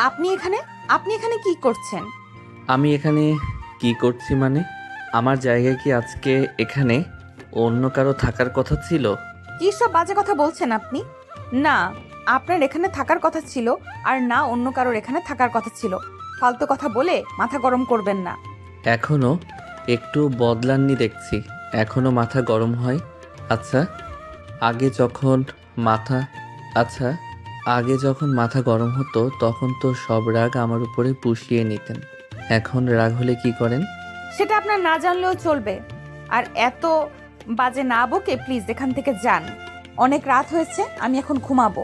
আপনি এখানে আপনি এখানে কি করছেন? আমি এখানে কি করছি মানে? আমার জায়গায় কি আজকে এখানে অন্য কারো থাকার কথা ছিল? কি সব বাজে কথা বলছেন আপনি? না, আপনার এখানে থাকার কথা ছিল, আর না অন্য কারোর এখানে থাকার কথা ছিল। ফালতু কথা বলে মাথা গরম করবেন না। এখনো একটু বদলাননি দেখছি, এখনো মাথা গরম হয়। আচ্ছা আগে যখন মাথা আচ্ছা আগে যখন মাথা গরম হতো তখন তো সব রাগ আমার উপরে পুষিয়ে নিতেন। এখন রাগ হলে কি করেন? সেটা আপনার না জানলেও চলবে। আর এত বাজে না বকে প্লিজ এখান থেকে যান। অনেক রাত হয়েছে, আমি এখন ঘুমাবো।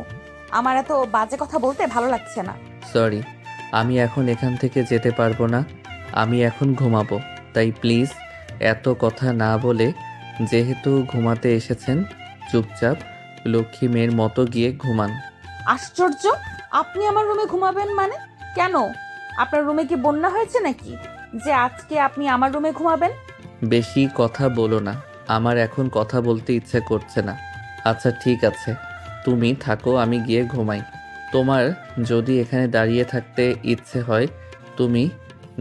আমার এত বাজে কথা বলতে ভালো লাগছে না। সরি, আমি এখন এখান থেকে যেতে পারবো না। আমি এখন ঘুমাবো। তাই প্লিজ এত কথা না বলে, যেহেতু ঘুমাতে এসেছেন, চুপচাপ লক্ষ্মী মেয়ের মতো গিয়ে ঘুমান। আশ্চর্য, আপনি আমার রুমে ঘুমাবেন মানে? কেন, আপনার রুমে কি বন্যা হয়েছে নাকি যে আজকে আপনি আমার রুমে ঘুমাবেন? বেশি কথা বলো না, আমার এখন কথা বলতে ইচ্ছে করছে না। আচ্ছা ঠিক আছে, তুমি থাকো, আমি গিয়ে ঘুমাই। তোমার যদি এখানে দাঁড়িয়ে থাকতে ইচ্ছে হয়, তুমি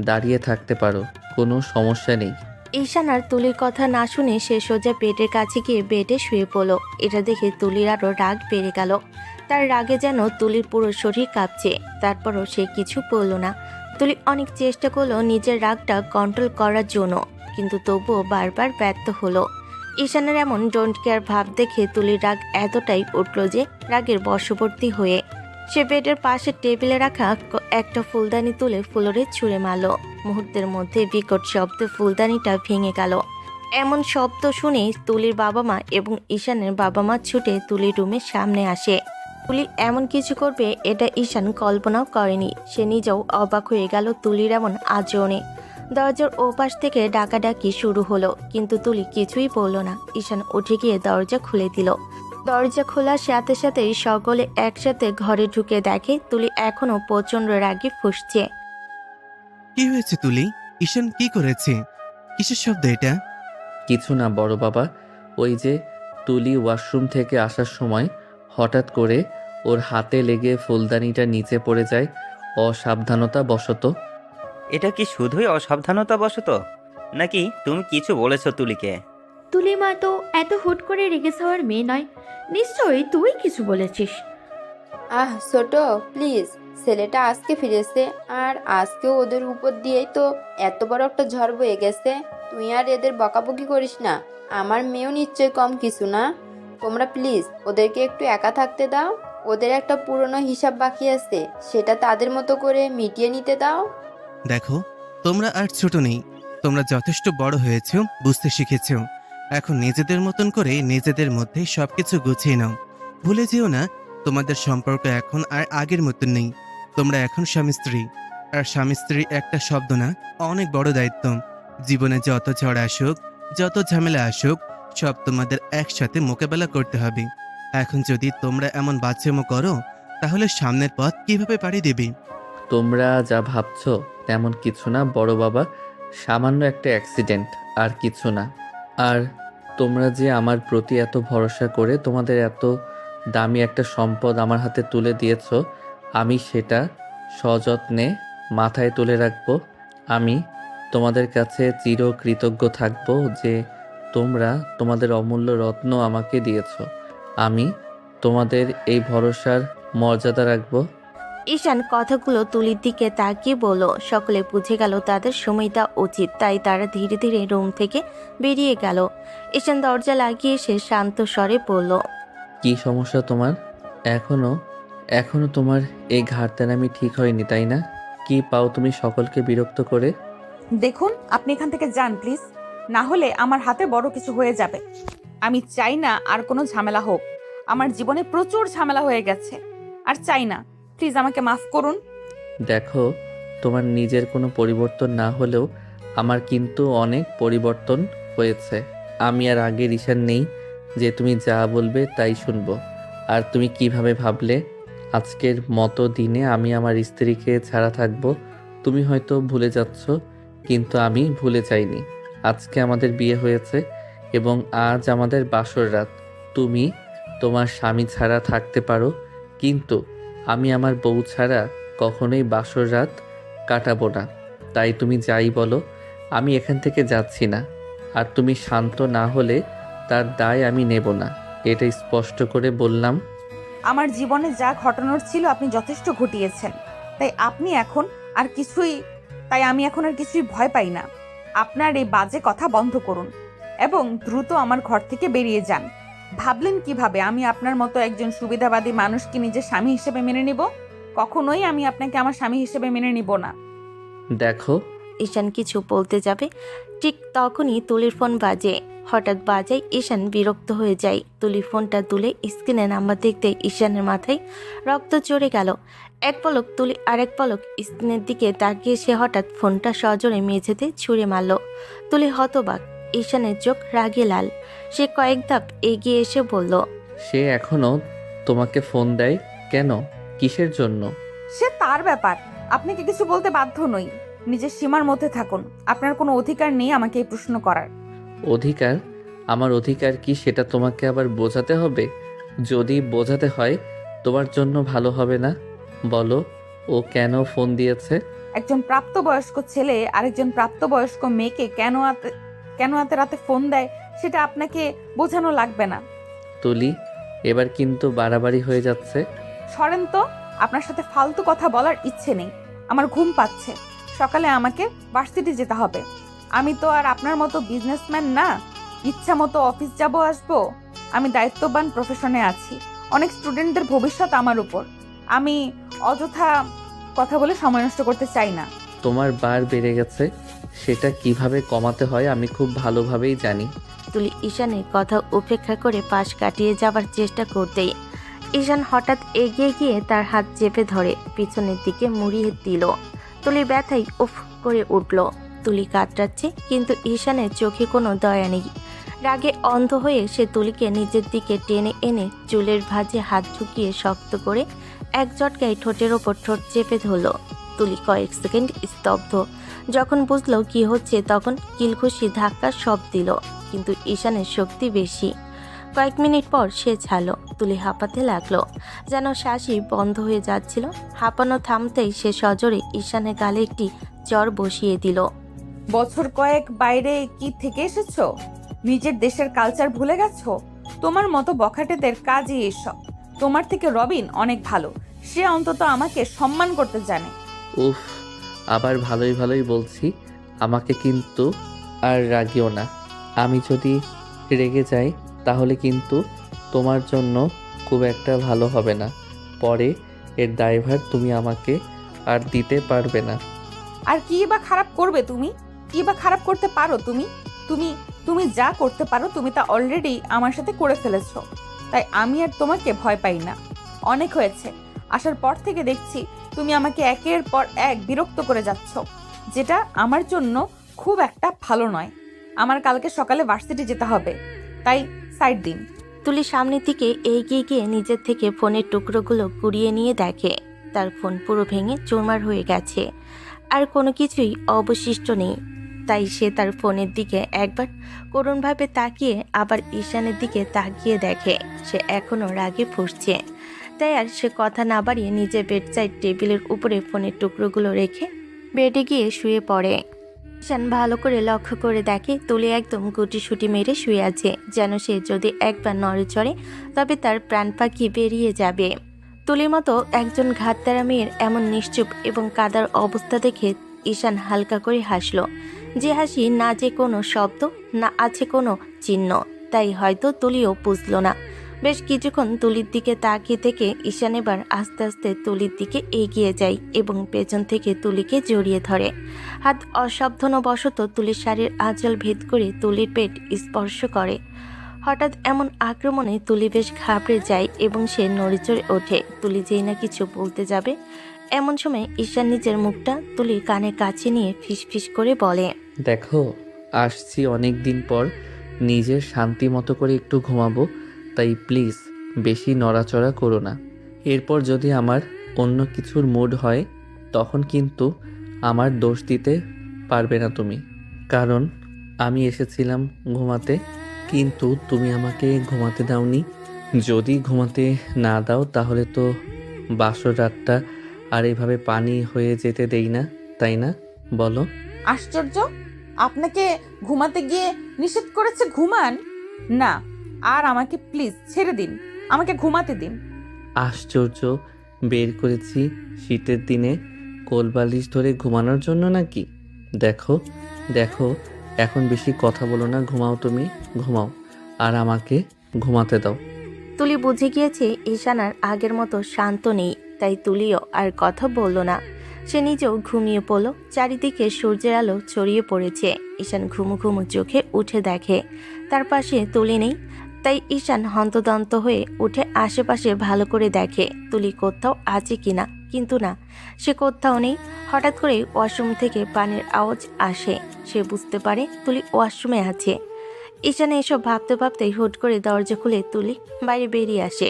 দাঁড়িয়ে থাকতে পারো, কোনো সমস্যা নেই। ঈশান আর তুলির কথা না শুনে সে সোজা বেডের কাছে গিয়ে বেডে শুয়ে পড়ল। এটা দেখে তুলির আরও রাগ বেড়ে গেল। তার রাগে যেন তুলির পুরো শরীর কাঁপছে। তারপরও সে কিছু বলল না। তুলি অনেক চেষ্টা করলো নিজের রাগটা কন্ট্রোল করার জন্য, কিন্তু তবুও বারবার ব্যর্থ হলো। ঈশানের এমন ডোন্ট কেয়ার ভাব দেখে তুলির রাগ এতটাই উঠল যে রাগের বশবর্তী হয়ে সে বেডের পাশে টেবিলে রাখা একটা ফুলদানি তুলে ফ্লোরে ছুঁড়ে মারল। মুহূর্তের মধ্যে বিকট শব্দে ফুলদানিটা ভেঙে গেল। এমন শব্দ শুনে তুলির বাবা মা এবং ঈশানের বাবা মা ছুটে তুলির রুমের সামনে আসে। তুলি এমন কিছু করবে এটা ঈশান কল্পনাও করেনি। সে নিজেও অবাক হয়ে গেল তুলির এমন আচরণে। দরজার ওপাশ থেকে ডাকাডাকি শুরু হলো, কিন্তু তুলি কিছুই বলল না। ঈশান উঠে গিয়ে দরজা খুলে দিল। দরজা খোলার সাথে সাথেই সকলে একসাথে ঘরে ঢুকে দেখে তুলি এখনো প্রচন্ড রাগে ফুঁসছে। কি হয়েছে তুলি? ঈশান কি করেছে? কিসের শব্দ এটা? কিছু না বড় বাবা, ওই যে তুলি ওয়াশরুম থেকে আসার সময় হঠাৎ করে ওর হাতে লেগে ফুলদানিটা নিচে পড়ে যায়, অসাবধানতা বশত। এটা কি শুধুই অসাবধানতাবশত, নাকি তুমি কিছু বলেছো তুলিকে? তুলিমা তো এত হুট করে রেগে যাওয়ার মেয়ে নয়, নিশ্চয়ই তুই কিছু বলেছিস। ছোট, প্লিজ। ছেলেটা আজকে ফিরেছে, আর আজকেও ওদের উপর দিয়েই তো এত বড় একটা ঝড় বয়ে গেছে। তুই আর এদের বকাবকি করিস না। আমার মেয়েও নিশ্চয় কম কিছু না। তোমরা প্লিজ ওদেরকে একটু একা থাকতে দাও। ওদের একটা পুরনো হিসাব বাকি আছে, সেটা তাদের মতো করে মিটিয়ে নিতে দাও। দেখো, তোমরা আর ছোট নেই। তোমরা যথেষ্ট বড় হয়েছো, বুঝতে শিখেছো। এখন নিজেদের মতন করে নিজেদের মধ্যে সবকিছু গুছিয়ে নাও। ভুলে যেও না, তোমাদের সম্পর্ক এখন আর আগের মতন নেই। তোমরা এখন স্বামী স্ত্রী। আর স্বামী স্ত্রী একটা শব্দ না, অনেক বড় দায়িত্ব। জীবনে যত ঝড় আসুক, যত ঝামেলা আসুক, সব তোমাদের একসাথে মোকাবেলা করতে হবে। এখন যদি তোমরা এমন বাচ্চামো করো, তাহলে সামনের পথ কিভাবে পাড়ি দেবে? তোমরা যা ভাবছো তেমন কিছু না বড় বাবা, সামান্য একটা অ্যাক্সিডেন্ট, আর কিছু না। আর তোমরা যে আমার প্রতি এত ভরসা করে তোমাদের এত দামি একটা সম্পদ আমার হাতে তুলে দিয়েছো, আমি সেটা সযত্নে মাথায় তুলে রাখবো। আমি তোমাদের কাছে চিরকৃতজ্ঞ থাকবো যে তোমরা তোমাদের অমূল্য রত্ন আমাকে দিয়েছো। আমি তোমাদের এই ভরসার মর্যাদা রাখবো। ঈশান কথাগুলো তুলির দিকে তাকিয়ে বলল। সকলে বুঝে গেল তাদের সময় দেওয়া উচিত, তাই তারা ধীরে ধীরে রুম থেকে বেরিয়ে গেল। ঈশান দরজা লাগিয়ে সে শান্ত স্বরে বলল, কি সমস্যা তোমার? এখনো এখনো তোমার এই ঘাড়তেরামি ঠিক হয়নি, তাই না? কি পাও তুমি সকলকে বিরক্ত করে? দেখুন, আপনি এখান থেকে যান প্লিজ, না হলে আমার হাতে বড় কিছু হয়ে যাবে। আমি চাই না আর কোনো ঝামেলা হোক। আমার জীবনে প্রচুর ঝামেলা হয়ে গেছে, আর চাই না। প্লিজ আমাকে মাফ করুন। দেখো, তোমার নিজের কোনো পরিবর্তন না হলেও আমার কিন্তু অনেক পরিবর্তন হয়েছে। আমি আর আগের ঈশান নেই যে তুমি যা বলবে তাই শুনবো। আর তুমি কিভাবে ভাবলে আজকের মতো দিনে আমি আমার স্ত্রীকে ছাড়া থাকবো? তুমি হয়তো ভুলে যাচ্ছ, কিন্তু আমি ভুলে যাইনি। আজকে আমাদের বিয়ে হয়েছে এবং আজ আমাদের বাসর রাত। তুমি তোমার স্বামী ছাড়া থাকতে পারো, কিন্তু আমি আমার বউ ছাড়া কখনোই বাসর রাত কাটাবো না। তাই তুমি যাই বলো, আমি এখান থেকে যাচ্ছি না। আর তুমি শান্ত না হলে তার দায় আমি নেব না, এটা স্পষ্ট করে বললাম। আমার জীবনে যা ঘটানোর ছিল আপনি যথেষ্ট ঘটিয়েছেন। তাই আপনি এখন আর কিছুই তাই আমি এখন আর কিছুই ভয় পাই না। আপনার এই বাজে কথা বন্ধ করুন এবং দ্রুত আমার ঘর থেকে বেরিয়ে যান। ভাবলেন কিভাবে আমি আপনার মতো একজন সুবিধাবাদী মানুষকে নিজের স্বামী হিসেবে মেনে নিব? কখনোই আমি আপনাকে আমার স্বামী হিসেবে মেনে নিব না। দেখো, ঈশান কিছু বলতে যাবে, ঠিক তখনই তুলির ফোন বাজে। হঠাৎ বাজায় ঈশান বিরক্ত হয়ে যায়। তুলি ফোনটা তুলে স্ক্রিনে নাম্বার দেখতে ঈশানের মাথায় রক্ত চড়ে গেল। এক পলক তুলি আরেক পলক স্ক্রিনের দিকে তাকিয়ে সে হঠাৎ ফোনটা সজোরে মেঝেতে ছুঁড়ে মারল। তুলি হতবাক, ঈশানের চোখ রাগে লাল। সে কয়েক ধাপ এগিয়ে এসে বলল, সে এখনো তোমাকে ফোন দেয় কেন? কিসের জন্য? সে তার ব্যাপার, আপনাকে কিছু বলতে বাধ্য নই। নিজের সীমার মধ্যে থাকুন। আপনার কোনো অধিকার নেই আমাকে এই প্রশ্ন করার। অধিকার? আমার অধিকার কি সেটা তোমাকে আবার বোঝাতে হবে? যদি বোঝাতে হয় তোমার জন্য ভালো হবে না। বলো, ও কেন ফোন দিয়েছে? একজন প্রাপ্তবয়স্ক ছেলে আরেকজন প্রাপ্তবয়স্ক মেয়েকে কেন এত রাতে ফোন দেয় সেটা আপনাকে বোঝানো লাগবে না। তুলি, এবার কিন্তু বাড়াবাড়ি হয়ে যাচ্ছে। সরেন তো, আপনার সাথে ফালতু কথা বলার ইচ্ছে নেই। আমার ঘুম পাচ্ছে। সকালে আমাকে ভার্সিটি যেতে হবে। আমি তো আর আপনার মতো বিজনেসম্যান না, ইচ্ছা মতো অফিস যাব আসবো। আমি দায়িত্ববান প্রফেশনে আছি। অনেক স্টুডেন্টদের ভবিষ্যৎ আমার উপর। আমি অযথা কথা বলে সময় নষ্ট করতে চাই না। তোমার বার বেড়ে গেছে, সেটা কিভাবে কমাতে হয় আমি খুব ভালোভাবেই জানি। তুলি ঈশানের কথা উপেক্ষা করে পাশ কাটিয়ে যাবার চেষ্টা করতেই ঈশান হঠাৎ এগিয়ে গিয়ে তার হাত চেপে ধরে পিছনের দিকে মুড়িয়ে দিল। তুলি ব্যথায় উফ করে উঠল। তুলি কাতরাচ্ছে, কিন্তু ঈশানের চোখে কোনো দয়া নেই। রাগে অন্ধ হয়ে সে তুলিকে নিজের দিকে টেনে এনে চুলের ভাঁজে হাত ঢুকিয়ে শক্ত করে এক ঝটকায় ঠোঁটের ওপর ঠোঁট চেপে ধরল। তুলি কয়েক সেকেন্ড স্তব্ধ। যখন বুঝলো কি হচ্ছে তখন কিলঘুষি ধাক্কা সব দিল, কিন্তু ঈশানের শক্তি বেশি। কয়েক মিনিট পর সে ছাড়লো। তুলি হাঁপাতে লাগলো, যেন শ্বাসই বন্ধ হয়ে যাচ্ছিল। হাঁপানো থামতেই সে সজোরে ঈশানের গালে একটি চর বসিয়ে দিল। বছর কয়েক বাইরে কি থেকে এসেছো? নিজের দেশের কালচার ভুলে গেছো? তোমার মতো বখাটেদের কাজই এসব। তোমার থেকে রবিন অনেক ভালো। সে অন্তত আমাকে সম্মান করতে জানে। উফ, আবার ভালোই ভালোই বলছি, আমাকে কিন্তু আর রাগিও না। আমি যদি রেগে যাই তাহলে কিন্তু তোমার জন্য খুব একটা ভালো হবে না। পরে এর দায়ভার তুমি আমাকে আর দিতে পারবে না। আর কি বা খারাপ করবে তুমি? কি বা খারাপ করতে পারো তুমি? তুমি তুমি যা করতে পারো তুমি তা অলরেডি আমার সাথে করে ফেলেছো। তাই আমি আর তোমাকে ভয় পাই না। অনেক হয়েছে। আসার পর থেকে দেখছি তুমি আমাকে একের পর এক বিরক্ত করে যাচ্ছ, যেটা আমার জন্য খুব একটা ভালো নয়। আমার কালকে সকালে ভার্সিটি যেতে হবে, তাই সাইড দিন। তুলি সামনের দিকে এগিয়ে গিয়ে নিজের থেকে ফোনের টুকরোগুলো কুড়িয়ে নিয়ে দেখে তার ফোন পুরো ভেঙে চুরমার হয়ে গেছে, আর কোনো কিছুই অবশিষ্ট নেই। তাই সে তার ফোনের দিকে একবার করুণভাবে তাকিয়ে আবার ঈশানের দিকে তাকিয়ে দেখে সে এখনও রাগে ফুঁসছে। তাই আর সে কথা না বাড়িয়ে নিজের বেডসাইড টেবিলের উপরে ফোনের টুকরোগুলো রেখে বেডে গিয়ে শুয়ে পড়ে। ঈশান ভালো করে লক্ষ্য করে দেখে তুলি একদম গুটিসুটি মেরে শুয়ে আছে, যেন সে যদি একবার নড়ে চড়ে তবে তার প্রাণ পাখি বেরিয়ে যাবে। তুলির মতো একজন ঘাততারা মেয়ের এমন নিশ্চুপ এবং কাদার অবস্থা দেখে ঈশান হালকা করে হাসল। যে হাসি না যে কোনো শব্দ না আছে কোনো চিহ্ন, তাই হয়তো তুলিও বুঝল না। বেশ কিছুক্ষণ তুলির দিকে তাকিয়ে থেকে ঈশান এবার আস্তে আস্তে তুলির দিকে এগিয়ে যায় এবং পেছন থেকে তুলিকে জড়িয়ে ধরে। হাত অসাবধানবশত তুলির শাড়ির আঁচল ভেদ করে তুলির পেট স্পর্শ করে। হঠাৎ এমন আক্রমণে তুলি বেশ ঘাবড়ে যায় এবং সে নড়েচড়ে ওঠে। তুলি যেই না কিছু বলতে যাবে এমন সময় ঈশান নিজের মুখটা তুলির কানের কাছে নিয়ে ফিসফিস করে বলে, দেখো, আসছি অনেক দিন পর, নিজের শান্তি মতো করে একটু ঘুমাবো, তাই প্লিজ বেশি নড়াচড়া করো না। এরপর যদি আমার অন্য কিছুর মুড হয় তখন কিন্তু আমার দোষ দিতে পারবে না তুমি, কারণ আমি এসেছিলাম ঘুমাতে, কিন্তু তুমি আমাকে ঘুমাতে দাওনি। যদি ঘুমাতে না দাও তাহলে তো বাসর রাতটা আর এভাবে পানি হয়ে যেতে দেই না, তাই না? বলো। আশ্চর্য, আপনাকে ঘুমাতে গিয়ে নিষেধ করেছে ঘুমান? না, আর আমাকে প্লিজ ছেড়ে দিন, আমাকে ঘুমাতে দিন। আশ্চর্য, বের করেছি শীতের দিনে কোলবালিশ ধরে ঘুমানোর জন্য নাকি? দেখো দেখো, এখন বেশি কথা বলো না, ঘুমাও, তুমি ঘুমাও আর আমাকে ঘুমাতে দাও। তুলি বুঝে গিয়েছে ঈশান আর আগের মতো শান্ত নেই, তাই তুলিও আর কথা বলল না। সে নিজেও ঘুমিয়ে পড়ল। চারিদিকে সূর্যের আলো ছড়িয়ে পড়েছে। ঈশান ঘুমু ঘুমু চোখে উঠে দেখে তার পাশে তুলি নেই। তাই ঈশান হন্তদন্ত হয়ে উঠে আশেপাশে ভালো করে দেখে তুলি কোথাও আছে কিনা, কিন্তু না, সে কোথাও নেই। হঠাৎ করে ওয়াশরুম থেকে পানির আওয়াজ আসে। সে বুঝতে পারে তুলি ওয়াশরুমে আছে। ঈশান এসব ভাবতে ভাবতেই হুট করে দরজা খুলে তুলি বাইরে বেরিয়ে আসে।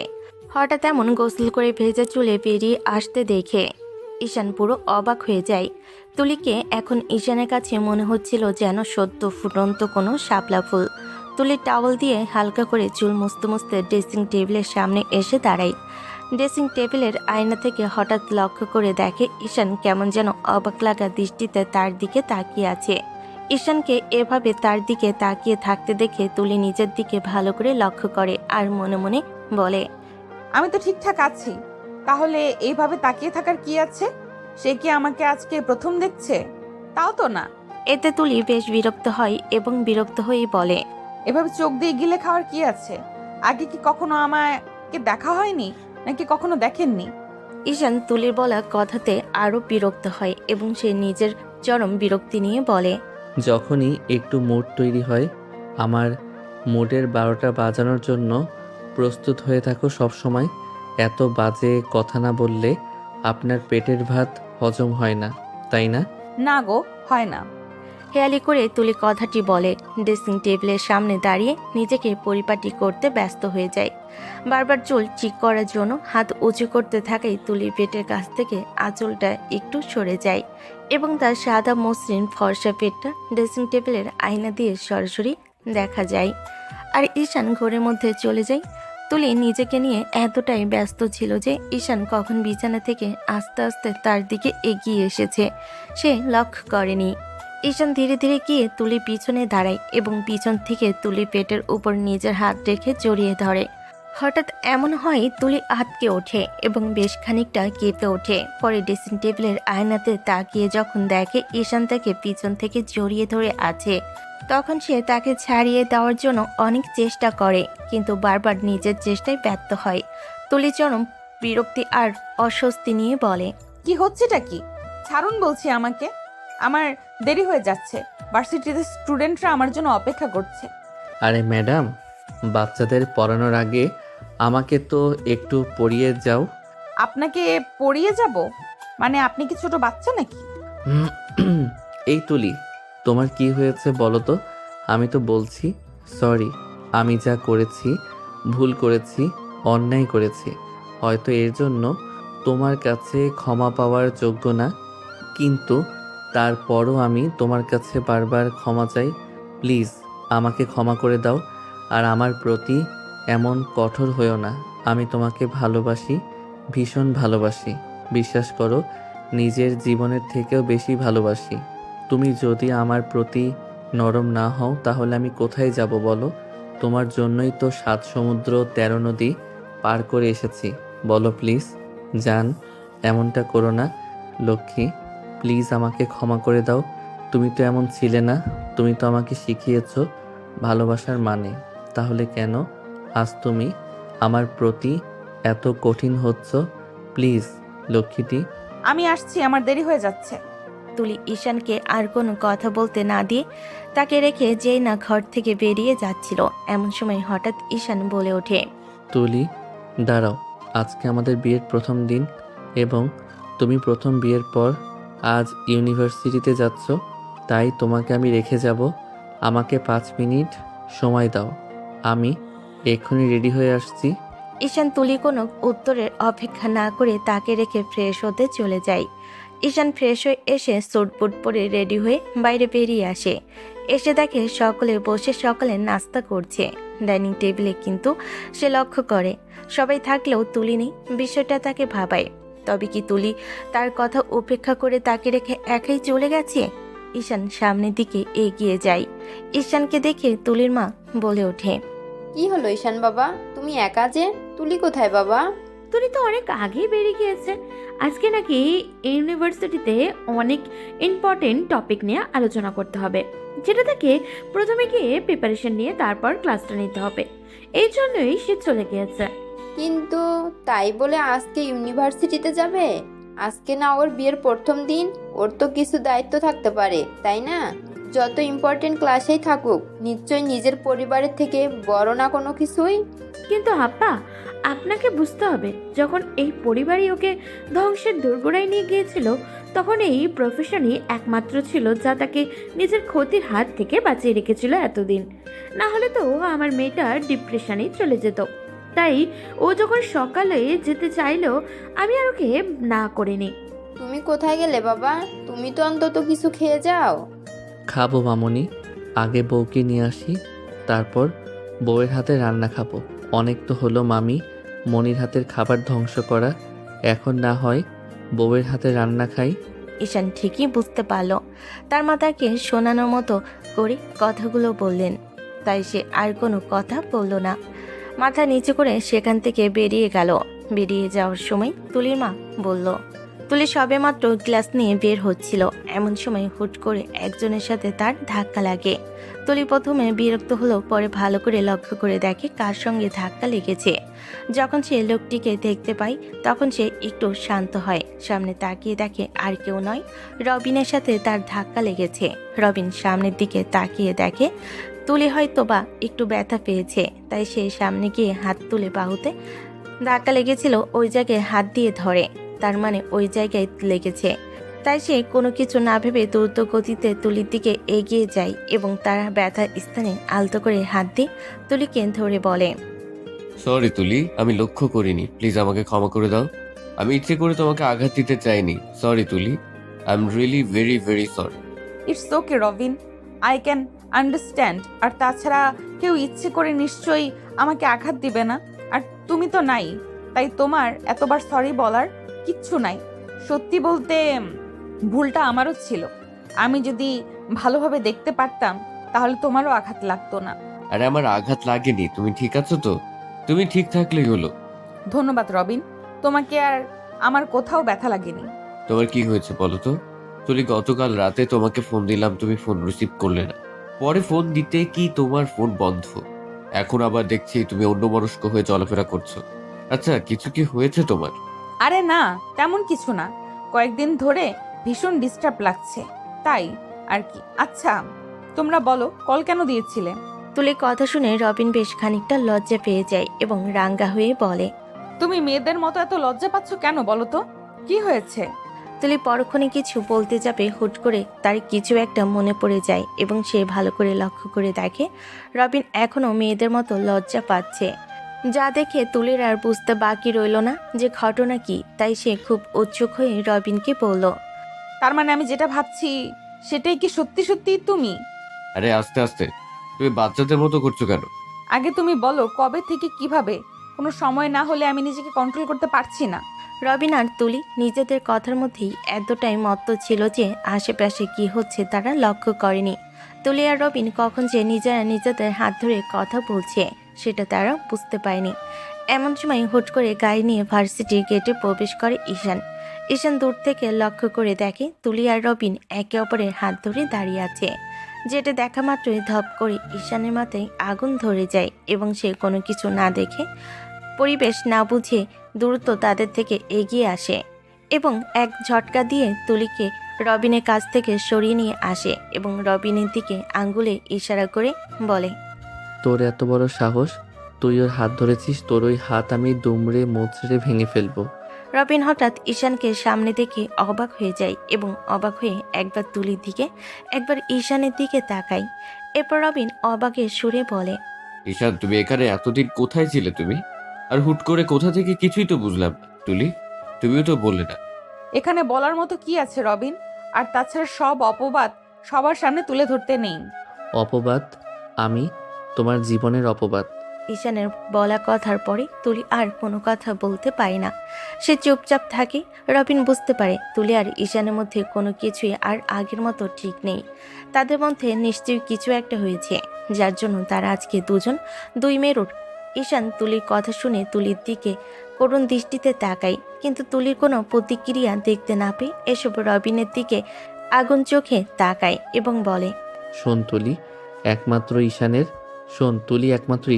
হঠাৎ এমন গোসল করে ভেজা চুলে বেরিয়ে আসতে দেখে ঈশান পুরো অবাক হয়ে যায়। তুলিকে এখন ঈশানের কাছে মনে হচ্ছিল যেন সদ্য ফুটন্ত কোনো শাপলা ফুল। তুলির টাওয়াল দিয়ে হালকা করে চুল মুছতে মুছতে ড্রেসিং টেবিলের সামনে এসে দাঁড়ায়। ড্রেসিং টেবিলের আয়না থেকে হঠাৎ লক্ষ্য করে দেখে ঈশান কেমন যেন অবাক লাগা দৃষ্টিতে তার দিকে তাকিয়ে আছে। ঈশানকে এভাবে তার দিকে তাকিয়ে থাকতে দেখে তুলি নিজের দিকে ভালো করে লক্ষ্য করে আর মনে মনে বলে, আমি তো ঠিকঠাক আছি, তাহলে এইভাবে তাকিয়ে থাকার কি আছে? সে কি আমাকে আজকে প্রথম দেখছে? তাও তো না। এতে তুলি বেশ বিরক্ত হয় এবং বিরক্ত হয়েই বলে, এভাবে চোখ দিয়ে গিলে খাওয়ার কি আছে? আগে কি কখনো আমাকে দেখা হয়নি, নাকি কখনো দেখেননি? ঈশান তুলির বলা কথাতে আরও বিরক্ত হয় এবং সে নিজের চরম বিরক্তি নিয়ে বলে, যখনই একটু মুড তৈরি হয়, আমার মুডের 12টা বাজানোর জন্য প্রস্তুত হয়ে থাকো সব সময়। এত বাজে কথা না বললে আপনার পেটের ভাত হজম হয় না, তাই না? না গো, হয় না। হেয়ালি করে তুলি কথাটি বলে। ড্রেসিং টেবিলের সামনে দাঁড়িয়ে নিজেকে পরিপাটি করতে ব্যস্ত হয়ে যায়। বারবার চুল ঠিক করার জন্য হাত উঁচু করতে থাকায় তুলির পেটের কাছ থেকে আঁচলটা একটু সরে যায় এবং তার সাদা মসৃণ ফর্সা পেটটা ড্রেসিং টেবিলের আয়না দিয়ে সরাসরি দেখা যায়। আর ঈশান ঘরের মধ্যে চলে যায়। তুলি নিজেকে নিয়ে এতটাই ব্যস্ত ছিল যে ঈশান কখন বিছানা থেকে আস্তে আস্তে তার দিকে এগিয়ে এসেছে সে লক্ষ্য করেনি। ঈশান ধীরে ধীরে গিয়ে তুলির পিছনে দাঁড়ায় এবং পিছন থেকে তুলির পেটের উপর নিজের হাত রেখে জড়িয়ে ধরে। হঠাৎ এমন হয় তুলি আটকে ওঠে এবং বেশ খানিকটা কেঁপে ওঠে। পরে ড্রেসিং টেবিলের আয়নাতে তাকিয়ে যখন দেখে ঈশান তাকে পিছন থেকে জড়িয়ে ধরে আছে, তখন সে তাকে ছাড়িয়ে দেওয়ার জন্য অনেক চেষ্টা করে, কিন্তু বারবার নিজের চেষ্টায় ব্যর্থ হয়। তুলি চরম বিরক্তি আর অস্বস্তি নিয়ে বলে, কি হচ্ছেটা কি? ছাড়ুন বলছি আমাকে, আমার দেরি হয়ে যাচ্ছে। ভার্সিটিতে স্টুডেন্টরা আমার জন্য অপেক্ষা করছে। আরে ম্যাডাম, বাচ্চাদের পড়ানোর আগে আমাকে তো একটু পড়িয়ে যাও। আপনাকে পড়িয়ে যাব? মানে আপনি কি ছোট বাচ্চা নাকি? এই তুলি, তোমার কি হয়েছে বলো তো? আমি তো বলছি সরি, আমি যা করেছি ভুল করেছি, অন্যায় করেছি। হয়তো এর জন্য তোমার কাছে ক্ষমা পাওয়ার যোগ্য না, কিন্তু তারপরও আমি তোমার কাছে বারবার ক্ষমা চাই। প্লিজ আমাকে ক্ষমা করে দাও আর আমার প্রতি এমন কঠোর হয়েও না। আমি তোমাকে ভালোবাসি, ভীষণ ভালোবাসি। বিশ্বাস করো, নিজের জীবনের থেকেও বেশি ভালোবাসি। তুমি যদি আমার প্রতি নরম না হও তাহলে আমি কোথায় যাব বলো? তোমার জন্যই তো 7 সমুদ্র 13 নদী পার করে এসেছি। বলো প্লিজ। জান, এমনটা করো না লক্ষ্মী, প্লিজ আমাকে ক্ষমা করে দাও। তুমি তো এমন ছিলে না, তুমি তো আমাকে শিখিয়েছো ভালোবাসার মানে। তাহলে কেন আজ তুমি আমার প্রতি এত কঠিন হচ্ছ? প্লিজ লক্ষ্মীটি। আমি আসছি, আমার দেরি হয়ে যাচ্ছে। তুলি ঈশানকে আর কোনো কথা বলতে না দিয়ে তাকে রেখে যেই না ঘর থেকে বেরিয়ে যাচ্ছিল, এমন সময় হঠাৎ ঈশান বলে ওঠে, তুলি দাঁড়াও, আজকে আমাদের বিয়ের প্রথম দিন এবং তুমি প্রথম বিয়ের পর আজ ইউনিভার্সিটিতে যাচ্ছ, তাই তোমাকে আমি রেখে যাব। আমাকে 5 মিনিট সময় দাও, আমি এক্ষুনি রেডি হয়ে আসছি। ঈশান তুলি কোনো উত্তরের অপেক্ষা না করে তাকে রেখে ফ্রেশ হতে চলে যায়। ঈশান ফ্রেশ হয়ে এসে স্যুট বুট পরে রেডি হয়ে বাইরে বেরিয়ে আসে। এসে দেখে সকলে বসে সকালে নাস্তা করছে ডাইনিং টেবিলে, কিন্তু সে লক্ষ্য করে সবাই থাকলেও তুলি নেই। বিষয়টা তাকে ভাবায়। তবে কি তুলি তার কথা উপেক্ষা করে তাকে রেখে একাই চলে গেছে? ঈশান সামনের দিকে এগিয়ে যায়। ঈশানকে দেখে তুলির মা বলে ওঠে, কি হলো ঈশান বাবা, তুমি একা যে? তুলি কোথায় বাবা? তুলি তো অনেক আগেই বেরিয়ে গিয়েছে। আজকে নাকি ইউনিভার্সিটিতে অনেক ইম্পর্টেন্ট টপিক নিয়ে আলোচনা করতে হবে, যেটা থেকে প্রথমে গিয়ে প্রিপারেশন নিয়ে তারপর ক্লাসটা নিতে হবে। এই জন্যই সে চলে গিয়েছে। কিন্তু তাই বলে আজকে ইউনিভার্সিটিতে যাবে? আজকে না ওর বিয়ের প্রথম দিন, ওর তো কিছু দায়িত্ব থাকতে পারে, তাই না? যত ইম্পর্টেন্ট ক্লাসেই থাকুক, নিশ্চয়ই নিজের পরিবারের থেকে বড় না কোনো কিছুই। কিন্তু আব্বা, আপনাকে বুঝতে হবে, যখন এই পরিবারই ওকে ধ্বংসের দোরগোড়ায় নিয়ে গিয়েছিল, তখন এই প্রফেশনই একমাত্র ছিল যা তাকে নিজের ক্ষতির হাত থেকে বাঁচিয়ে রেখেছিল এতদিন। না হলে তো আমার মেয়েটা ডিপ্রেশনেই চলে যেত। তাই ও যখন সকালে যেতে চাইলো, আমি আর ওকে না করিনি। তুমি কোথায় গেলে বাবা? তুমি তো অন্তত কিছু খেয়ে যাও। খাবো মামুনি, আগে বউকে নিয়ে আসি, তারপর বউয়ের হাতে রান্না খাবো। অনেক তো হলো মামি মনির হাতের খাবার ধ্বংস করা, এখন না হয় বউয়ের হাতে রান্না খাই। ঈশান ঠিকই বুঝতে পারল তার মা তাকে শোনানোর মতো করে কথাগুলো বললেন, তাই সে আর কোনো কথা বলল না। মাথা নিচু করে সেখান থেকে বেরিয়ে গেল। বেরিয়ে যাওয়ার সময় তুলির মা বলল, তুলি সবেমাত্র গ্লাস নিয়ে বের হচ্ছিল, এমন সময় হুট করে একজনের সাথে তার ধাক্কা লাগে। তুলি প্রথমে বিরক্ত হলো, পরে ভালো করে লক্ষ্য করে দেখে কার সঙ্গে ধাক্কা লেগেছে। যখন সে লোকটিকে দেখতে পায় তখন সে একটু শান্ত হয়। সামনে তাকিয়ে দেখে আর কেউ নয়, রবিনের সাথে তার ধাক্কা লেগেছে। রবিন সামনের দিকে তাকিয়ে দেখে তুলি হয়তো বা একটু ব্যথা পেয়েছে, তাই সে সামনে গিয়ে হাত তুলে বাহুতে ধাক্কা লেগেছিল ওই জায়গায় হাত দিয়ে ধরে, তার মানে ওই জায়গায় লেগেছে। তাই সে কোনো কিছু না ভেবে দ্রুত গতিতে তুলির দিকে এগিয়ে যায় এবং তার ব্যথা স্থানে আলতো করে হাত দিয়ে তুলিকে ধরে বলে, সরি তুলি, আমি লক্ষ্য করিনি, প্লিজ আমাকে ক্ষমা করে দাও। আমি ইচ্ছে করে তোমাকে আঘাত দিতে চাইনি। Sorry Tuli, I am really very very sorry. It's okay Robin, I can understand. আর তাছাড়া কেউ ইচ্ছে করে নিশ্চয়ই আমাকে আঘাত দিবে না, আর তুমি তো নাই, তাই তোমার এতবার সরি বলার কিচ্ছু নাই। সত্যি বলতে ভুলটা আমারও ছিল। আমি যদি ভালোভাবে দেখতে পারতাম তাহলে তোমারও আঘাত লাগতো না। আরে আমার আঘাত লাগেনি, তুমি ঠিক আছো তো? তুমি ঠিক থাকলেই হলো। ধন্যবাদ রবিন, তোমাকে আর আমার কোথাও ব্যথা লাগেনি। তোমার কি হয়েছে বলো তো? তুলি, গতকাল রাতে তোমাকে ফোন দিলাম, তুমি ফোন রিসিভ করলে না। পরে ফোন দিতে কি তোমার ফোন বন্ধ। এখন আবার দেখছি তুমি অন্যমনস্ক হয়ে চলাফেরা করছো। আচ্ছা, কিছু কি হয়েছে তোমার? আরে না, তেমন কিছু না, কয়েকদিন ধরে ভীষণ ডিস্টার্ব লাগছে, তাই আর কি। আচ্ছা তোমরা বলো, কল কেন দিয়েছিলে? তুলির কথা শুনে রবিন বেশ খানিকটা লজ্জা পেয়ে যায় এবং রাঙ্গা হয়ে বলে, তুমি মেয়েদের মতো এত লজ্জা পাচ্ছ কেন বলো তো, কি হয়েছে? তুলি পরক্ষণে কিছু বলতে যাবে, হুট করে তার কিছু একটা মনে পড়ে যায় এবং সে ভালো করে লক্ষ্য করে দেখে রবিন এখনও মেয়েদের মতো লজ্জা পাচ্ছে। যা দেখে তুলির আর বুঝতে বাকি রইল না যে ঘটনা কি, তাই সে খুব উৎসুক হয়ে রবিনকে বলল, তার মানে আমি যেটা ভাবছি সেটাই কি সত্যি সত্যি তুমি? আরে আস্তে আস্তে, তুমি বাচ্চাদের মতো করছো কেন? আগে তুমি বলো, কবে থেকে কিভাবে? কোনো সময় না হলে আমি নিজেকে কন্ট্রোল করতে পারছি না। রবিন আর তুলি নিজেদের কথার মধ্যেই এতটাই মত্ত ছিল যে আশেপাশে কি হচ্ছে তারা লক্ষ্য করেনি। তুলি আর রবিন কখন যে নিজেরা নিজেদের হাত ধরে কথা বলছে সেটা তারা বুঝতে পারেনি। এমন সময় হুট করে গাড়ি নিয়ে ভার্সিটির গেটে প্রবেশ করে ঈশান। ঈশান দূর থেকে লক্ষ্য করে দেখে তুলি আর রবিন একে অপরের হাত ধরে দাঁড়িয়ে আছে, যেটা দেখা মাত্রই ধপ করে ঈশানের মাথায় আগুন ধরে যায় এবং সে কোনো কিছু না দেখে, পরিবেশ না বুঝে দ্রুত তাদের থেকে এগিয়ে আসে এবং এক ঝটকা দিয়ে তুলিকে রবিনের কাছ থেকে সরিয়ে নিয়ে আসে এবং রবিনের দিকে আঙ্গুলে ইশারা করে বলে, তোর এত বড় সাহস, তুই ওর হাত ধরেছিস, তোর ওই হাত আমি দুমড়ে মুচড়ে ভেঙে ফেলবো। রবিন হঠাৎ ঈশানকে সামনে দেখে অবাক হয়ে যায় এবং অবাক হয়ে একবার তুলির দিকে একবার ঈশানের দিকে তাকায়। এরপর রবিন অবাকের সুরে বলে, ঈশান, তুমি এখানে এতদিন কোথায় ছিলে তুমি? আর হুট করে কোথা থেকে কিছুই তো বুঝলাম না। তুলি, তুমিও তো বললে না। এখানে বলার মতো কি আছে রবিন? আর তাছাড়া সব অপবাদ সবার সামনে তুলে ধরতে নেই। অপবাদ? আমি? তোমার জীবনের অপবাদ। ঈশানের বলা কথার পরে তুলি আর কোনো কথা বলতে পারে না। সে চুপচাপ থাকে। রবিন বুঝতে পারে তুলি আর ঈশানের মধ্যে কোনো কিছুই আর আগের মতো ঠিক নেই। তাদের মধ্যে নিশ্চয়ই কিছু একটা হয়েছে, যার জন্য তারা আজকে দুই মেরুর। ঈশান তুলির কথা শুনে তুলির দিকে করুণ দৃষ্টিতে তাকায়, কিন্তু তুলির কোনো প্রতিক্রিয়া দেখতে না পেয়ে এসব রবিনের দিকে আগুন চোখে তাকায় এবং বলে, শোন তুলি একমাত্র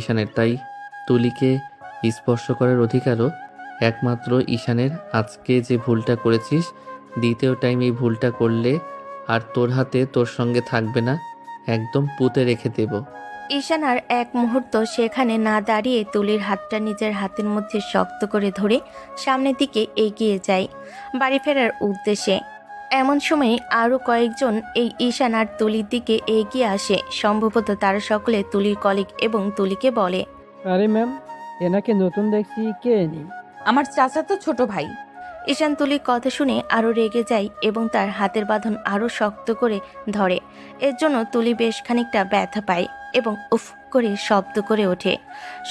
ঈশানের, তাই তুলিকে স্পর্শ করার অধিকারও একমাত্র ঈশানের। আজকে যে ভুলটা করেছিস, দ্বিতীয় টাইম এই ভুলটা করলে আর তোর হাতে তোর সঙ্গে থাকবে না, একদম পুঁতে রেখে দেব। ঈশান আর এক মুহূর্ত সেখানে না দাঁড়িয়ে তুলির হাতটা নিজের হাতের মধ্যে শক্ত করে ধরে সামনের দিকে এগিয়ে যায় বাড়ি ফেরার উদ্দেশ্যে। এমন সময় আরও কয়েকজন এই ঈশান আর তুলির দিকে এগিয়ে আসে। সম্ভবত তারা সকলে তুলির কলিগ এবং তুলিকে বলে, আরে ম্যাম, এনাকে নতুন দেখছি, কে ইনি? আমার চাচাতো ছোট ভাই। ঈশান তুলির কথা শুনে আরও রেগে যায় এবং তার হাতের বাঁধন আরও শক্ত করে ধরে। এর জন্য তুলি বেশ খানিকটা ব্যথা পায় এবং উফ করে শব্দ করে ওঠে।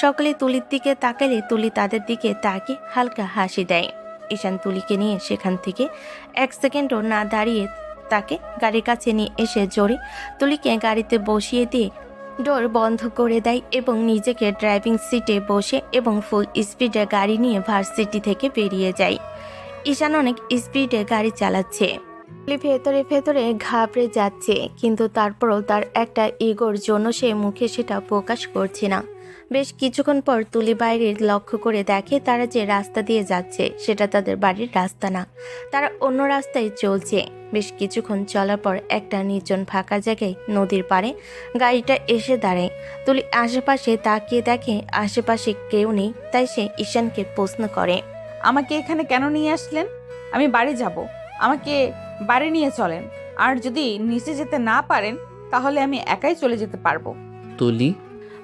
সকলে তুলির দিকে তাকালে তুলি তাদের দিকে তাকিয়ে হালকা হাসি দেয়। ঈশান তুলিকে নিয়ে সেখান থেকে এক সেকেন্ডও না দাঁড়িয়ে তাকে গাড়ির কাছে নিয়ে এসে জোরে তুলিকে গাড়িতে বসিয়ে দিয়ে ডোর বন্ধ করে দেয় এবং নিজেকে ড্রাইভিং সিটে বসে এবং ফুল স্পিডে গাড়ি নিয়ে ভার্সিটি থেকে বেরিয়ে যায়। ঈশান অনেক স্পিডে গাড়ি চালাচ্ছে। ভেতরে ভেতরে ঘাবড়ে যাচ্ছে, কিন্তু তারপরও তার একটা ইগোর জন্য সে মুখে সেটা প্রকাশ করছে না। বেশ কিছুক্ষণ পর তুলি বাইরে লক্ষ্য করে দেখে তারা যে রাস্তা দিয়ে যাচ্ছে সেটা তাদের বাড়ির রাস্তা না, তারা অন্য রাস্তায় চলছে। বেশ কিছুক্ষণ চলার পর একটা নির্জন ফাঁকা জায়গায় নদীর পাড়ে গাড়িটা এসে দাঁড়ায়। তুলি আশেপাশে তাকিয়ে দেখে আশেপাশে কেউ নেই, তাই সে ঈশানকে প্রশ্ন করে, আমাকে এখানে কেন নিয়ে আসলেন? আমি বাড়ি যাব, আমাকে বাড়ি নিয়ে চলেন। আর যদি নিচে যেতে না পারেন তাহলে আমি একাই চলে যেতে পারবো। তুলি,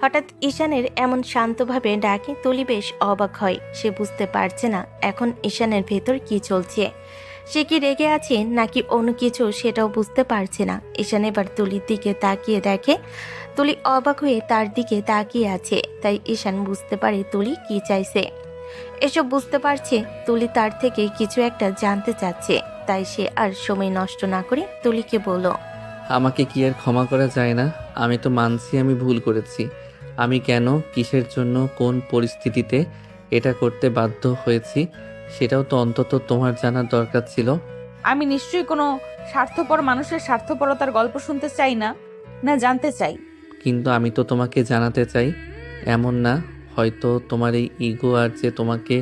হঠাৎ ঈশানের এমন শান্তভাবে ডাকে তুলি বেশ অবাক হয়। সে বুঝতে পারছে না এখন ঈশানের ভেতর কি চলছে। সে কি রেগে আছে নাকি অন্য কিছু সেটাও বুঝতে পারছে না। ঈশান এবার তুলির দিকে তাকিয়ে দেখে তুলি অবাক হয়ে তার দিকে তাকিয়ে আছে, তাই ঈশান বুঝতে পারে তুলি কি চাইছে। এসব বুঝতে পারছে তুলি তার থেকে কিছু একটা জানতে চাচ্ছে, তাই সে আর সময় নষ্ট না করে তুলিকে বলল, আমাকে কি আর ক্ষমা করা যায় না? আমি তো মানছি আমি ভুল করেছি। আমি কেন, কিসের জন্য, কোন পরিস্থিতিতে এটা করতে বাধ্য হয়েছি সেটাও তো অন্তত তোমার জানার দরকার ছিল। আমি নিশ্চয়ই কোনো স্বার্থপর মানুষের স্বার্থপরতার গল্প শুনতে চাই না, না জানতে চাই। কিন্তু আমি তো তোমাকে জানাতে চাই, এমন না হয়তো তোমার এই ইগো আর যে তোমাকে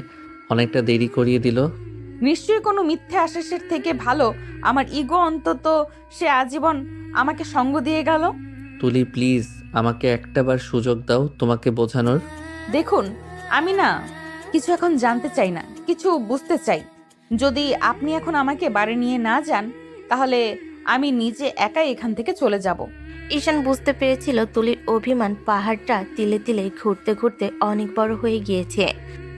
অনেকটা দেরি করিয়ে দিল। নিশ্চয়ই কোনো মিথ্যে আশ্বাসের থেকে ভালো আমার ইগো অন্তত সে আজীবন আমাকে সঙ্গ দিয়ে গেল। তুলি প্লিজ আমাকে একটাবার সুযোগ দাও তোমাকে বোঝানোর। দেখুন, আমি না কিছু এখন জানতে চাই না, কিছু বুঝতে চাই। যদি আপনি এখন আমাকে বাড়ি নিয়ে না যান তাহলে আমি নিজে একাই এখান থেকে চলে যাব। ঈশান বুঝতে পেরেছিল তুলির অভিমান পাহাড়টা তিলে তিলে ঘুরতে ঘুরতে অনেক বড় হয়ে গিয়েছে।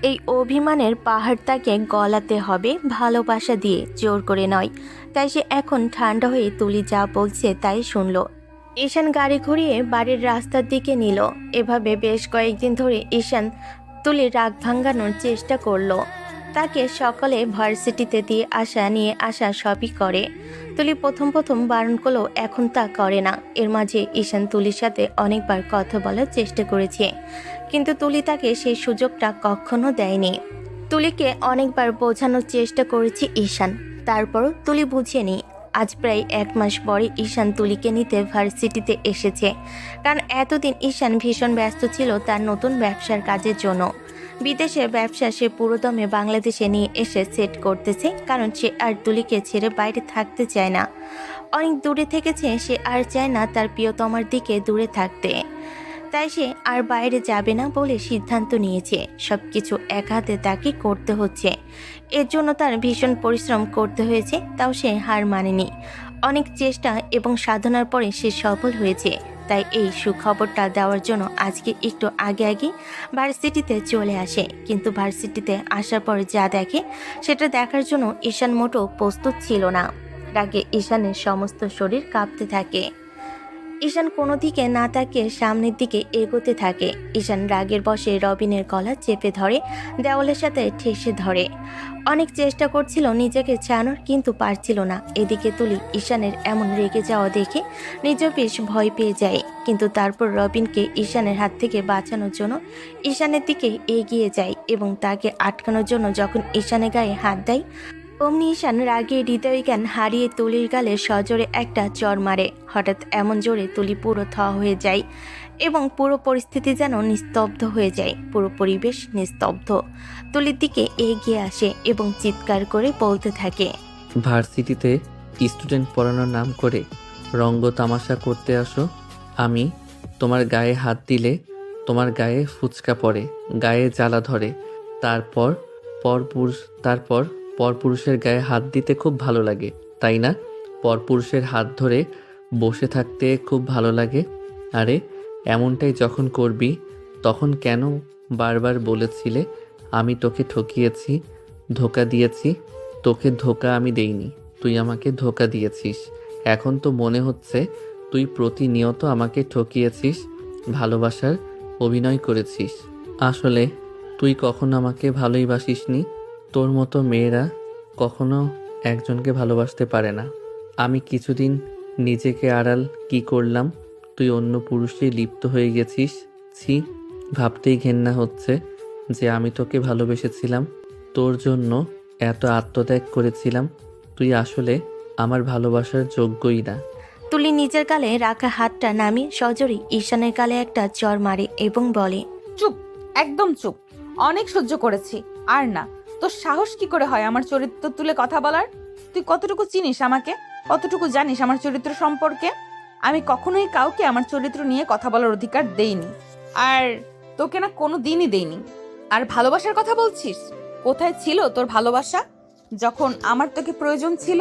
এই অভিমানের পাহাড়টাকে গলাতে হবে ভালোবাসা দিয়ে, জোর করে নয়। তাই সে এখন ঠান্ডা হয়ে তুলি যা বলছে তাই শুনল। ঈশান গাড়ি ঘুরিয়ে বাড়ির রাস্তার দিকে নিল। এভাবে বেশ কয়েকদিন ধরে ঈশান তুলির রাগ ভাঙানোর চেষ্টা করলো। তাকে সকালে ভার্সিটিতে দিয়ে নিয়ে আসা সবই করে। তুলি প্রথম বারণ করলেও এখন তা করে না। এর মাঝে ঈশান তুলির সাথে অনেকবার কথা বলার চেষ্টা করেছে, কিন্তু তুলি তাকে সেই সুযোগটা কখনো দেয়নি। তুলিকে অনেকবার বোঝানোর চেষ্টা করেছে ঈশান, তারপরও তুলি বুঝেনি। আজ প্রায় 1 মাস পরে ঈশান তুলিকে নিতে ভার্সিটিতে এসেছে, কারণ এতদিন ঈশান ভীষণ ব্যস্ত ছিল তার নতুন ব্যবসার কাজের জন্য। বিদেশের ব্যবসা সে পুরোদমে বাংলাদেশে নিয়ে এসে সেট করতেছে, কারণ সে আর তুলিকে ছেড়ে বাইরে থাকতে চায় না। অনেক দূরে থেকেছে, সে আর চায় না তার প্রিয়তমার দিকে দূরে থাকতে। তাই সে আর বাইরে যাবে না বলে সিদ্ধান্ত নিয়েছে। সব কিছু এক হাতে তাকে করতে হচ্ছে, এর জন্য তার ভীষণ পরিশ্রম করতে হয়েছে, তাও সে হার মানেনি। অনেক চেষ্টা এবং সাধনার পরে সে সফল হয়েছে। তাই এই সুখবরটা দেওয়ার জন্য আজকে একটু আগে ভার্সিটিতে চলে আসে। কিন্তু ভার্সিটিতে আসার পর যা দেখে সেটা দেখার জন্য ঈশান মোটেও প্রস্তুত ছিল না। রাগে ঈশানের সমস্ত শরীর কাঁপতে থাকে। ঈশান কোনো দিকে না তাকিয়ে সামনের দিকে এগোতে থাকে। ঈশান রাগের বশে রবিনের গলা চেপে ধরে, দেওয়ালের সাথে ঠেসে ধরে। অনেক চেষ্টা করছিল নিজেকে ছাড়ানোর, কিন্তু পারছিল না। এদিকে তুলি ঈশানের এমন রেগে যাওয়া দেখে নিজেও বেশ ভয় পেয়ে যায়, কিন্তু তারপর রবিনকে ঈশানের হাত থেকে বাঁচানোর জন্য ঈশানের দিকে এগিয়ে যায় এবং তাকে আটকানোর জন্য যখন ঈশানের গায়ে হাত দেয়, অমনি ঈশান রাগে হৃদয় জ্ঞান হারিয়ে তুলির গালে সজোরে একটা চড় মারে। হঠাৎ এমন জোরে তুলি পুরো থ হয়ে যায় এবং পুরো পরিস্থিতি যেন নিস্তব্ধ হয়ে যায়। পুরো পরিবেশ নিস্তব্ধ। তুলির দিকে এগিয়ে আসে এবং চিৎকার করে বলতে থাকে, ভার্সিটিতে স্টুডেন্ট পড়ানোর নাম করে রঙ্গ তামাশা করতে আসো। আমি তোমার গায়ে হাত দিলে তোমার গায়ে ফুচকা পড়ে, গায়ে জ্বালা ধরে। তারপর পরপুরুষের গায়ে হাত দিতে খুব ভালো লাগে, তাই না? পরপুরুষের হাত ধরে বসে থাকতে খুব ভালো লাগে। আরে এমনটাই যখন করবি তখন কেন বারবার বলেছিলে আমি তোকে ঠকিয়েছি, ধোঁকা দিয়েছি? তোকে ধোঁকা আমি দেইনি, তুই আমাকে ধোঁকা দিয়েছিস। এখন তো মনে হচ্ছে তুই প্রতিনিয়ত আমাকে ঠকিয়েছিস, ভালোবাসার অভিনয় করেছিস। আসলে তুই কখনো আমাকে ভালোই বাসিসনি। তোর মতো মেয়েরা কখনো একজনকে ভালোবাসতে পারে না। আমি কিছুদিন নিজেকে আড়াল কি করলাম, তুই অন্য পুরুষে লিপ্ত হয়ে গেছিস। ছি, ভাবতেই ঘেন্না হচ্ছে যে আমি তোকে ভালোবেসেছিলাম, তোর জন্য এত আত্মত্যাগ করেছিলাম। তুই আসলে আমার ভালোবাসার যোগ্যই না। তুলি নিজের গালে রাখা হাতটা নামিয়ে সজোরে ঈশানের গালে একটা চড় মারে এবং বলে, চুপ, একদম চুপ। অনেক সহ্য করেছি, আর না। তোর সাহস কি করে হয় আমার চরিত্র তুলে কথা বলার? তুই কতটুকু চিনিস আমাকে, কতটুকু জানিস আমার চরিত্র সম্পর্কে? আমি কখনোই কাউকে আমার চরিত্র নিয়ে কথা বলার অধিকার দেইনি, আর তোকে না কোনো দিনই দেইনি। আর ভালোবাসার কথা বলছিস, কোথায় ছিল তোর ভালোবাসা যখন আমার তোকে প্রয়োজন ছিল?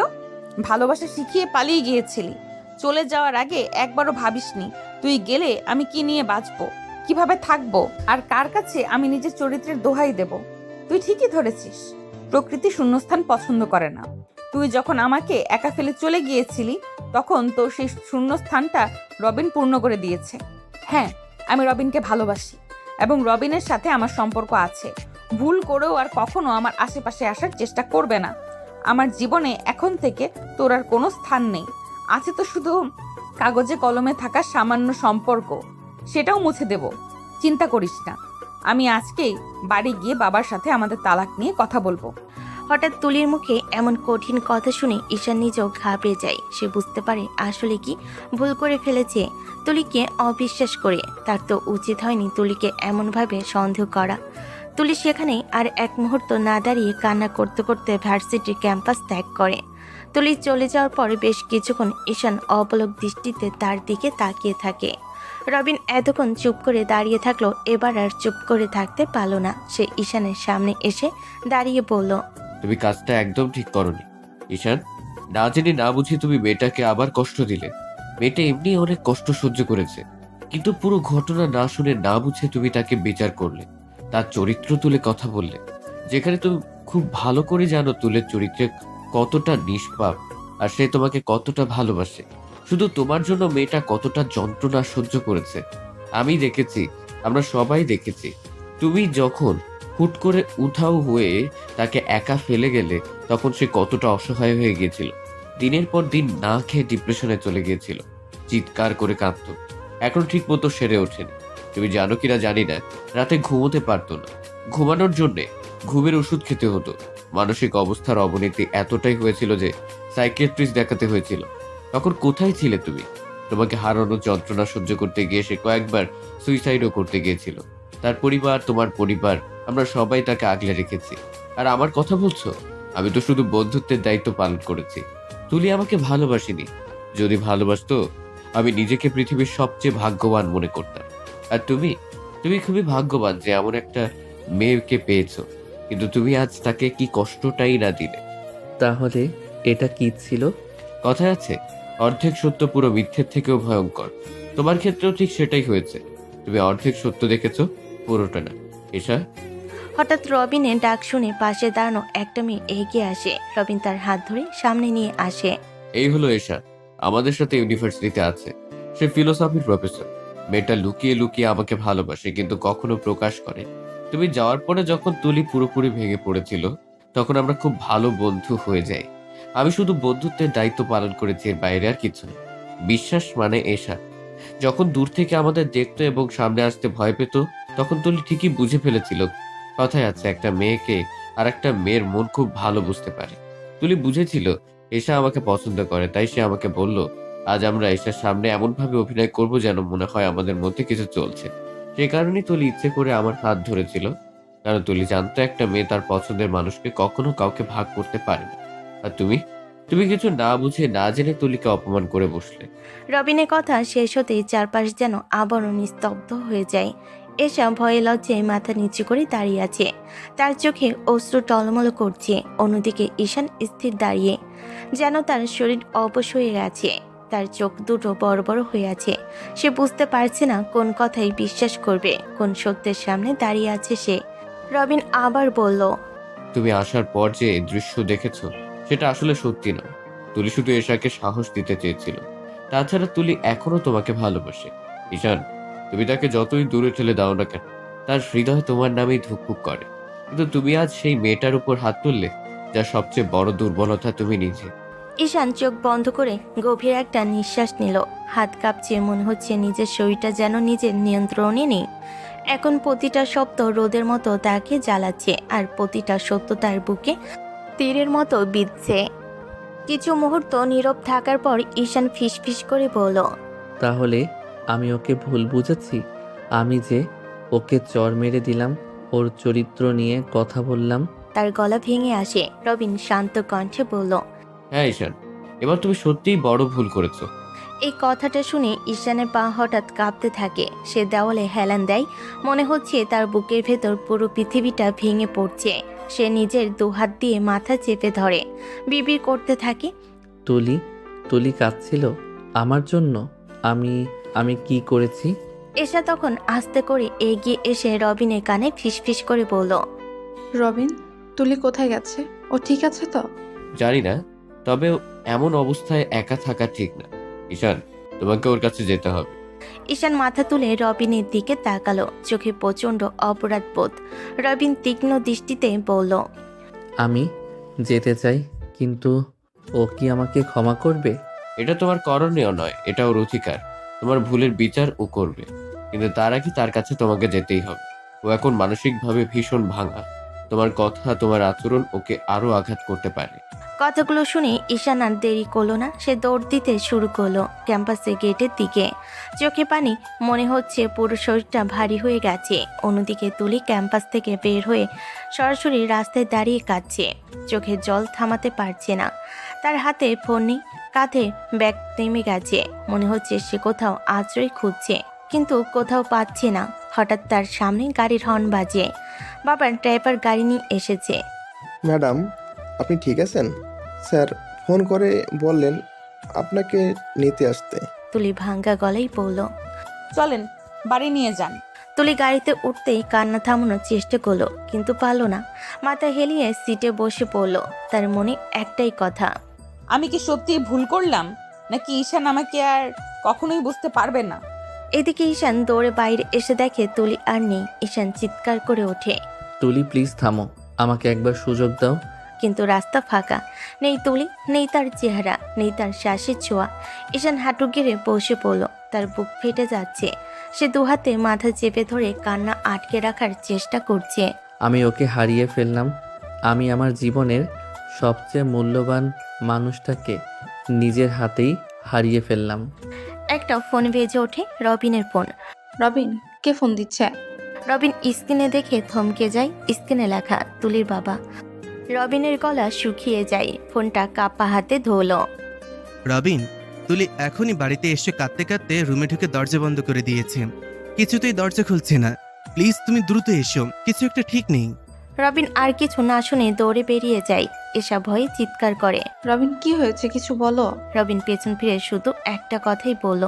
ভালোবাসা শিখিয়ে পালিয়ে গিয়েছিলি। চলে যাওয়ার আগে একবারও ভাবিসনি তুই গেলে আমি কি নিয়ে বাঁচবো, কিভাবে থাকবো, আর কার কাছে আমি নিজের চরিত্রের দোহাই দেব। তুই ঠিকই ধরেছিস, প্রকৃতি শূন্যস্থান পছন্দ করে না। তুই যখন আমাকে একা ফেলে চলে গিয়েছিলি তখন তোর সেই শূন্যস্থানটা রবিন পূর্ণ করে দিয়েছে। হ্যাঁ, আমি রবিনকে ভালোবাসি এবং রবিনের সাথে আমার সম্পর্ক আছে। ভুল করেও আর কখনো আমার আশেপাশে আসার চেষ্টা করবে না। আমার জীবনে এখন থেকে তোর আর কোনো স্থান নেই। আছে তো শুধু কাগজে কলমে থাকা সামান্য সম্পর্ক, সেটাও মুছে দেব। চিন্তা করিস না, আমি আজকেই বাড়ি গিয়ে বাবার সাথে আমাদের তালাক নিয়ে কথা বলবো। হঠাৎ তুলির মুখে এমন কঠিন কথা শুনে ঈশান নিজেও ঘাবড়ে যায়। সে বুঝতে পারে আসলে কি ভুল করে ফেলেছে। তুলিকে অবিশ্বাস করে তার তো উচিত হয়নি তুলিকে এমনভাবে সন্দেহ করা। তুলি সেখানে আর এক মুহূর্ত না দাঁড়িয়ে কান্না করতে করতে ভার্সিটির ক্যাম্পাস ত্যাগ করে। তুলি চলে যাওয়ার পর বেশ কিছুক্ষণ ঈশান অবলোক দৃষ্টিতে তার দিকে তাকিয়ে থাকে। রবিন এতক্ষণ চুপ করে দাঁড়িয়ে থাকলো, এবার আর চুপ করে থাকতে পারল না। সে ঈশানের সামনে এসে দাঁড়িয়ে বলল, তুমি কাজটা একদম ঠিক করনি ঈশান। না জেনে না বুঝে তুমি মেয়েটাকে আবার কষ্ট দিলে। মেয়েটা এমনি অনেক কষ্ট সহ্য করেছে, কিন্তু পুরো ঘটনা না শুনে না বুঝে তুমি তাকে বিচার করলে, তার চরিত্র তুলে কথা বললে, যেখানে তুমি খুব ভালো করে জানো তুলের চরিত্রে কতটা নিষ্পাপ আর সে তোমাকে কতটা ভালোবাসে। শুধু তোমার জন্য মেয়েটা কতটা যন্ত্রণা সহ্য করেছে আমি দেখেছি, আমরা সবাই দেখেছি। তুমি যখন হুট করে উধাও হয়ে তাকে একা ফেলে গেলে তখন সে কতটা অসহায় হয়ে গিয়েছিল। দিনের পর দিন না খেয়ে ডিপ্রেশনে চলে গিয়েছিল, চিৎকার করে কাঁদত, এখন ঠিক মতো সেরে ওঠেনি। তুমি জানো কিনা জানি না, রাতে ঘুমোতে পারতো না, ঘুমানোর জন্যে ঘুমের ওষুধ খেতে হতো। মানসিক অবস্থার অবনতি এতটাই হয়েছিল যে সাইকিয়াট্রিস্ট দেখাতে হয়েছিল। তখন কোথায় ছিলে তুমি? তোমাকে হারানোর যন্ত্রণা সহ্য করতে গিয়ে সে কয়েকবার সুইসাইডও করতে গিয়েছিল। তার পরিবার, তোমার পরিবার, আমরা সবাই তাকে আগলে রেখেছি। আর আমার কথা বলছো? আমি তো শুধু বন্ধুত্বের দায়িত্ব পালন করেছি। তুলি আমাকে ভালোবাসিনি। যদি ভালোবাসতো আমি নিজেকে পৃথিবীর সবচেয়ে ভাগ্যবান মনে করতাম। আর তুমি খুবই ভাগ্যবান যে এমন একটা মেয়েকে পেয়েছো, কিন্তু তুমি আজ তাকে কি কষ্টটাই না দিলে। তাহলে এটা কি ছিল? কথায় আছে, অর্ধেক সত্য পুরো মিথ্যের থেকেও ভয়ঙ্কর। তোমার ক্ষেত্রেও ঠিক সেটাই হয়েছে। তুমি অর্ধেক সত্য দেখেছো, পুরোটা না। এসা। হঠাৎ রবিনের ডাক শুনে পাশে দাঁড়ানো একটা মেয়ে এগিয়ে আসে। রবিন তার হাত ধরে সামনে নিয়ে আসে। এই হলো এসা, আমাদের সাথে ইউনিভার্সিটিতে আছে। সে সে ফিলোসফির প্রফেসর। মেয়েটা লুকিয়ে লুকিয়ে আমাকে ভালোবাসে, কিন্তু কখনো প্রকাশ করে। তুমি যাওয়ার পরে যখন তুলি পুরোপুরি ভেঙে পড়েছিল, তখন আমরা খুব ভালো বন্ধু হয়ে যাই। আমি শুধু বন্ধুত্বের দায়িত্ব পালন করেছি, এর বাইরে আর কিছু না। বিশ্বাস মানে এসা। যখন দূর থেকে আমাদের দেখতো এবং সামনে আসতে ভয় পেত, তখন তুলি ঠিকই বুঝে ফেলেছিল। কথায় আছে, একটা মেয়েকে আর একটা মেয়ের মন খুব ভালো বুঝতে পারে। তুলি বুঝেছিল এশা আমাকে পছন্দ করে, তাই সে আমাকে বলল, আজ আমরা এশার সামনে এমনভাবে অভিনয় করব যেন মনে হয় আমাদের মধ্যে কিছু চলছে। সে কারণেই তুলি ইচ্ছে করে আমার হাত ধরেছিল, কারণ তুলি জানতো একটা মেয়ে তার পছন্দের মানুষকে কখনো কাউকে ভাগ করতে পারে না। আর তুমি তুমি কিছু না বুঝে না জেনে তুলিকে অপমান করে বসলে। রবিনের কথা শেষ হতেই চারপাশ যেন আবারও নিস্তব্ধ হয়ে যায়। এসা ভয়ে লজ্জায় মাথা নিচু করে দাঁড়িয়ে আছে, তার চোখে অশ্রু টলমল করছে। অন্যদিকে ঈশান স্থির দাঁড়িয়ে, যেন তার শরীর অবশ হয়ে গেছে। তার চোখ দুটো বড় বড় হয়ে আছে। সে বুঝতে পারছে না কোন কথাই বিশ্বাস করবে, কোন সত্যের সামনে দাঁড়িয়ে আছে সে। রবিন আবার বলল, তুমি আসার পর যে দৃশ্য দেখেছো সেটা আসলে সত্যি না। তুলি শুধু এশাকে সাহস দিতে চেয়েছিল। তাছাড়া তুলি এখনো তোমাকে ভালোবাসে। ঈশান, তুমি তাকে যতই দূরে ঠেলে দাও না কেন, তার হৃদয় তোমার নামেই ধুকপুক করে। কিন্তু তুমি আজ সেই মেয়েটার উপর হাত তুললে, যার সবচেয়ে বড় দুর্বলতা তুমি নিজে। ঈশান চোখ বন্ধ করে গভীর একটা নিঃশ্বাস নিল। হাত কাঁপছে, মনে হচ্ছে নিজের শরীরটা যেন নিজের নিয়ন্ত্রণে নেই। এখন প্রতিটা শব্দ রোদের মতো তাকে জ্বালাচ্ছে, আর প্রতিটা সত্য তার বুকে তীরের মতো বিঁধছে। কিছু মুহূর্ত নীরব থাকার পর ঈশান ফিসফিস করে বলল, তাহলে আমি ওকে ভুল বুঝেছি? আমি যে ওকে চর মেরে দিলাম, ওর চরিত্র নিয়ে কথা বললাম। তার গলা ভেঙে আসে। রবিন শান্ত কণ্ঠে বলল, হ্যাঁ ঈশান, এবার তুমি সত্যিই বড় ভুল করেছো। এই কথাটা শুনে ঈশানের পা হঠাৎ কাঁপতে থাকে। সে দেওয়ালে হেলান দেয়, মনে হচ্ছে তার বুকের ভেতর পুরো পৃথিবীটা ভেঙে পড়ছে। সে নিজের দুহাত দিয়ে মাথা চেপে ধরে, বিড়বিড় করতে থাকে, তুলি তুলি কাঁদছিল আমার জন্য। আমি কি করেছি? এশা তখন আস্তে করে এগিয়ে এসে রবিনের কানে ফিসফিস করে বলল, রবিন, তুলি কোথায় গেছে? ও ঠিক আছে তো? জানি না, তবে এমন অবস্থায় একা থাকা ঠিক না। ঈশান, তোমাকে ওর কাছে যেতে হবে। ঈশান মাথা তুলে রবিনের দিকে তাকালো, চোখে প্রচণ্ড অপরাধ বোধ। রবিন তীক্ষ্ণ দৃষ্টিতে বলল, আমি যেতে চাই, কিন্তু ও কি আমাকে ক্ষমা করবে? এটা তোমার করণীয় নয়, এটা ওর অধিকার। তোমার ভুলের বিচার ও করবে, কিন্তু তার আগে তার কাছে তোমাকে যেতেই হবে। ও এখন মানসিকভাবে ভীষণ ভাঙা। তোমার কথা, তোমার আচরণ ওকে আরো আঘাত করতে পারে। কথাগুলো শুনে ঈশান আর দেরি করলো না। সে দৌড় দিতে শুরু করলো ক্যাম্পাসের গেটের দিকে। চোখে পানি, মনে হচ্ছে পুরো শরীরটা ভারী হয়ে গেছে। অন্যদিকে তুলি ক্যাম্পাস থেকে বের হয়ে সরাসরি রাস্তায় দাঁড়িয়ে কাঁদছে, চোখে জল থামাতে পারছে না। তার হাতে ফোন নেই, কাঁধে ব্যাগ থেমে গেছে। মনে হচ্ছে সে কোথাও আশ্রয় খুঁজছে, কিন্তু কোথাও পাচ্ছে না। হঠাৎ তার সামনে গাড়ির হর্ন বাজে। বাবার ড্রাইভার গাড়ি নিয়ে এসেছে। ম্যাডাম, আপনি ঠিক আছেন? স্যার ফোন করে বললেন আপনাকে নিতে আসতে। তুলি ভাঙ্গা গলায় বলল, চলেন, বাড়ি নিয়ে যান। তুলি গাড়িতে উঠতেই কান্না থামানোর চেষ্টা করলো, কিন্তু পারল না। মাথা হেলিয়ে সিটে বসে পড়ল। তার মনে একটাই কথা, আমি কি সত্যি ভুল করলাম, নাকি ঈশান আমাকে আর কখনোই বুঝতে পারবে না? এদিকে ঈশান দৌড়ে বাইরে এসে দেখে তুলি আর নেই। ঈশান চিৎকার করে ওঠে, তুলি প্লিজ থামো, আমাকে একবার সুযোগ দাও। কিন্তু রাস্তা ফাঁকা। নেই তুলি, নেই তার চেহারা, নেই তার শ্বাসের ছোঁয়া। ঈশান হাঁটু গেড়ে বসে পড়ল, তার বুক ফেটে যাচ্ছে। সে দুহাতে মাথা চেপে ধরে কান্না আটকে রাখার চেষ্টা করছে। আমি ওকে হারিয়ে ফেললাম। আমি আমার জীবনের সবচেয়ে মূল্যবান মানুষটাকে নিজের হাতেই হারিয়ে ফেললাম। একটা ফোন বেজে ওঠে, রবিনের ফোন। রবিন, কে ফোন দিচ্ছে? রবিন স্ক্রিনে দেখে থমকে যায়। স্ক্রিনে লেখা তুলির বাবা। রবিনের গলা শুকিয়ে যায়, ফোনটা কাপা হাতে ধরল। রবিন, তুলি এখনই বাড়িতে এসে কাঁদতে কাঁদতে রুমে ঢুকে দরজা বন্ধ করে দিয়েছে। কিছুতেই দরজা খুলছে না। প্লিজ তুমি দ্রুত এসো, কিছু একটা ঠিক নেই। রবিন আর কিছু না শুনে দৌড়ে বেরিয়ে যায়। এসা ভয়ে চিৎকার করে। রবিন, কি হয়েছে? কিছু বলো। রবিন পেছন ফিরে শুধু একটা কথাই বলল,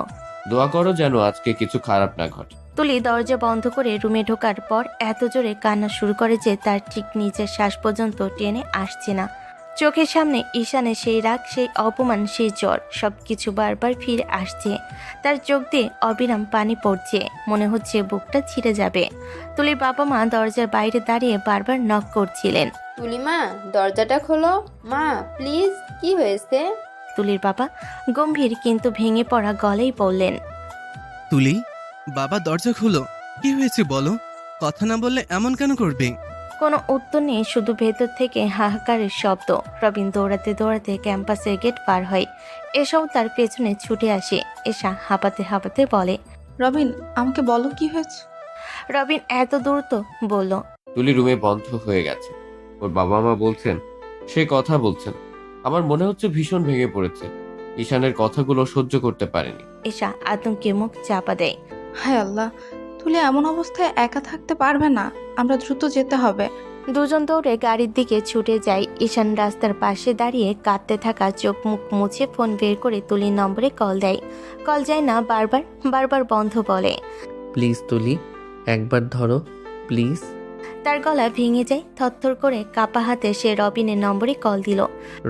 দোয়া করো যেন আজকে কিছু খারাপ না ঘটে। তুলি দরজা বন্ধ করে রুমে ঢোকার পর এত জোরে কান্না শুরু করে যে তার ঠিক নিচের শ্বাস পর্যন্ত টেনে আসছে না। চোখের সামনে ঈশানের সেই রাগ, সেই অপমান, সেই জ্বর সবকিছু বারবার ফিরে আসছে। তার চোখ দিয়ে অবিরাম পানি পড়ছে, মনে হচ্ছে বুকটা ছিঁড়ে যাবে। তুলির বাবা মা দরজার বাইরে দাঁড়িয়ে বারবার নক করছিলেন। তুলিমা, দরজাটা খোলো। মা প্লিজ, কি হয়েছে? তুলির বাবা গম্ভীর কিন্তু ভেঙে পড়া গলেই বললেন, তুলি, বাবা দরজা খুলো। কি হয়েছে বলো? কথা না বললে এমন কেন করবে? কোনো উত্তর নেই, শুধু ভেতর থেকে হাহাকারের শব্দ। রবিন দৌড়াতে দৌড়াতে ক্যাম্পাসের গেট পার হয়। এসব তার পেছনে ছুটে আসে। এসা হাঁপাতে হাঁপাতে বলে, রবিন, আমাকে বলো কি হয়েছে? রবিন এত দ্রুত বলল, তুলি রুমে বন্ধ হয়ে গেছে। ওর বাবা মা বলছেন, সে কথা বলছেন। আমার মনে হচ্ছে ভীষণ ভেঙে পড়েছে। ঈশানের কথাগুলো সহ্য করতে পারেনি। এসা আতঙ্কে মুখ চাপা দেয়। হায় আল্লাহ, তুলি এমন অবস্থায় একা থাকতে পারবে না। আমরা দ্রুত যেতে হবে। দুজন দৌড়ে গাড়ির দিকে ছুটে যায়। ঈশান রাস্তার পাশে দাঁড়িয়ে কাঁদতে থাকা চোখ মুখ মুছে ফোন বের করে তুলির নম্বরে কল দেয়। কল যায় না, বারবার বারবার বন্ধ বলে। প্লিজ তুলি, একবার ধরো প্লিজ। তার গলা ভেঙে যায়। থরথর করে কাপা হাতে সে রবিনের নম্বরে কল দিল।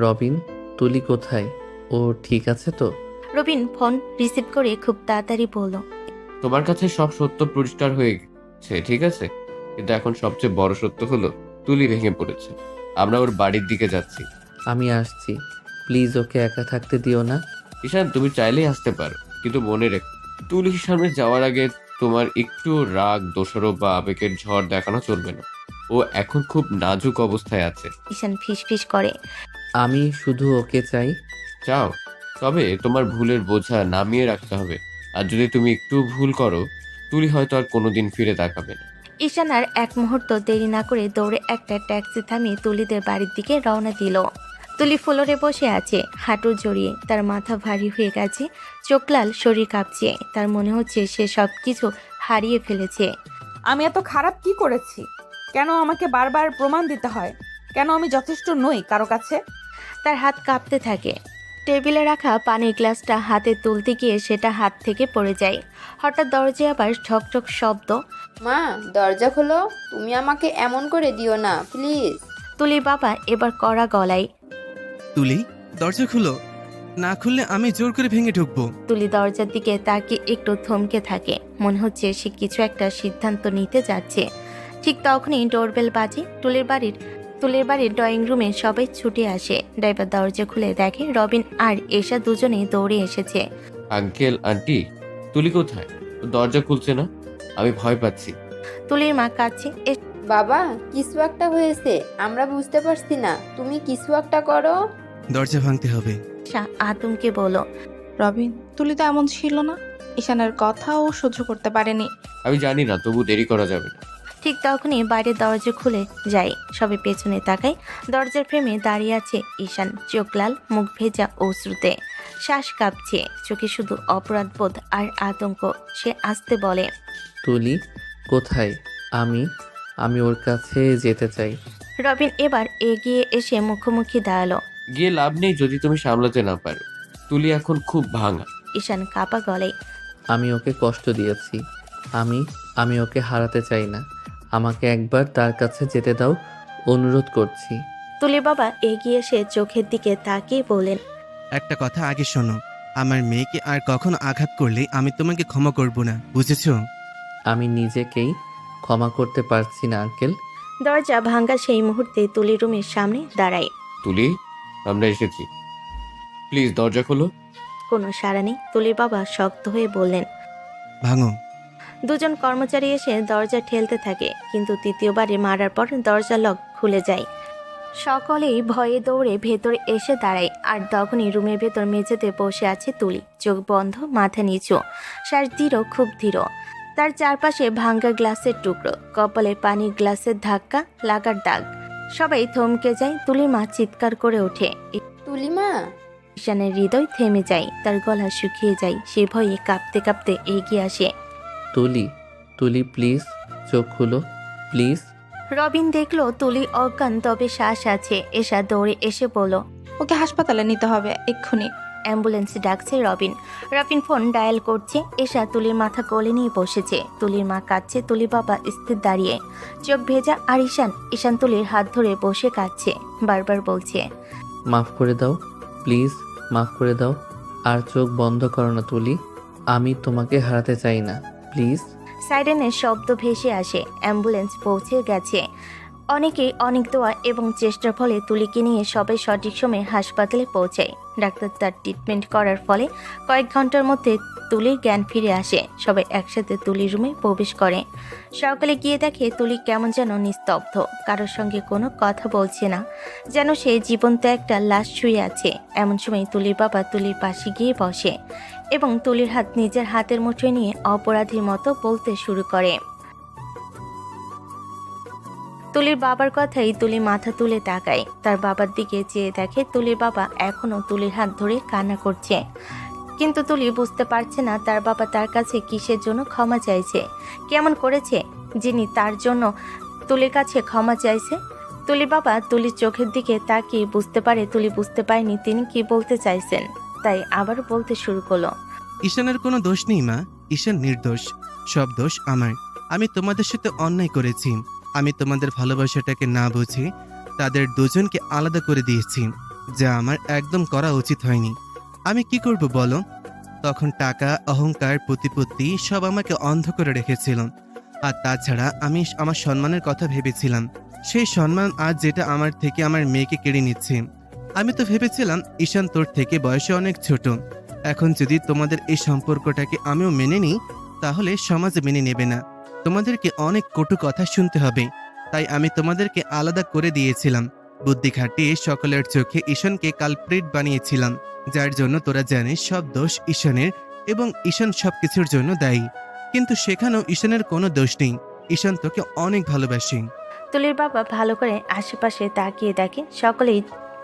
রবিন, তুলি কোথায়? ও ঠিক আছে তো? রবিন ফোন রিসিভ করে খুব তাড়াতাড়ি বলল, তোমার কাছে সব সত্য পরিষ্কার হয়ে গেছে, ঠিক আছে? কিন্তু এখন সবচেয়ে বড় সত্য হলো তুলি ভেঙে পড়েছে। আমরা ওর বাড়ির দিকে যাচ্ছি। আমি আসছি, প্লিজ ওকে একা থাকতে দিও না। ঈশান, তুমি চাইলেই আসতে পারো, কিন্তু মনে রেখো, তুলির সামনে যাওয়ার আগে তোমার একটু রাগ, দোষারোপ বা আবেগের ঝড় দেখানো চলবে না। ও এখন খুব নাজুক অবস্থায় আছে। ঈশান ফিস ফিস করে। আমি শুধু ওকে চাই। চাও? তবে তোমার ভুলের বোঝা নামিয়ে রাখতে হবে। আর যদি তুমি একটু ভুল করো, তুলি হয়তো আর কোনোদিন ফিরে তাকাবে না। ঈশান আর এক মুহূর্ত দেরি না করে দৌড়ে একটা ট্যাক্সি থামিয়ে তুলিদের বাড়ির দিকে রওনা দিল। তুলি ফ্লোরে বসে আছে, হাঁটু জড়িয়ে। তার মাথা ভারী হয়ে গেছে, চোখ লাল, শরীর কাঁপছে। তার মনে হচ্ছে সে সব কিছু হারিয়ে ফেলেছে। আমি এত খারাপ কি করেছি? কেন আমাকে বারবার প্রমাণ দিতে হয়? কেন আমি যথেষ্ট নই কারো কাছে? তার হাত কাঁপতে থাকে। টেবিলে রাখা পানির গ্লাসটা হাতে তুলতে গিয়ে সেটা হাত থেকে পড়ে যায়। হঠাৎ দরজায় আবার ঠকঠক শব্দ। মা, দরজা খোলো। তুমি আমাকে এমন করে দিও না প্লিজ। তুলির বাবা এবার কড়া গলায়। তুলি, দরজা খুলো। না খুললে আমি জোর করে ভেঙে ঢুকবো। তুলি দরজার দিকে তাকিয়ে একটু থমকে থাকে। মনে হচ্ছে সে কিছু একটা সিদ্ধান্ত নিতে যাচ্ছে। ঠিক তখনই ডোরবেল বাজে। তুলির বাড়ির ড্রয়িং রুমে সবাই ছুটে আসে। ড্রাইভার দরজা খুলে দেখে রবিন আর এসা দুজনেই দৌড়ে এসেছে। আঙ্কেল, আন্টি, তুলি কোথায়? ও দরজা খুলছে না। আমি ভয় পাচ্ছি। তুলির মা কাঁদছে। বাবা, কিছু একটা হয়েছে, আমরা বুঝতে পারছি না। তুমি কিছু একটা করো। দরজা ভাঙতে হবে। এসা আতঙ্কে বলো, রবিন, তুলি তো এমন ছিল না। ঈশানের কথাও সহ্য করতে পারেনি। আমি জানি না, তবু দেরি করা যাবে না। ঠিক তখনই বাইরের দরজা খুলে যায়। সবে পেছনে তাকায়। দরজার ফ্রেমে দাঁড়িয়ে আছে ঈশান, চোখ লাল, মুখ ভেজা অশ্রুতে। শ্বাস কাঁপছে, চোখে শুধু অপরাধবোধ আর আতঙ্ক। সে আস্তে বলে, তুলি কোথায়? আমি ওর কাছে যেতে চাই। রবিন এবার এগিয়ে এসে মুখোমুখি দাঁড়ালো। গিয়ে লাভ নেই যদি তুমি সামলাতে না পারো। তুলি এখন খুব ভাঙা। ঈশান কাঁপা গলে, আমি ওকে কষ্ট দিয়েছি। আমি ওকে হারাতে চাই না। আমাকে একবার তার কাছে যেতে দাও, অনুরোধ করছি। তুলির বাবা এগিয়ে এসে চোখের দিকে তাকিয়ে বলেন, একটা কথা আগে শোনো, আমার মেয়েকে আর কখনো আঘাত করলে আমি তোমাকে ক্ষমা করব না, বুঝেছো? আমি নিজেকেই ক্ষমা করতে পারছি না আঙ্কেল। দরজা ভাঙ্গা সেই মুহূর্তে তুলির রুমের সামনে দাঁড়ায়। তুলি, আমরা এসেছি, প্লিজ দরজা খোলো। কোনো সাড়া নেই। তুলির বাবা শক্ত হয়ে বললেন। ভাঙো। দুজন কর্মচারী এসে দরজা ঠেলতে থাকে, কিন্তু তৃতীয়বারে মারার পর দরজা লক খুলে যায়। সকলেই ভয়ে দৌড়ে ভেতরে এসে দাঁড়ায়। আর তখনই রুমের ভেতর মেঝেতে বসে আছে তুলি, চোখ বন্ধ, মাথা নিচু, শ্বাস ধীর, খুব ধীর। তার চারপাশে ভাঙ্গা গ্লাসের টুকরো, কপালে পানির গ্লাসের ধাক্কা লাগার দাগ। সবাই থমকে যায়। তুলির মা চিৎকার করে ওঠে। তুলিমা। ঈশানের হৃদয় থেমে যায়, তার গলা শুকিয়ে যায়। সে ভয়ে কাঁপতে কাঁপতে এগিয়ে আসে। তুলি প্লিজ চোখ খুলো, প্লিজ। রবিন দেখলো তুলি অজ্ঞান, তবে শ্বাস আছে। এসা দৌড়ে এসে বলল, ওকে হাসপাতালে নিতে হবে এক্ষুনি। অ্যাম্বুলেন্স ডাকছে রবিন। রবিন ফোন ডায়াল করছে। এশা তুলির মাথা কোলে নিয়ে বসেছে। তুলির মা কাঁদছে, তুলির বাবা স্থির দাঁড়িয়ে, চোখ ভেজা। আর ঈশান তুলির হাত ধরে বসে কাঁদছে, বারবার বলছে, মাফ করে দাও প্লিজ, মাফ করে দাও। আর চোখ বন্ধ করো না তুলি, আমি তোমাকে হারাতে চাই না প্লিজ। সাইরেনের শব্দ ভেসে আসে। অ্যাম্বুলেন্স পৌঁছে গেছে। অনেকে অনেক দোয়া এবং চেষ্টার ফলে তুলিকে নিয়ে সবাই সঠিক সময়ে হাসপাতালে পৌঁছায়। ডাক্তার তার ট্রিটমেন্ট করার ফলে কয়েক ঘন্টার মধ্যে তুলির জ্ঞান ফিরে আসে। সবাই একসাথে তুলির রুমে প্রবেশ করে। সকালে গিয়ে দেখে তুলি কেমন যেন নিস্তব্ধ, কারোর সঙ্গে কোনো কথা বলছে না, যেন সে জীবন্ত একটা লাশ শুয়ে আছে। এমন সময় তুলির বাবা তুলির পাশে গিয়ে বসে এবং তুলির হাত নিজের হাতের মুঠোয় নিয়ে অপরাধীর মতো বলতে শুরু করে। তুলির বাবার কথাই তুলি মাথা তুলে তাকায়। তার বাবার দিকে চেয়ে দেখে তুলির বাবা এখনো তুলির হাত ধরে কান্না করছে। কিন্তু তুলি বুঝতে পারছে না তার বাবা তার কাছে কিসের জন্য ক্ষমা চাইছে। কেমন করেছে যিনি তার জন্য তুলির কাছে ক্ষমা চাইছে। তুলির বাবা তুলির চোখের দিকে তাকিয়ে বুঝতে পারে তুলি বুঝতে পারেনি তিনি কি বলতে চাইছেন, তাই আবার বলতে শুরু করলো। ঈশানের কোনো দোষ নেই মা, ঈশান নির্দোষ। সব দোষ আমার। আমি তোমাদের সাথে অন্যায় করেছি। আমি তোমাদের ভালোবাসাটাকে না বুঝে তাদের দুজনকে আলাদা করে দিয়েছি, যা আমার একদম করা উচিত হয়নি। আমি কি করব বলো? তখন টাকা, অহংকার, প্রতিপত্তি সব আমাকে অন্ধ করে রেখেছিল। আর তাছাড়া আমি আমার সম্মানের কথা ভেবেছিলাম। সেই সম্মান আজ যেটা আমার থেকে আমার মেয়েকে কেড়ে নিচ্ছে। আমি তো ভেবেছিলাম ঈশান তোর থেকে বয়সে অনেক ছোট। এখন যদি তোমাদের এই সম্পর্কটাকে আমিও মেনে নিই, তাহলে সমাজ মেনে নেবে না। তোমাদেরকে অনেক কটু কথা শুনতে হবে। তাই আমি তোমাদেরকে আলাদা করে দিয়েছিলাম। বুদ্ধি খাটিয়ে সকলের চোখে ঈশানকে কালপ্রিট বানিয়েছিলাম, যার জন্য তোরা জানিস সব দোষ ঈশানের এবং ঈশান সবকিছুর জন্য দায়ী। কিন্তু সেখানেও ঈশানের কোনো দোষ নেই। ঈশান তোকে অনেক ভালোবাসে। তুলির বাবা ভালো করে আশেপাশে তাকিয়ে দেখে সকলেই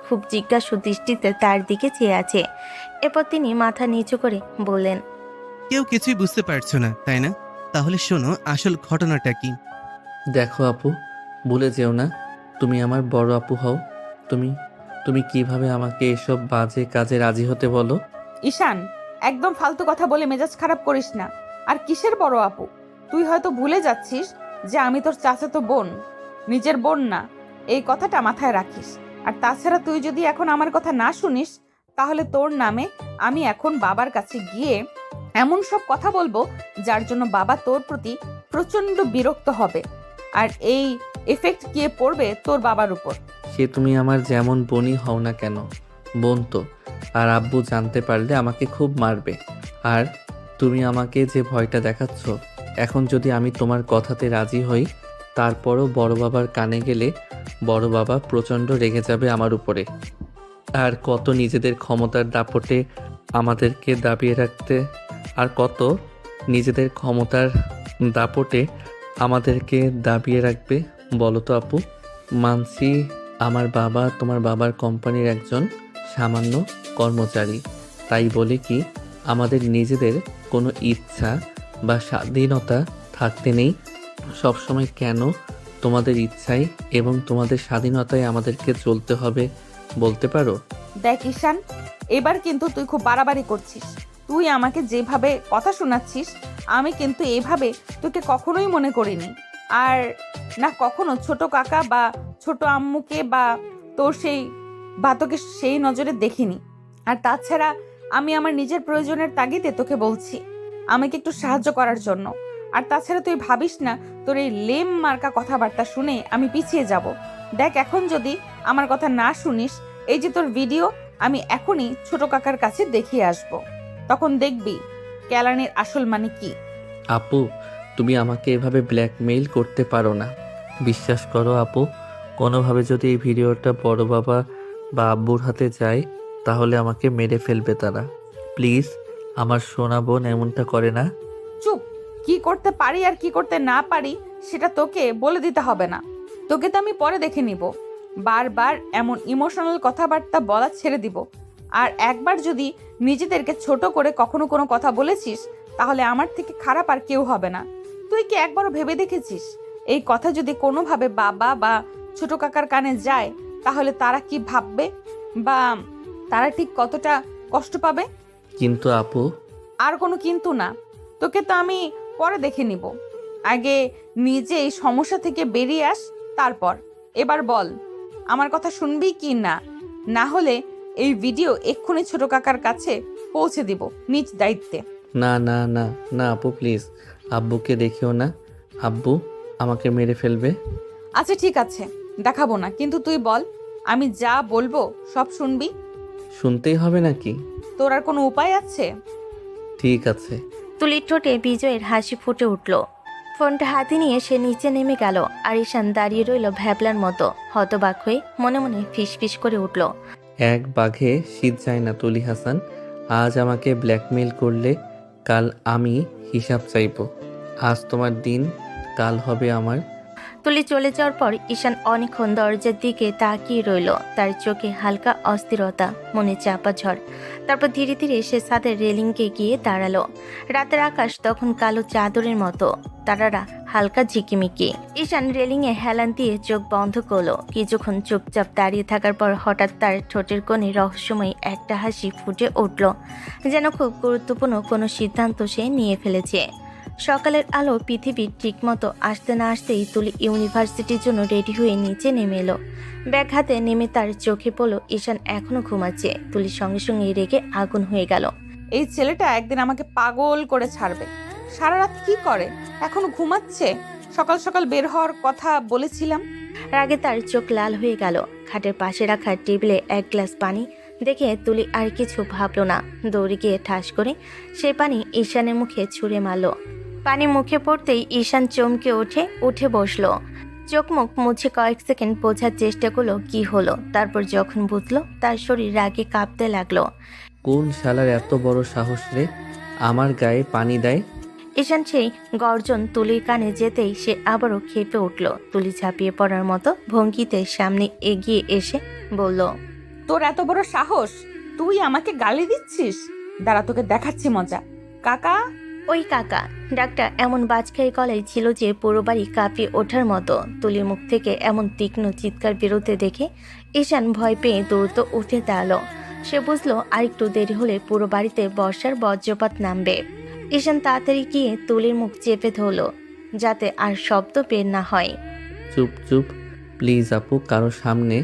খুব জিজ্ঞাসু দৃষ্টিতে তার দিকে চেয়ে আছে। এরপর তিনি মাথা নিচু করে বললেন, কেউ কিছুই বুঝতে পারছো না, তাই না? তাহলে শোনো আসল ঘটনাটা কি। দেখো আপু, ভুলে যেও না তুমি আমার বড় আপু হও। তুমি কিভাবে আমাকে এসব বাজে কাজে রাজি হতে বলো? ঈশান, একদম ফালতু কথা বলে মেজাজ খারাপ করিস না। আর কিসের বড় আপু? তুই হয়তো ভুলে যাচ্ছিস যে আমি তোর চাচাতো বোন, নিজের বোন না। এই কথাটা মাথায় রাখিস। আর তাছাড়া তুই যদি এখন আমার কথা না শুনিস, তাহলে তোর নামে আমি এখন বাবার কাছে গিয়ে এমন সব কথা বলবো যার জন্য বাবা তোর প্রতি প্রচন্ড বিরক্ত হবে। আর এই এফেক্ট গিয়ে পড়বে তোর বাবার উপর। সে তুমি আমার যেমন বোনই হও না কেন, বোন তো। আর আব্বু জানতে পারলে আমাকে খুব মারবে। আর তুমি আমাকে যে ভয়টা দেখাচ্ছ, এখন যদি আমি তোমার কথাতে রাজি হই, তারপরও বড় বাবার কানে গেলে বড় বাবা প্রচণ্ড রেগে যাবে আমার উপরে। আর কত নিজেদের ক্ষমতার দাপটে আমাদেরকে দাবিয়ে রাখতে, আর কত নিজেদের ক্ষমতার দাপটে আমাদেরকে দাবিয়ে রাখবে বলো তো আপু? মানছি আমার বাবা তোমার বাবার কোম্পানির একজন সামান্য কর্মচারী, তাই বলে কি আমাদের নিজেদের কোনো ইচ্ছা বা স্বাধীনতা থাকতে নেই? সবসময় কেন তোমাদের ইচ্ছাই এবং তোমাদের স্বাধীনতায় আমাদেরকে চলতে হবে বলতে পারো? দেখ ঈশান, এবার কিন্তু তুই খুব বাড়াবাড়ি করছিস। তুই আমাকে যেভাবে কথা শোনাচ্ছিস, আমি কিন্তু এভাবে তোকে কখনোই মনে করিনি। আর না কখনো ছোট কাকা বা ছোট আম্মুকে বা তোর তোকে সেই নজরে দেখিনি। আর তাছাড়া আমি আমার নিজের প্রয়োজনের তাগিদে তোকে বলছি আমাকে একটু সাহায্য করার জন্য। আর তাছাড়া তুই ভাবিস না তোর এই লেম মার্কা কথাবার্তা শুনে আমি পিছিয়ে যাব। দেখ, এখন যদি আমার কথা না শুনিস, এই যে তোর ভিডিও আমি এখনই ছোট কাকার কাছে দেখিয়ে আসব। তখন দেখবি কেলানির আসল মানে কি। আপু, তুমি আমাকে এভাবে ব্ল্যাকমেইল করতে পারো না। বিশ্বাস করো আপু, কোনোভাবে যদি এই ভিডিওটা বড় বাবা বা আব্বুর হাতে যায়, তাহলে আমাকে মেরে ফেলবে তারা। প্লিজ, আমার সোনা বোন এমনটা করে না। চুপ! কি করতে পারি আর কি করতে না পারি সেটা তোকে বলে দিতে হবে না। তোকে তো আমি পরে দেখে নিব। বারবার এমন ইমোশনাল কথাবার্তা বলা ছেড়ে দিব। আর একবার যদি নিজেদেরকে ছোট করে কখনো কোনো কথা বলেছিস, তাহলে আমার থেকে খারাপ আর কেউ হবে না। তুই কি একবারও ভেবে দেখেছিস এই কথা যদি কোনোভাবে বাবা বা ছোট কাকার কানে যায়, তাহলে তারা কি ভাববে বা তারা ঠিক কতটা কষ্ট পাবে। কিন্তু আপু, আর কোনো কিন্তু না, তোকে তো আমি পরে দেখে নিব। আগে নিজে এই সমস্যা থেকে বেরিয়ে আস, তারপর। এবার বল, আমার কথা শুনবি কি না? না হলে এই ভিডিও এক্ষুনি ছোট কাকার কাছে পৌঁছে দিব নিজ দায়িত্বে। না না না না আপু প্লিজ, আব্বুকে দেখিও না। আব্বু আমাকে মেরে ফেলবে। আচ্ছা ঠিক আছে, দেখাবো না, কিন্তু তুই বল, আমি যা বলবো সব শুনবি? শুনতেই হবে নাকি? তোর আর কোনো উপায় আছে? ঠিক আছে। তুলির ঠোঁটে বিজয়ের হাসি ফুটে উঠল। ফোনটা হাতে নিয়ে সে নিচে নেমে গেল। আর ঈশান দাঁড়িয়ে রইল ভ্যাবলার মতো, হতবাক হয়ে মনে মনে ফিসফিস করে উঠল। এক বাঘে শীত যায় না তুলি হাসান। আজ আমাকে ব্ল্যাকমেইল করলে কাল আমি হিসাব চাইব। আজ তোমার দিন, কাল হবে আমার। তুলি চলে যাওয়ার পর ঈশান অনেকক্ষণ দরজার দিকে তাকিয়ে রইল। তার চোখে হালকা অস্থিরতা, মনে চাপা ঝড়। তারপর ধীরে ধীরে সে ছাদের রেলিংকে গিয়ে দাঁড়ালো। রাতের আকাশ তখন কালো চাদরের মতো, তারারা হালকা ঝিকিমিকি। ঈশান রেলিংয়ে হেলান দিয়ে চোখ বন্ধ করলো। কিছুক্ষণ চুপচাপ দাঁড়িয়ে থাকার পর হঠাৎ তার ঠোঁটের কোণে রহস্যময়ী একটা হাসি ফুটে উঠল, যেন খুব গুরুত্বপূর্ণ কোনো সিদ্ধান্ত সে নিয়ে ফেলেছে। সকালের আলো পৃথিবীর ঠিকমতো আসতে না আসতেই তুলি ইউনিভার্সিটির জন্য রেডি হয়ে নিচে নেমে এলো। ব্যাগ হাতে নেমে তার চোখে পড়ল ঈশান এখনো ঘুমাচ্ছে। তুলির সঙ্গে সঙ্গে রেগে আগুন হয়ে গেল। এই ছেলেটা একদিন আমাকে পাগল করে ছাড়বে। সারা রাত কি করে, এখনো ঘুমাচ্ছে? সকাল সকাল বের হওয়ার কথা বলেছিলাম। রাগে তার চোখ লাল হয়ে গেল। খাটের পাশে রাখা টেবিলে এক গ্লাস পানি দেখে তুলি আর কিছু ভাবলো না। দৌড়ে গিয়ে ঠাস করে সে পানি ঈশানের মুখে ছুঁড়ে মারল। পানি মুখে পড়তেই ঈশান চমকে উঠে বসলো। চোখ মুখ মুছে কয়েক সেকেন্ড বোঝার চেষ্টা করলো কি হলো। তারপর যখন বুঝলো, তার শরীর রাগে কাঁপতে লাগলো। কোন শালার এত বড় সাহস রে আমার গায়ে পানি দেয়? ঈশান সেই গর্জন তুলির কানে যেতেই সে আবারও খেপে উঠল। তুলি ঝাঁপিয়ে পড়ার মতো ভঙ্গিতে সামনে এগিয়ে এসে বলল, তোর এত বড় সাহস, তুই আমাকে গালি দিচ্ছিস? দাঁড়া, তোকে দেখাচ্ছি মজা। কাকা। ওই কাকা ডাকটা এমন বাজখাই গলায় ছিল যে পুরো বাড়ি কাঁপিয়ে ওঠার মতো। তুলির মুখ থেকে এমন তীক্ষ্ণ চিৎকার বেরোতে দেখে ঈশান ভয় পেয়ে দ্রুত উঠে দাঁড়ালো। সে বুঝলো আরেকটু দেরি হলে পুরো বাড়িতে বর্ষার বজ্রপাত নামবে। ঈশান তাড়াতাড়ি গিয়ে তুলির মুখ চেপে ধরল, যাতে আর শব্দ বের না হয়। চুপ চুপ প্লিজ আপু, কারো সামনে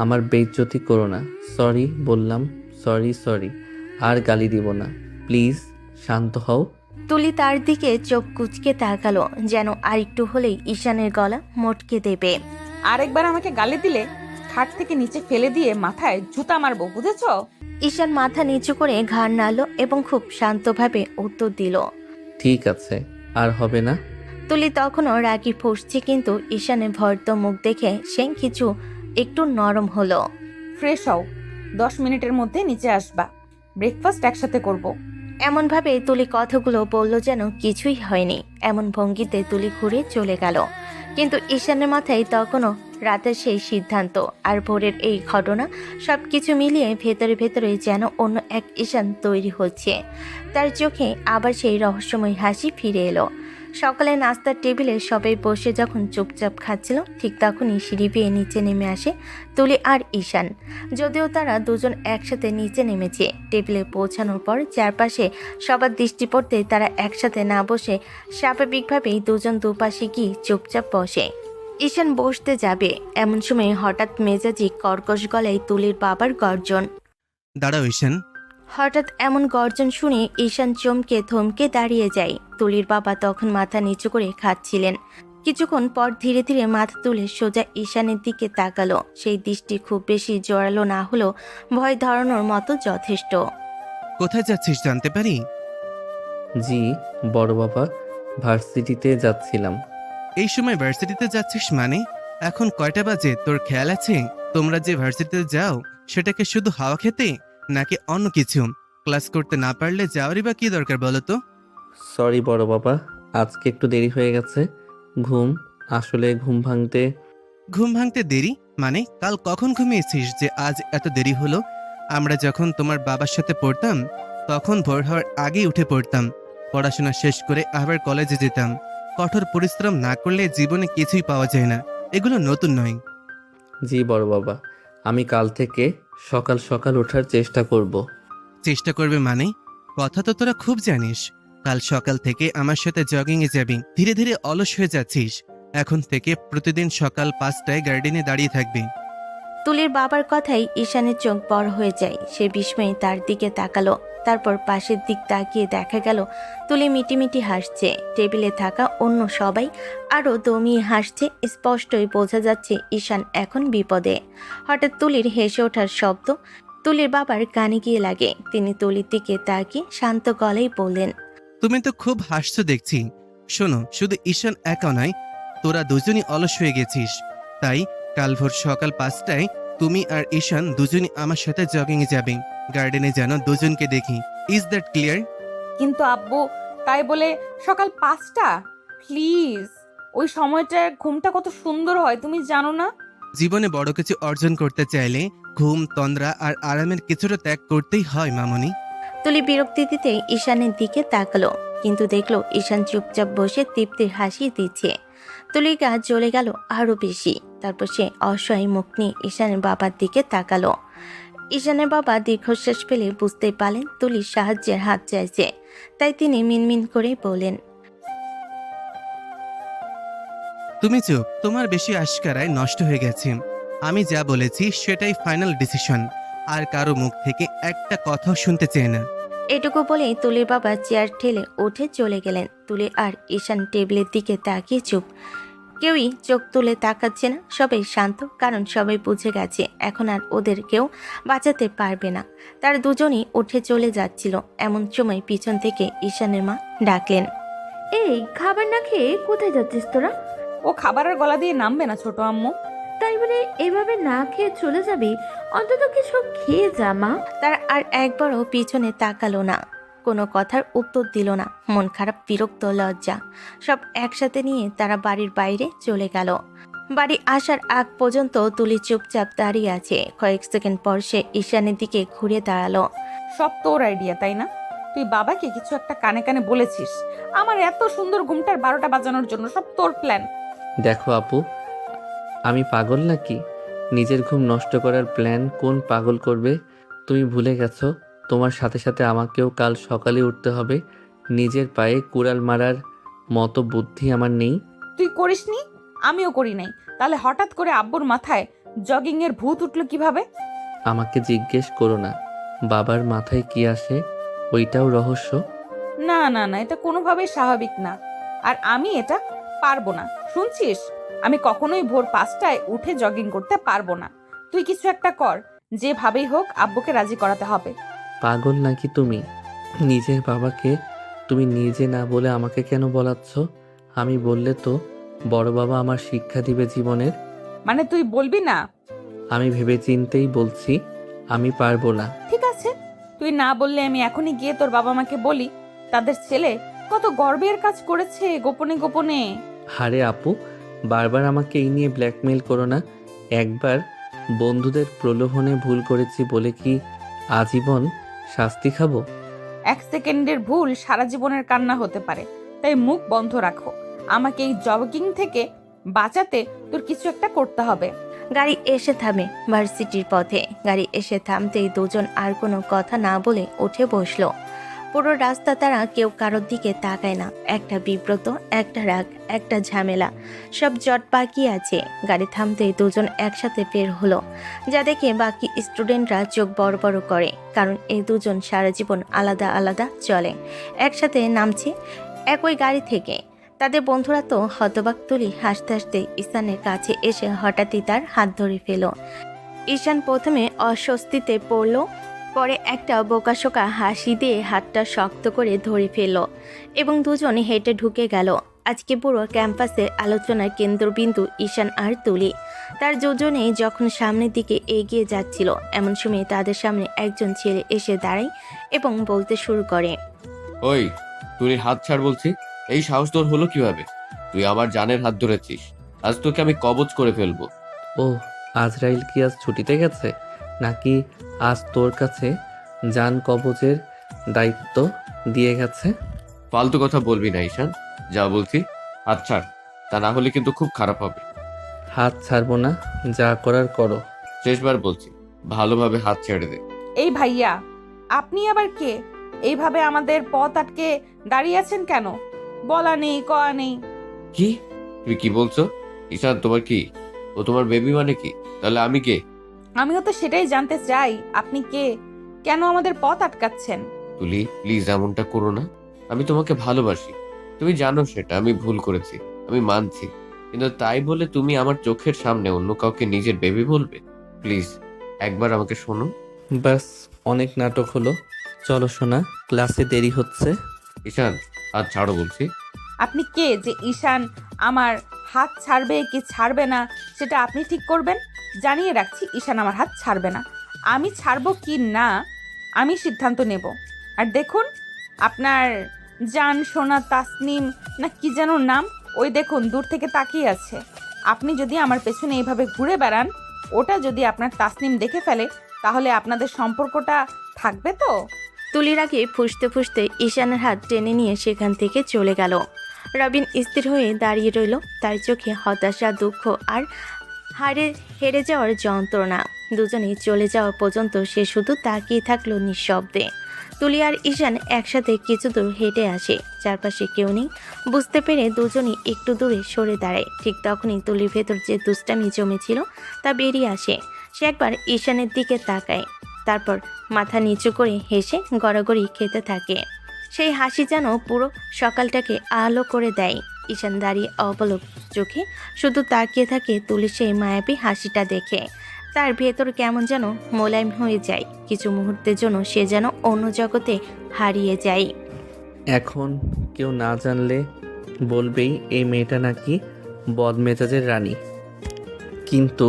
আমার বেইজ্জতি করো না। সরি বললাম, সরি। আর গালি দিব না, প্লিজ শান্ত হও। তুলি তার দিকে চোখ কুচকে তাকালো, যেন আরেকটু হলেই ঈশানের গলা মটকে দেবে। আরেকবার আমাকে গালি দিলে খাট থেকে নিচে ফেলে দিয়ে মাথায় জুতা মারবো, বুঝেছো? ঈশান মাথা নিচু করে ঘাড় নাড়ল এবং খুব শান্তভাবে উত্তর দিল, ঠিক আছে, আর হবে না। তুলি তখনও রাগি ফুঁসছে, কিন্তু ঈশানের ভয়ত মুখ দেখে সে কিছু একটু নরম হলো। ফ্রেশ হও, 10 মিনিটের মধ্যে নিচে আসবা, ব্রেকফাস্ট একসাথে করব। এমনভাবে তুলি কথাগুলো বলল যেন কিছুই হয়নি। এমন ভঙ্গিতে তুলি ঘুরে চলে গেল। কিন্তু ঈশানের মাথায় তখনও রাতের সেই সিদ্ধান্ত আর ভোরের এই ঘটনা, সব কিছু মিলিয়ে ভেতরে ভেতরে যেন অন্য এক ঈশান তৈরি হচ্ছে। তার চোখে আবার সেই রহস্যময় হাসি ফিরে এলো। সকালে নাস্তার টেবিলে সবাই বসে যখন চুপচাপ খাচ্ছিল, ঠিক তখনই সিঁড়ি বেয়ে নিচে নেমে আসে তুলি আর ঈশান। যদিও তারা দুজন একসাথে নিচে নেমেছে, টেবিলে পৌঁছানোর পর চারপাশে সবার দৃষ্টি পড়তে তারা একসাথে না বসে স্বাভাবিকভাবেই দুজন দুপাশে গিয়ে চুপচাপ বসে। ঈশান বসতে যাবে, এমন সময় হঠাৎ মেজাজি কর্কশ গলায় তুলির বাবার গর্জন। দাঁড়াও ঈশান। হঠাৎ এমন গর্জন শুনে ঈশান চমকে থমকে দাঁড়িয়ে যায়। তুলির বাবা তখন মাথা নিচু করে খাচ্ছিলেন। কিছুক্ষণ পর ধীরে ধীরে মাথা তুলে সোজা ঈশানের দিকে তাকালো। সেই দৃষ্টি খুব বেশি জোরালো না হলেও ভয় ধরানোর মতো যথেষ্ট। কোথায় যাচ্ছিস জানতে পারি? জি বড় বাবা, ভার্সিটিতে যাচ্ছিলাম। এই সময় ভার্সিটিতে যাচ্ছিস মানে? এখন কয়টা বাজে তোর খেয়াল আছে? তোমরা যে ভার্সিটিতে যাও সেটাকে শুধু হাওয়া খেতে, নাকি অন্য কিছু? ক্লাস করতে না পারলে যাওয়ারই বা কি দরকার বলো তো? সরি বড় বাবা, আজকে একটু দেরি হয়ে গেছে। আসলে ঘুম ভাঙতে দেরি মানে? কাল কখন ঘুমিয়েছিস যে আজ এত দেরি হলো? আমরা যখন তোমার বাবার সাথে পড়তাম তখন ভোর হওয়ার আগেই উঠে পড়তাম, পড়াশোনা শেষ করে আবার কলেজে যেতাম। কঠোর পরিশ্রম না করলে জীবনে কিছুই পাওয়া যায় না, এগুলো নতুন নয়। জি বড় বাবা, আমি কাল থেকে সকাল সকাল ওঠার চেষ্টা করব। চেষ্টা করবে মানে? কথা তো তোরা খুব জানিস। কাল সকাল থেকে আমার সাথে জগিংয়ে যাবি। ধীরে ধীরে অলস হয়ে যাচ্ছিস। এখন থেকে প্রতিদিন সকাল 5টায় গার্ডেনে দাঁড়িয়ে থাকবি। তুলির বাবার কথাই ঈশানের চোখ বড় হয়ে যায়। সে বিস্ময়ে তার দিকে তাকালো। তারপর পাশের দিক তাকিয়ে দেখা গেল তুলি মিটিমিটি হাসছে। টেবিলে থাকা অন্য সবাই আরও দমিয়ে হাসছে। স্পষ্টই বোঝা যাচ্ছে ঈশান এখন বিপদে। হঠাৎ তুলির হেসে ওঠার শব্দ তুলির বাবার কানে গিয়ে লাগে। তিনি তুলির দিকে তাকিয়ে শান্ত গলায় বললেন, তুমি তো খুব হাসছো দেখছি। শোনো, শুধু ঈশান একা নয়, তোরা দুজনই অলস হয়ে গেছিস। তাই কাল ভোর সকাল 5টায় তুমি আর ঈশান দুজনই আমার সাথে জগিংয়ে যাবে। গার্ডেনে যেন দুজনকে দেখি। Is that clear? কিন্তু আব্বু, তাই বলে সকাল 5টা? প্লিজ, ওই সময়টায় ঘুমটা কত সুন্দর হয় তুমি জানো না? জীবনে বড় কিছু অর্জন করতে চাইলে ঘুম, তন্দ্রা আর আরামের কিছুটা ত্যাগ করতেই হয় মামনি। তুলি বিরক্তি দিতে ঈশানের দিকে তাকালো, কিন্তু দেখলো ঈশান চুপচাপ বসে তৃপ্তির হাসি দিচ্ছে। তুলির গা জ্বলে গেল আরো বেশি। তারপর সে অসহায় মুখ নিয়ে ঈশানের বাবার দিকে তাকালো। ঈশানের বাবা দীর্ঘশ্বাস ফেলে বুঝতে পারলেন তুলির সাহায্যের হাত চাইছে। তাই তিনি মিনমিন করে বলেন, তুমি চুপ। তোমার বেশি আশকারায় নষ্ট হয়ে গেছে। আমি যা বলেছি সেটাই ফাইনাল ডিসিশন। আর কারো মুখ থেকে একটা কথাও শুনতে চাই না। এটুকু বলেই তুলির বাবা চেয়ার ঠেলে উঠে চলে গেলেন। তুলি আর ঈশান টেবিলের দিকে তাকিয়ে চুপ। কেউই চোখ তুলে তাকাচ্ছে না। সবাই শান্ত, কারণ সবাই বুঝে গেছে এখন আর ওদের কেউ বাঁচাতে পারবে না। তার দুজনই উঠে চলে যাচ্ছিল। এমন সময় পিছন থেকে ঈশানের মা ডাকলেন, এই খাবার না খেয়ে কোথায় যাচ্ছিস তোরা? ও খাবারের গলা দিয়ে নামবে না ছোট আম্মু। তাই বলে এভাবে না খেয়ে চলে যাবি? অন্তত কিছু খেয়ে যা মা। তার আর একবারও পিছনে তাকালো না, কোনো কথার উত্তর দিল না। মন খারাপ, বিরক্ত, লজ্জা সব একসাথে নিয়ে তারা বাড়ির বাইরে চলে গেল। বাড়ি আসার আগ পর্যন্ত তুলি চুপচাপ দাঁড়িয়ে আছে। কয়েক সেকেন্ড পর সে ঈশানের দিকে ঘুরে দাঁড়ালো। সব তোর আইডিয়া তাই না? তুই বাবাকে কিছু একটা কানে কানে বলেছিস আমার এত সুন্দর ঘুমটার 12টা বাজানোর জন্য। সব তোর প্ল্যান। দেখো আপু, আমি পাগল নাকি? নিজের ঘুম নষ্ট করার প্ল্যান কোন পাগল করবে? তুমি ভুলে গেছো তোমার সাথে সাথে আমাকেও কাল সকালে উঠতে হবে। নিজের পায়ে কুড়াল মারার মতো বুদ্ধি আমার নেই। তুই করিসনি, আমিও করি নাই। তাহলে হঠাৎ করে আব্বুর মাথায় জগিং এর ভূত উঠলো কিভাবে? আমাকে জিজ্ঞেস করো না বাবার মাথায় কি আসে, ওইটাও রহস্য। না না না, এটা কোনোভাবেই স্বাভাবিক না। আর আমি এটা পারবো না। শুনছিস, আমি কখনোই ভোর 5টায় উঠে জগিং করতে পারবো না। তুই কিছু একটা কর, যেভাবেই হোক আব্বুকে রাজি করাতে হবে। পাগল নাকি তুমি? নিজের বাবাকে তুমি নিজে না বলে আমাকে কেন বলাচ্ছ? আমি বললে তো বড় বাবা আমার শিক্ষা দিবে জীবনের। মানে তুই বলবি না? আমি ভেবে চিন্তেই বলছি আমি পারবো না। ঠিক আছে, তুই না বললে আমি এখনই গিয়ে তোর বাবা মাকে বলি। তাদের ছেলে কত গর্বের কাজ করেছে গোপনে গোপনে। হারে আপু, বারবার আমাকে এই নিয়ে ব্ল্যাকমেল করো না। একবার বন্ধুদের প্রলোভনে ভুল করেছি বলে কি আজীবন শাস্তি খাবো? 1 সেকেন্ডের ভুল সারা জীবনের কান্না হতে পারে। তাই মুখ বন্ধ রাখো। আমাকে এই জগিং থেকে বাঁচাতে তোর কিছু একটা করতে হবে। গাড়ি এসে থামে ভার্সিটির পথে। গাড়ি এসে থামতেই দুজন আর কোনো কথা না বলে উঠে বসলো। পুরো রাস্তা তারা কেউ কারোর দিকে তাকায় না। একটা বিব্রত, একটা রাগ, একটা ঝামেলা, সব জট বাকি আছে। গাড়ি থামতেই দুজন একসাথে বের হলো, যা দেখে বাকি স্টুডেন্টরা চোখ বড় বড় করে। কারণ এই দুজন সারা জীবন আলাদা আলাদা চলে, একসাথে নামছে একই গাড়ি থেকে। তাদের বন্ধুরা তো হতবাক। তুলি হাসতে হাসতে ঈশানের কাছে এসে হঠাৎই তার হাত ধরে ফেল। ঈশান প্রথমে অস্বস্তিতে পড়ল, পরে একটা বোকাশোকা হাসি দিয়ে হাতটা শক্ত করে ধরে ফেলল এবং দুজনে হেঁটে ঢুকে গেল। আজকে পুরো ক্যাম্পাসের আলোচনার কেন্দ্রবিন্দু ঈশান আর তুলি। তার দুজনেই যখন সামনের দিকে এগিয়ে যাচ্ছিল, এমন সময় তাদের সামনে একজন ছেলে এসে দাঁড়ায় এবং বলতে শুরু করে, ওই তুই হাত ছাড় বলছি। এই সাহস তোর হলো কিভাবে? তুই আমার জানের হাত ধরেছিস। আজ তোকে আমি কবজ করে ফেলবো। ও, আজরাইল কি আজ ছুটিতে গেছে নাকি আজ তোর কাছে জান কবজের দায়িত্ব দিয়ে গেছে? ফালতু কথা বলবি না ঈশান, যা বলছি হাত ছাড়, তা না হলে কিন্তু খুব খারাপ হবে। হাত ছাড়বো না, যা করার করো। শেষবার বলছি, ভালোভাবে হাত ছেড়ে দে। এই ভাইয়া, আপনি আবার কে? এইভাবে আমাদের পথ আটকে দাঁড়িয়ে আছেন কেন? বলা নেই, কয়া নেই। কি তুমি কি বলছো? ঈশান তোমার কি? ও তোমার বেবি মানে কি? তাহলে আমি কে? আমিও তো সেটাই জানতে চাই, আপনি কে? কেন আমাদের পথ আটকাচ্ছেন? তুলি প্লিজ এমনটা করো না। আমি তোমাকে ভালোবাসি, তুমি জানো সেটা। আমি ভুল করেছি, আমি মানছি, কিন্তু তাই বলে তুমি আমার চোখের সামনে অন্য কাউকে নিজের বেবি বলবে? প্লিজ একবার আমাকে শোনো। ব্যাস, অনেক নাটক হলো। চলো সোনা, ক্লাসে দেরি হচ্ছে। ঈশান হাত ছাড়ো বলছি। আপনি কে যে ঈশান আমার হাত ছাড়বে কি ছাড়বে না সেটা আপনি ঠিক করবেন? জানিয়ে রাখছি, ঈশান আমার হাত ছাড়বে না। আমি ছাড়বো কি না আমি সিদ্ধান্ত নেব। আর দেখুন, আপনার জান সোনা তাসনিম না কি যেন নাম, ওই দেখুন দূর থেকে তাকিয়ে আছে। আপনি যদি আমার পেছনে এইভাবে ঘুরে বেড়ান, ওটা যদি আপনার তাসনিম দেখে ফেলে, তাহলে আপনাদের সম্পর্কটা থাকবে তো? তুলির আগে ফুঁসতে ফুঁসতে ঈশানের হাত টেনে নিয়ে সেখান থেকে চলে গেল। রবিন স্থির হয়ে দাঁড়িয়ে রইল, তার চোখে হতাশা, দুঃখ আর হেরে যাওয়ার যন্ত্রণা। দুজনেই চলে যাওয়া পর্যন্ত সে শুধু তাকিয়ে থাকলো নিঃশব্দে। তুলি আর ঈশান একসাথে কিছু দূর হেঁটে আসে, চারপাশে কেউ নেই বুঝতে পেরে দুজনই একটু দূরে সরে দাঁড়ায়। ঠিক তখনই তুলির ভেতর যে দুষ্টামি জমেছিল তা বেরিয়ে আসে। সে একবার ঈশানের দিকে তাকায়, তারপর মাথা নিচু করে হেসে গড়াগড়ি খেতে থাকে। সেই হাসি যেন পুরো সকালটাকে আলো করে দেয়। ঈশান দাঁড়িয়ে অবলোক চোখে শুধু তাকিয়ে থাকে তুলির সেই মায়াবী হাসিটা দেখে। তার ভেতর কেমন যেন মোলায়েম হয়ে যায়। কিছু মুহূর্তের জন্য সে যেন অন্য জগতে হারিয়ে যায়। এখন কেউ না জানলে বলবেই এই মেয়েটা নাকি বদমেজাজের রানী। কিন্তু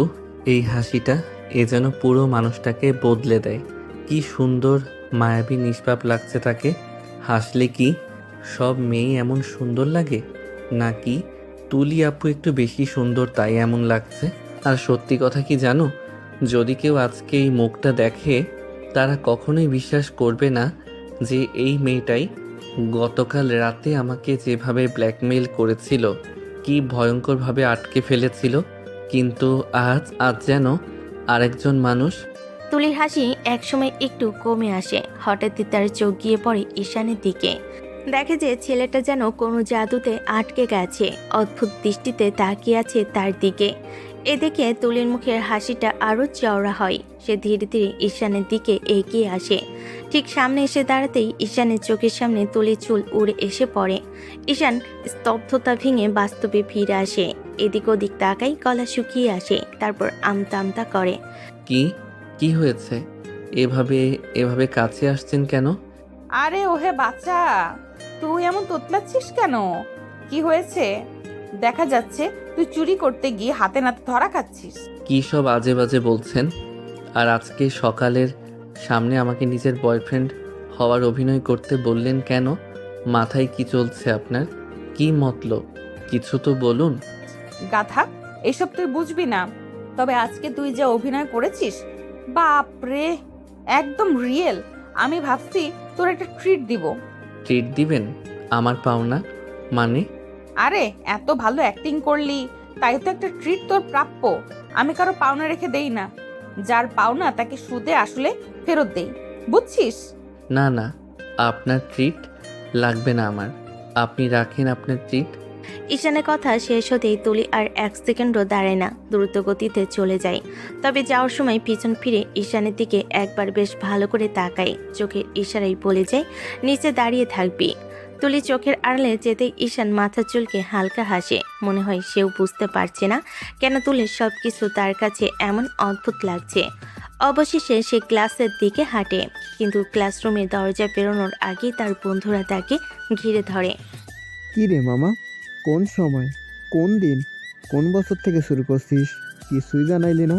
এই হাসিটা এ যেন পুরো মানুষটাকে বদলে দেয়। কি সুন্দর মায়াবী নিষ্পাপ লাগছে তাকে। হাসলে কি সব মেয়ে এমন সুন্দর লাগে, নাকি তুলি আপু একটু বেশি সুন্দর তাই এমন লাগছে? আর সত্যি কথা কি জানো, যদি কেউ আজকে এই মুখটা দেখে, তারা কখনোই বিশ্বাস করবে না যে এই মেয়েটাই গতকাল রাতে আমাকে যেভাবে ব্ল্যাকমেইল করেছিল, কি ভয়ঙ্করভাবে আটকে ফেলেছিল। কিন্তু আজ যেন আরেকজন মানুষ। তুলির হাসি একসময় একটু কমে আসে। হঠাৎই তার চোখ গিয়ে পড়ে ঈশানের দিকে। দেখে যে ছেলেটা যেন কোনো জাদুতে আটকে গেছে, অদ্ভুত দৃষ্টিতে তাকিয়ে আছে তার দিকে। এদিকে তুলির মুখের হাসিটা আরও চওড়া হয়। সে ধীরে ধীরে ঈশানের দিকে এগিয়ে আসে। ঠিক সামনে এসে দাঁড়াতেই ঈশানের চোখের সামনে তুলির চুল উড়ে এসে পড়ে। ঈশান স্তব্ধতা ভেঙে বাস্তবে ফিরে আসে। এদিক ওদিক তাকাই, গলা শুকিয়ে আসে, তারপর আমতা আমতা করে। কি হয়েছে? এভাবে কাছে আসছেন কেন? আরে ওহে বাচ্চা, তুই এমন তোতলাচ্ছিস কেন? কি হয়েছে? দেখা যাচ্ছে তুই চুরি করতে গিয়ে হাতে নাতে ধরা খাচ্ছিস। কি সব আজে বাজে বলছেন? আর আজকে সকালের সামনে আমাকে নিজের বয়ফ্রেন্ড হওয়ার অভিনয় করতে বললেন কেন? মাথায় কি চলছে আপনার? কি মতলব? কিছু তো বলুন। গাধা, এসব তুই বুঝবি না। তবে আজকে তুই যে অভিনয় করেছিস, বাপ রে, একদম রিয়েল। আমি ভাবছি তোর একটা ট্রিট দিব। ট্রিট দিবেন? আমার পাওনা মানে? আরে এত ভালো অ্যাক্টিং করলি, তাই তো একটা ট্রিট তোর প্রাপ্য। আমি কারো পাওনা রেখে দেই না। যার পাওনা তাকে সুদে আসলে ফেরত দেই, বুঝছিস? না, আপনার ট্রিট লাগবে না আমার। আপনি রাখেন আপনার ট্রিট। ঈশানের কথা শেষ হতেই তুলি আর এক সেকেন্ডও দাঁড়ায় না, দ্রুত গতিতে চলে যায়। তবে যাওয়ার সময় পিছন ফিরে ঈশানের দিকে একবার বেশ ভালো করে তাকায়, চোখের ইশারায় বলে যায় নিচে দাঁড়িয়ে থাকবি। তুলি চোখের আড়ালে যেতেই ঈশান মাথা চুলকে হালকা হাসে। মনে হয় সেও বুঝতে পারছে না কেন তুলির সব কিছু তার কাছে এমন অদ্ভুত লাগছে। অবশেষে সে ক্লাসের দিকে হাঁটে, কিন্তু ক্লাসরুমের দরজা পেরোনোর আগেই তার বন্ধুরা তাকে ঘিরে ধরে। কি রে মামা, কোন সময়, কোন দিন, কোন বছর থেকে শুরু করছিস? কিছুই জানাইলি না।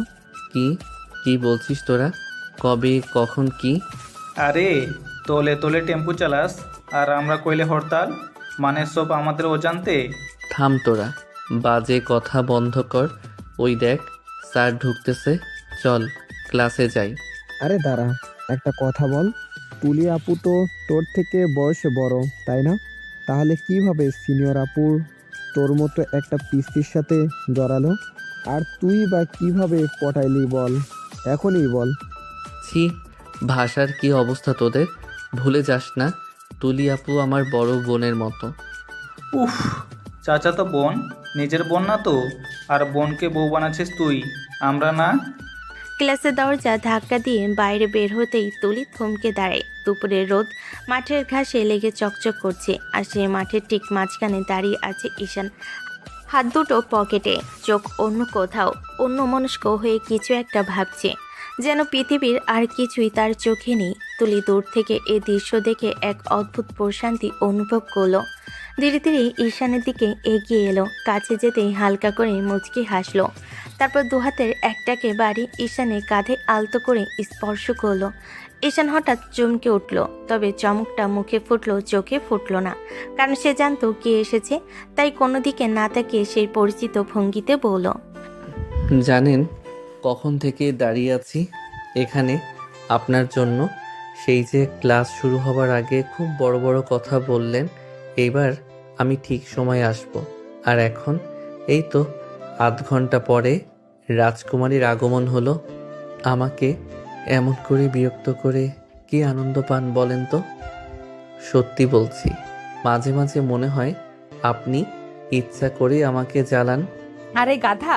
কি বলছিস তোরা? কবে, কখন, কি? আরে তোলে তোলে টেম্পু চালাস আর আমরা কইলে হরতাল, মানে সব আমাদের অজান্তে। থাম তোরা, বাজে কথা বন্ধ কর। ওই দেখ স্যার ঢুকতেছে, চল ক্লাসে যাই। আরে দাঁড়া, একটা কথা বল। তুলি আপু তো তোর থেকে বয়সে বড়, তাই না? তাহলে কিভাবে সিনিয়র আপুর তোর মতো একটা পিস্তির সাথে জড়ালো? আর তুই বা কিভাবে পটাইলি বল, এখনই বল। ছি, ভাষার কি অবস্থা তোদের? ভুলে যাস না, তুলি আপু আমার বড় বোনের মতো। উফ, চাচা তো বোন, নিজের বোন না তো। আর বোনকে বউ বানাচ্ছিস তুই, আমরা না। ক্লাসের দরজা ধাক্কা দিয়ে বাইরে বের হতেই তুলি থমকে দাঁড়ায়। দুপুরের রোদ মাঠের ঘাসে লেগে চকচক করছে, আর সে মাঠের ঠিক মাঝখানে দাঁড়িয়ে আছে ঈশান, হাত দুটো পকেটে, চোখ অন্য কোথাও, অন্য মনস্ক হয়ে কিছু একটা ভাবছে, যেন পৃথিবীর আর কিছুই তার চোখে নেই। তুলি দূর থেকে এই দৃশ্য দেখে এক অদ্ভুত প্রশান্তি অনুভব করলো। ধীরে ধীরে ঈশানের দিকে এগিয়ে এলো, কাছে যেতেই হালকা করে মুচকি হাসলো। তারপর দুহাতের একটাকে বাড়ি ঈশানের কাঁধে আলতো করে স্পর্শ করলো। ঈশান হঠাৎ চমকে উঠল, তবে চমকটা মুখে ফুটলো, চোখে ফুটলো না, কারণ সে জানতো কে এসেছে। তাই কোনো দিকে না তাকিয়ে সেই পরিচিত ভঙ্গিতে বলল, জানেন কখন থেকে দাঁড়িয়ে আছি এখানে আপনার জন্য? সেই যে ক্লাস শুরু হবার আগে খুব বড় বড় কথা বললেন, এইবার আমি ঠিক সময় আসব। আর এখন এই তো আধ ঘন্টা পরে রাজকুমারীর আগমন হলো। আমাকে এমন করে বিরক্ত করে কি আনন্দ পান বলেন তো? সত্যি বলছি, মাঝে মাঝে মনে হয় আপনি ইচ্ছা করে আমাকে জ্বালান। আরে গাধা,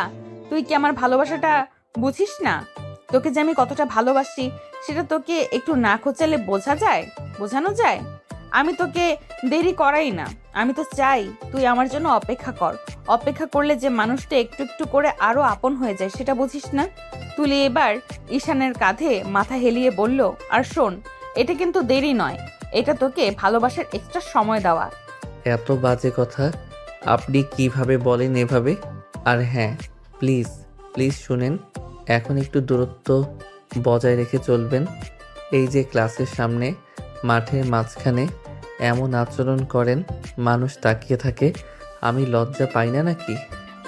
তুই কি আমার ভালোবাসাটা বুঝিস না? তোকে যে আমি কতটা ভালোবাসি সেটা তোকে একটু না খোঁচালে বোঝানো যায়? আমি তোকে দেরি করাই না, আমি তো চাই তুই আমার জন্য অপেক্ষা কর। অপেক্ষা করলে যে মানুষটা একটু একটু করে আরো আপন হয়ে যায়, সেটা বুঝিস না? তুলি এবার ঈশানের কাঁধে মাথা হেলিয়ে বলল, আর শোন, এটা কিন্তু দেরি নয়, এটা তোকে ভালোবাসার এক্সট্রা সময় দেওয়া। এত বাজে কথা আপনি কিভাবে বলেন এভাবে? আর হ্যাঁ, প্লিজ প্লিজ শুনেন, এখন একটু দূরত্ব বজায় রেখে চলবেন। এই যে ক্লাসের সামনে, মাঠের মাঝখানে এমন আচরণ করেন, মানুষ তাকিয়ে থাকে, আমি লজ্জা পাই না নাকি?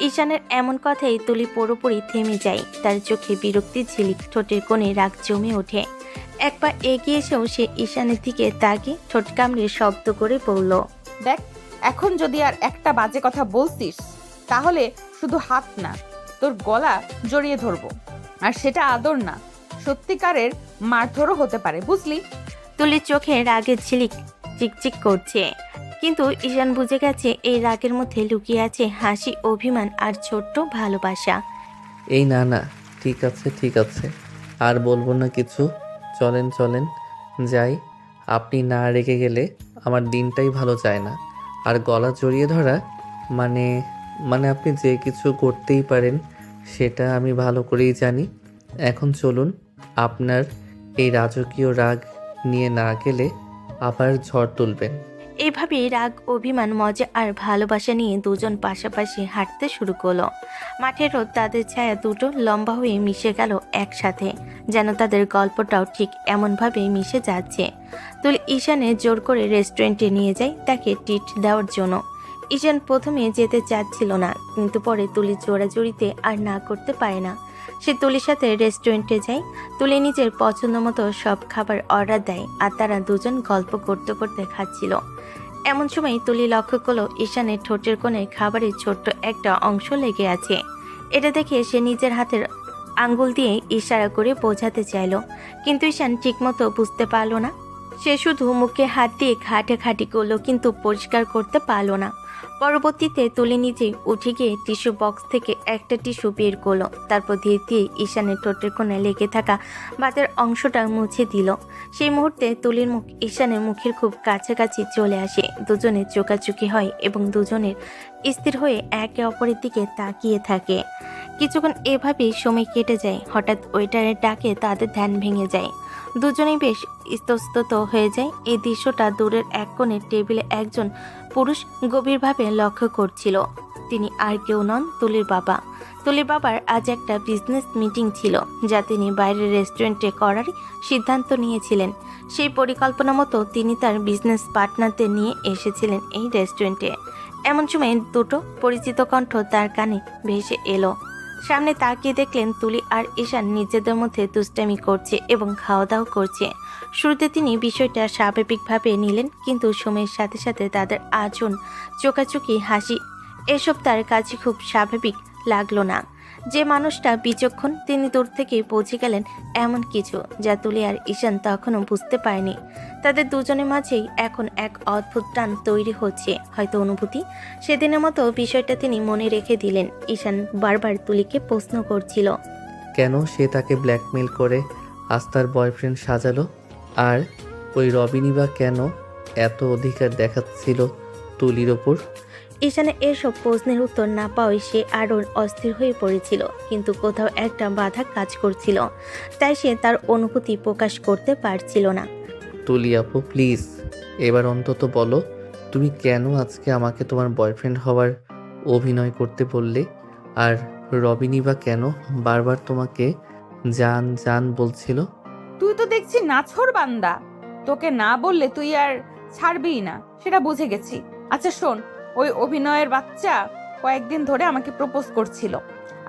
ঈশানের এমন কথাই তুলি পুরোপুরি থেমে যায়। তার চোখে বিরক্তির ঝিলিক, ঠোঁটের কোণে রাগ জমে ওঠে। এক পা এগিয়ে এসেও সে ঈশানের দিকে তাকিয়ে ঠোঁট কামড়ে শব্দ করে বলল, দেখ, এখন যদি আর একটা বাজে কথা বলছিস তাহলে শুধু হাত না, তোর গলা জড়িয়ে ধরবো। আর সেটা আদর না, সত্যিকারের মারধরও হতে পারে, বুঝলি? তুলির চোখে রাগের ঝিলিক চিকচিক করছে, কিন্তু ঈশান বুঝে গেছে এই রাগের মধ্যে লুকিয়ে আছে হাসি, অভিমান আর ছোট্ট ভালোবাসা। এই না না, ঠিক আছে ঠিক আছে, আর বলবো না কিছু, চলেন চলেন যাই। আপনি না রেগে গেলে আমার দিনটাই ভালো যায় না। আর গলা জড়িয়ে ধরা মানে মানে আপনি যে কিছু করতেই পারেন, সেটা আমি ভালো করেই জানি। এখন চলুন, আপনার এই রাজকীয় রাগ নিয়ে না গেলে আবার ঝড় তুলবেন। এইভাবেই রাগ, অভিমান, মজা আর ভালোবাসা নিয়ে দুজন পাশাপাশি হাঁটতে শুরু করলো। মাঠের রোদ তাদের ছায়া দুটো লম্বা হয়ে মিশে গেল একসাথে, যেন তাদের গল্পটাও ঠিক এমনভাবে মিশে যাচ্ছে। তুলি ঈশানে জোর করে রেস্টুরেন্টে নিয়ে যায় তাকে ট্রিট দেওয়ার জন্য। ঈশান প্রথমে যেতে চাচ্ছিল না, কিন্তু পরে তুলি জোরাজুরিতে আর না করতে পারে না। সে তুলির সাথে রেস্টুরেন্টে যায়। তুলি নিজের পছন্দ মতো সব খাবার অর্ডার দেয়, আর তারা দুজন গল্প করতে করতে খাচ্ছিল। এমন সময় তুলি লক্ষ্য করলো ঈশানের ঠোঁটের কোণে খাবারের ছোট্ট একটা অংশ লেগে আছে। এটা দেখে সে নিজের হাতের আঙ্গুল দিয়ে ইশারা করে বোঝাতে চাইল, কিন্তু ঈশান ঠিকমতো বুঝতে পারল না। সে শুধু মুখে হাত দিয়ে ঘাটাঘাটি করলো, কিন্তু পরিষ্কার করতে পারল না। পরবর্তীতে তুলি নিজেই উঠে গিয়ে টিস্যু বক্স থেকে একটা টিস্যু বের করলো, তারপর ধীরে ধীরে ঈশানের ঠোঁটের কোণে লেগে থাকা ভাতের অংশটা মুছে দিল। সেই মুহূর্তে তুলির মুখ ঈশানের মুখের খুব কাছাকাছি চলে আসে। দুজনের চোকাচুকি হয় এবং দুজনের স্থির হয়ে একে অপরের দিকে তাকিয়ে থাকে। কিছুক্ষণ এভাবেই সময় কেটে যায়। হঠাৎ ওয়েটারের ডাকে তাদের ধ্যান ভেঙে যায়। দুজনেই বেশ ইতস্তত হয়ে যায়। এই দৃশ্যটা দূরের এক কোণে টেবিলে একজন পুরুষ গভীরভাবে লক্ষ্য করছিল। তিনি আর কেউ নন, তুলির বাবা। তুলির বাবার আজ একটা বিজনেস মিটিং ছিল, যা তিনি বাইরের রেস্টুরেন্টে করার সিদ্ধান্ত নিয়েছিলেন। সেই পরিকল্পনা মতো তিনি তার বিজনেস পার্টনারদের নিয়ে এসেছিলেন এই রেস্টুরেন্টে। এমন সময় দুটো পরিচিত কণ্ঠ তার কানে ভেসে এলো। সামনে তাকিয়ে দেখলেন তুলি আর ঈশান নিজেদের মধ্যে দুষ্টামি করছে এবং খাওয়া দাওয়া করছে। শুরুতে তিনি বিষয়টা স্বাভাবিকভাবে নিলেন, কিন্তু সময়ের সাথে সাথে তাদের আচরণ, চোকাচুকি, হাসি এসব তার কাছে খুব স্বাভাবিক লাগলো না। যে মানুষটা বিচক্ষণ তিনি দূর থেকে পৌঁছে গেলেন এমন কিছু যা তুলি আর ঈশান তখনও বুঝতে পারেনি। তাদের দুজনের মাঝেই এখন এক অদ্ভুত টান তৈরি হচ্ছে, হয়তো অনুভূতি। সেদিনের মতো বিষয়টা তিনি মনে রেখে দিলেন। ঈশান বারবার তুলিকে প্রশ্ন করছিল, কেন সে তাকে ব্ল্যাকমেল করে আজ তার বয়ফ্রেন্ড সাজালো? আর ওই রবিনী বা কেন এত অধিকার দেখাচ্ছিল তুলির ওপর? ঈশানের এসব প্রশ্নের উত্তর না পাওয়ায় সে আরও অস্থির হয়ে পড়েছিল, কিন্তু কোথাও একটা বাধা কাজ করছিল, তাই সে তার অনুভূতি প্রকাশ করতে পারছিল না। তুলি আপু প্লিজ, এবার অন্তত বলো তুমি কেন আজকে আমাকে তোমার বয়ফ্রেন্ড হওয়ার অভিনয় করতে বললে? আর রবিনী বা কেন বারবার তোমাকে জান জান বলছিল? তুই তো দেখছি নাছোড় বান্দা, তোকে না বললে তুই আর ছাড়বিই না, সেটা বুঝে গেছি। আচ্ছা শোন, ওই অভিনয়ের বাচ্চা কয়েকদিন ধরে আমাকে প্রপোজ করছিল।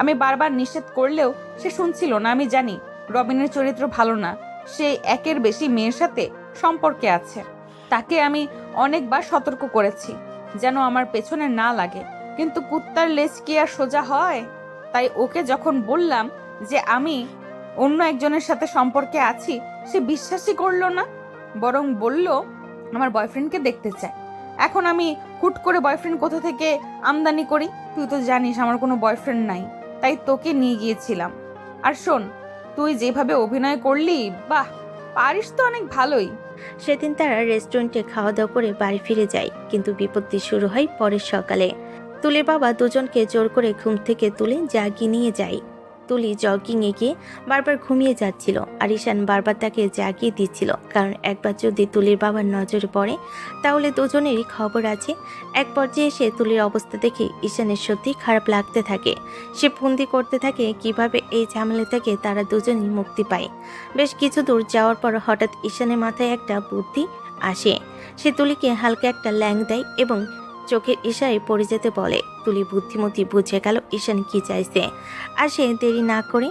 আমি বারবার নিষেধ করলেও সে শুনছিল না। আমি জানি রবিনের চরিত্র ভালো না, সে একের বেশি মেয়ের সাথে সম্পর্কে আছে। তাকে আমি অনেকবার সতর্ক করেছি যেন আমার পেছনে না লাগে, কিন্তু কুত্তার লেজ কি আর সোজা হয়? তাই ওকে যখন বললাম যে আমি অন্য একজনের সাথে সম্পর্কে আছি, সে বিশ্বাসই করলো না, বরং বলল আমার বয়ফ্রেন্ডকে দেখতে চায়। এখন আমি হুট করে বয়ফ্রেন্ড কোথা থেকে আমদানি করি? তুই তো জানিস আমার কোনো বয়ফ্রেন্ড নাই, তাই তোকে নিয়ে গিয়েছিলাম। আর শোন, তুই যেভাবে অভিনয় করলি, বাহ, পারিস তো অনেক ভালোই। সেদিন তারা রেস্টুরেন্টে খাওয়া দাওয়া করে বাড়ি ফিরে যায়, কিন্তু বিপত্তি শুরু হয় পরের সকালে। তুলির বাবা দুজনকে জোর করে ঘুম থেকে তুলে জাগিয়ে নিয়ে যায়। তুলি জগিংয়ে গিয়ে বারবার ঘুমিয়ে যাচ্ছিল, আর ঈশান বারবার তাকে জাগিয়ে দিচ্ছিল, কারণ একবার যদি তুলির বাবার নজরে পড়ে তাহলে দুজনেরই খবর আছে। এক পর্যায়ে এসে তুলির অবস্থা দেখে ঈশানের সত্যি খারাপ লাগতে থাকে। সে ফন্দি করতে থাকে কিভাবে এই ঝামেলা থেকে তারা দুজনই মুক্তি পায়। বেশ কিছু দূর যাওয়ার পর হঠাৎ ঈশানের মাথায় একটা বুদ্ধি আসে। সে তুলিকে হালকা একটা ল্যাং দেয় এবং চোখের ইশারায় পড়ে যেতে বলে। তুলি বুদ্ধিমতী বুঝে গেল ঈশান কি চাইছে, আর সে দেরি না করে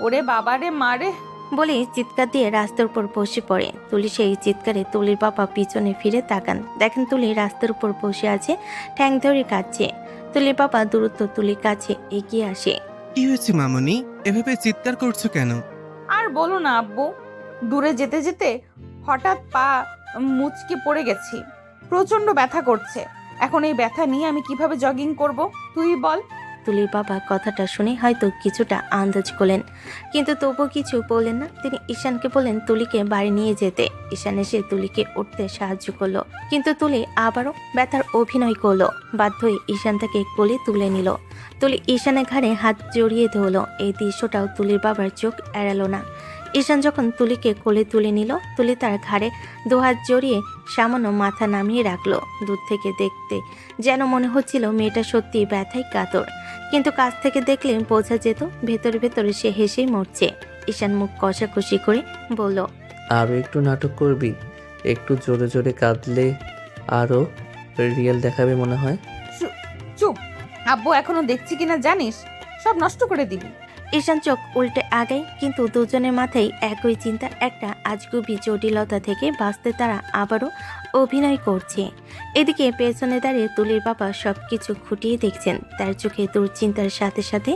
ওরে বাবারে মারে বলে চিৎকার দিয়ে রাস্তার উপর বসে পড়ে। তুলি সেই চিৎকারে তুলির বাবা পিছনে ফিরে তাকান, দেখেন তুলি রাস্তার উপর বসে আছে, ঠ্যাং ধরে কাঁদছে। তুলির বাবা দ্রুত তুলির কাছে এগিয়ে আসে। কি হয়েছে মামনি, এভাবে চিৎকার করছো কেন? আর বলো না আব্বু, দূরে যেতে যেতে হঠাৎ পা মুচকে পড়ে গেছি, প্রচন্ড ব্যথা করছে। এখন এই ব্যথা নিয়ে আমি কিভাবে জগিং করব তুই বল? তুলির বাবা কথাটা শুনে হয়তো কিছুটা আন্দাজ করলেন, কিন্তু তবু কিছু বললেন না। তিনি ঈশানকে বললেন তুলিকে বাড়ি নিয়ে যেতে। ঈশান এসে তুলিকে উঠতে সাহায্য করলো, কিন্তু তুলি আবারও ব্যথার অভিনয় করলো। বাধ্য হয়ে ঈশান তাকে কোলে তুলে নিল। তুলি ঈশানের ঘাড়ে হাত জড়িয়ে ধরল। এই দৃশ্যটাও তুলির বাবার চোখ এড়ালো না। ঈশান যখন তুলিকে কোলে তুলে নিল, তুলি তার ঘাড়ে দুহাত জড়িয়ে সামান্য মাথা নামিয়ে রাখলো। দূর থেকে দেখতে যেন মনে হচ্ছিল মেয়েটা সত্যি ব্যথায় কাতর, কিন্তু কাছ থেকে দেখলে বোঝা যেত ভেতরে ভেতরে সে হেসেই মরছে। ঈশান মুখ কষাকষি করে বলল, আরও একটু নাটক করবি? একটু জোরে জোরে কাঁদলে আরও রিয়েল দেখাবে মনে হয়। চুপ, আব্বু এখনো দেখছি কিনা জানিস, সব নষ্ট করে দিবি। ঈশান চোখ উল্টে আগায়, কিন্তু দুজনের মাথায় একই চিন্তা, একটা আজগুবি জটিলতা থেকে বাঁচতে তারা আবারও অভিনয় করছে। এদিকে পেছনে দাঁড়িয়ে তুলির বাবা সবকিছু খুঁটিয়ে দেখছেন। তার চোখে দুশ্চিন্তার সাথে সাথে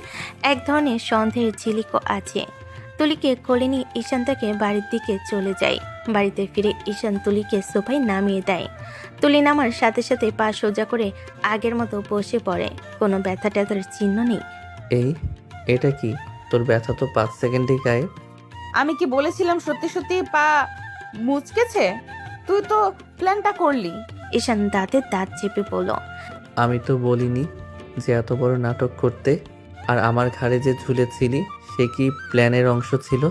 এক ধরনের সন্দেহের ঝিলিকও আছে। তুলিকে কোলে নিয়ে ঈশান তাকে বাড়ির দিকে চলে যায়। বাড়িতে ফিরে ঈশান তুলিকে সোফায় নামিয়ে দেয়। তুলি নামার সাথে সাথে পা সোজা করে আগের মতো বসে পড়ে। কোনো ব্যথা ট্যাথার চিহ্ন নেই। এটা কি? তোর ব্যথা তো 5 সেকেন্ডেই গায়েব। আমি কি বলেছিলাম সত্যি সত্যি পা মুচকেছে? তুই তো প্ল্যানটা করলি। ঈশান দাঁতে দাঁত চেপে বলল, আমি তো বলিনি যে এত বড় নাটক করতে। আর আমার ঘাড়ে যে ঝুলেছিলি সে কি প্ল্যানের অংশ ছিল?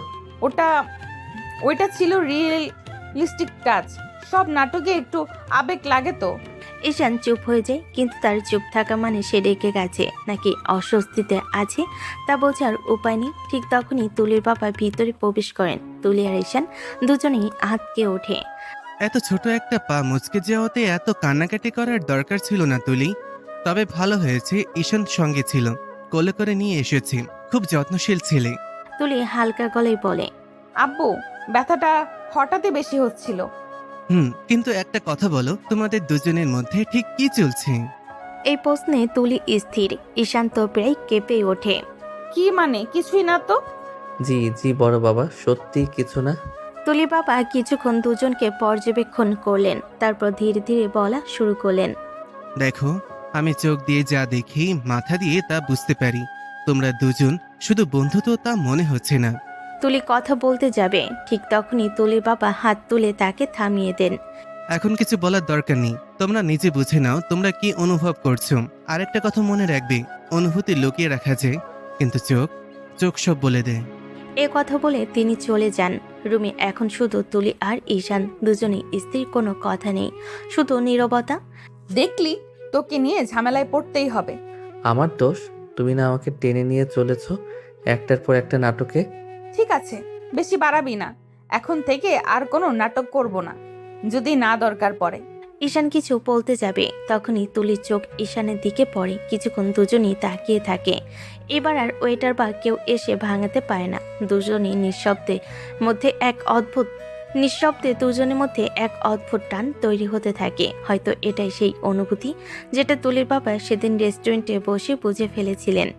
ওইটা ছিল রিয়েলিস্টিক টাচ। সব নাটকে একটু আবেগ লাগে তো। ঈশান চুপ হয়ে যায়, কিন্তু তার চুপ থাকা মানে সে রেগে গেছে নাকি অস্বস্তিতে আছে তা বোঝার উপায় নেই। ঠিক তখনই তুলির বাবা ভিতরে প্রবেশ করেন। তুলি আর ঈশান দুজনেই আঁতকে ওঠে। এত ছোট একটা পা মুচকে যাওয়াতে এত কান্নাকাটি করার দরকার ছিল না তুলি। তবে ভালো হয়েছে ঈশান সঙ্গে ছিল, কোলে করে নিয়ে এসেছি, খুব যত্নশীল ছেলে। তুলি হালকা গলায় বলে, আব্বু ব্যথাটা হঠাৎই বেশি হচ্ছিল। কিন্তু একটা কথা বলো, তোমাদের দুজনের মধ্যে ঠিক কি চলছে? এই প্রশ্নে তুলি স্থির, ঈশান তো প্রায় কেঁপে ওঠে। কি মানে কিছুই না তো? জি জি বড় বাবা, সত্যি কিছু না। তুলির বাবা কিছুক্ষণ দুজনকে পর্যবেক্ষণ করলেন, তারপর ধীরে ধীরে বলা শুরু করলেন। দেখো, আমি চোখ দিয়ে যা দেখি, মাথা দিয়ে তা বুঝতে পারি। তোমরা দুজন শুধু বন্ধু তো তা মনে হচ্ছে না। তুলি কথা বলতে যাবে, ঠিক তখনই তুলির বাবা হাত তুলে তাকে থামিয়ে দেন। এখন কিছু বলার দরকার নেই, তোমরা নিজে বুঝে নাও তোমরা কি অনুভব করছো। আরেকটা কথা মনে রাখবে, অনুভূতি লুকিয়ে রাখা যায়, কিন্তু চোখ চোখ সব বলে দেয়। এ কথা বলে তিনি চলে যান। রুমে এখন শুধু তুলি আর ঈশান, দুজনেই স্থির, কোনো কথা নেই, শুধু নীরবতা। দেখলি, তোকে নিয়ে ঝামেলায় পড়তেই হবে। আমার দোষ? তুমি না আমাকে টেনে নিয়ে চলেছো একটার পর একটা নাটকে। ঠিক আছে, বেশি বাড়াবি না। এখন থেকে আর কোনো নাটক করব না, যদি না দরকার পড়ে। ঈশান কিছু বলতে যাবে, তখনই তুলির চোখ ঈশানের দিকে পড়ে। কিছুক্ষণ দুজনই তাকিয়ে থাকে। এবার আর ওয়েটার বা কেউ এসে ভাঙাতে পারে না। দুজনই নিঃশব্দে দুজনের মধ্যে এক অদ্ভুত টান তৈরি হতে থাকে। হয়তো এটাই সেই অনুভূতি যেটা তুলির বাবা সেদিন রেস্টুরেন্টে বসে বুঝে ফেলেছিলেন।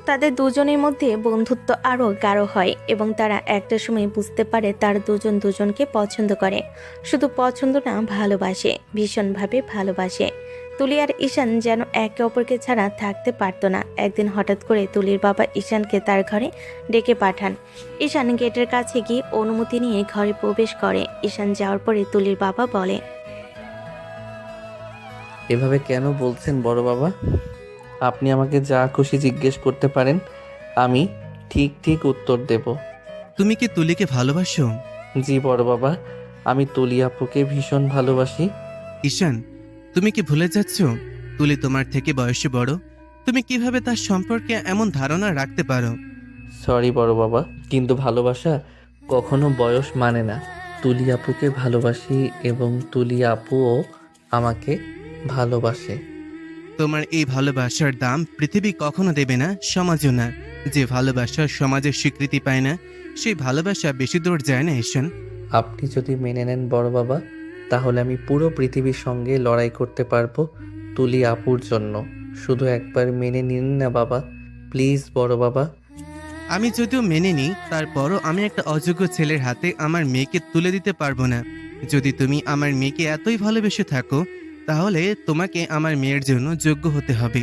তাদের দুজনের মধ্যে বন্ধুত্ব আরও গাঢ় হয় এবং তারা একটা সময় বুঝতে পারে তার দুজন দুজনকে পছন্দ করে। শুধু পছন্দ না, ভালোবাসে, ভীষণভাবে ভালোবাসে। তুলি আর ঈশান যেন একে অপরকে ছাড়া থাকতে পারতো না। একদিন হঠাৎ করে তুলির বাবা ঈশানকে তার ঘরে ডেকে পাঠান। ঈশান গেটের কাছে গিয়ে অনুমতি নিয়ে ঘরে প্রবেশ করে। ঈশান যাওয়ার পরে তুলির বাবা বলে, এভাবে কেন বলছেন বড় বাবা? আপনি আমাকে যা খুশি জিজ্ঞেস করতে পারেন, আমি ঠিক ঠিক উত্তর দেব। তুমি কি তুলিকে ভালোবাসো? জি বড় বাবা, আমি তুলি আপুকে ভীষণ ভালোবাসি। ঈশান, তুমি কি ভুলে যাচ্ছ তুলি তোমার থেকে বয়সে বড়? তুমি কিভাবে তার সম্পর্কে এমন ধারণা রাখতে পারো? সরি বড় বাবা, কিন্তু ভালোবাসা কখনো বয়স মানে না। তুলি আপুকে ভালোবাসি এবং তুলি আপুও আমাকে ভালোবাসে। তোমার এই ভালোবাসার দাম পৃথিবী কখনো দেবে না, সমাজও না। যে ভালোবাসা সমাজের স্বীকৃতি পায় না, সেই ভালোবাসা বেশি দূর যায় না। ঈশান, আপনি যদি মেনে নেন বড় বাবা, তাহলে আমি পুরো পৃথিবীর সঙ্গে লড়াই করতে পারবো তুলি আপুর জন্য। শুধু একবার মেনে নিন না বাবা, প্লিজ বড় বাবা। আমি যদিও মেনে নিই, তারপরও আমি একটা অযোগ্য ছেলের হাতে আমার মেয়েকে তুলে দিতে পারবো না। যদি তুমি আমার মেয়েকে এতই ভালোবেসে থাকো, তাহলে তোমাকে আমার মেয়ের জন্য যোগ্য হতে হবে,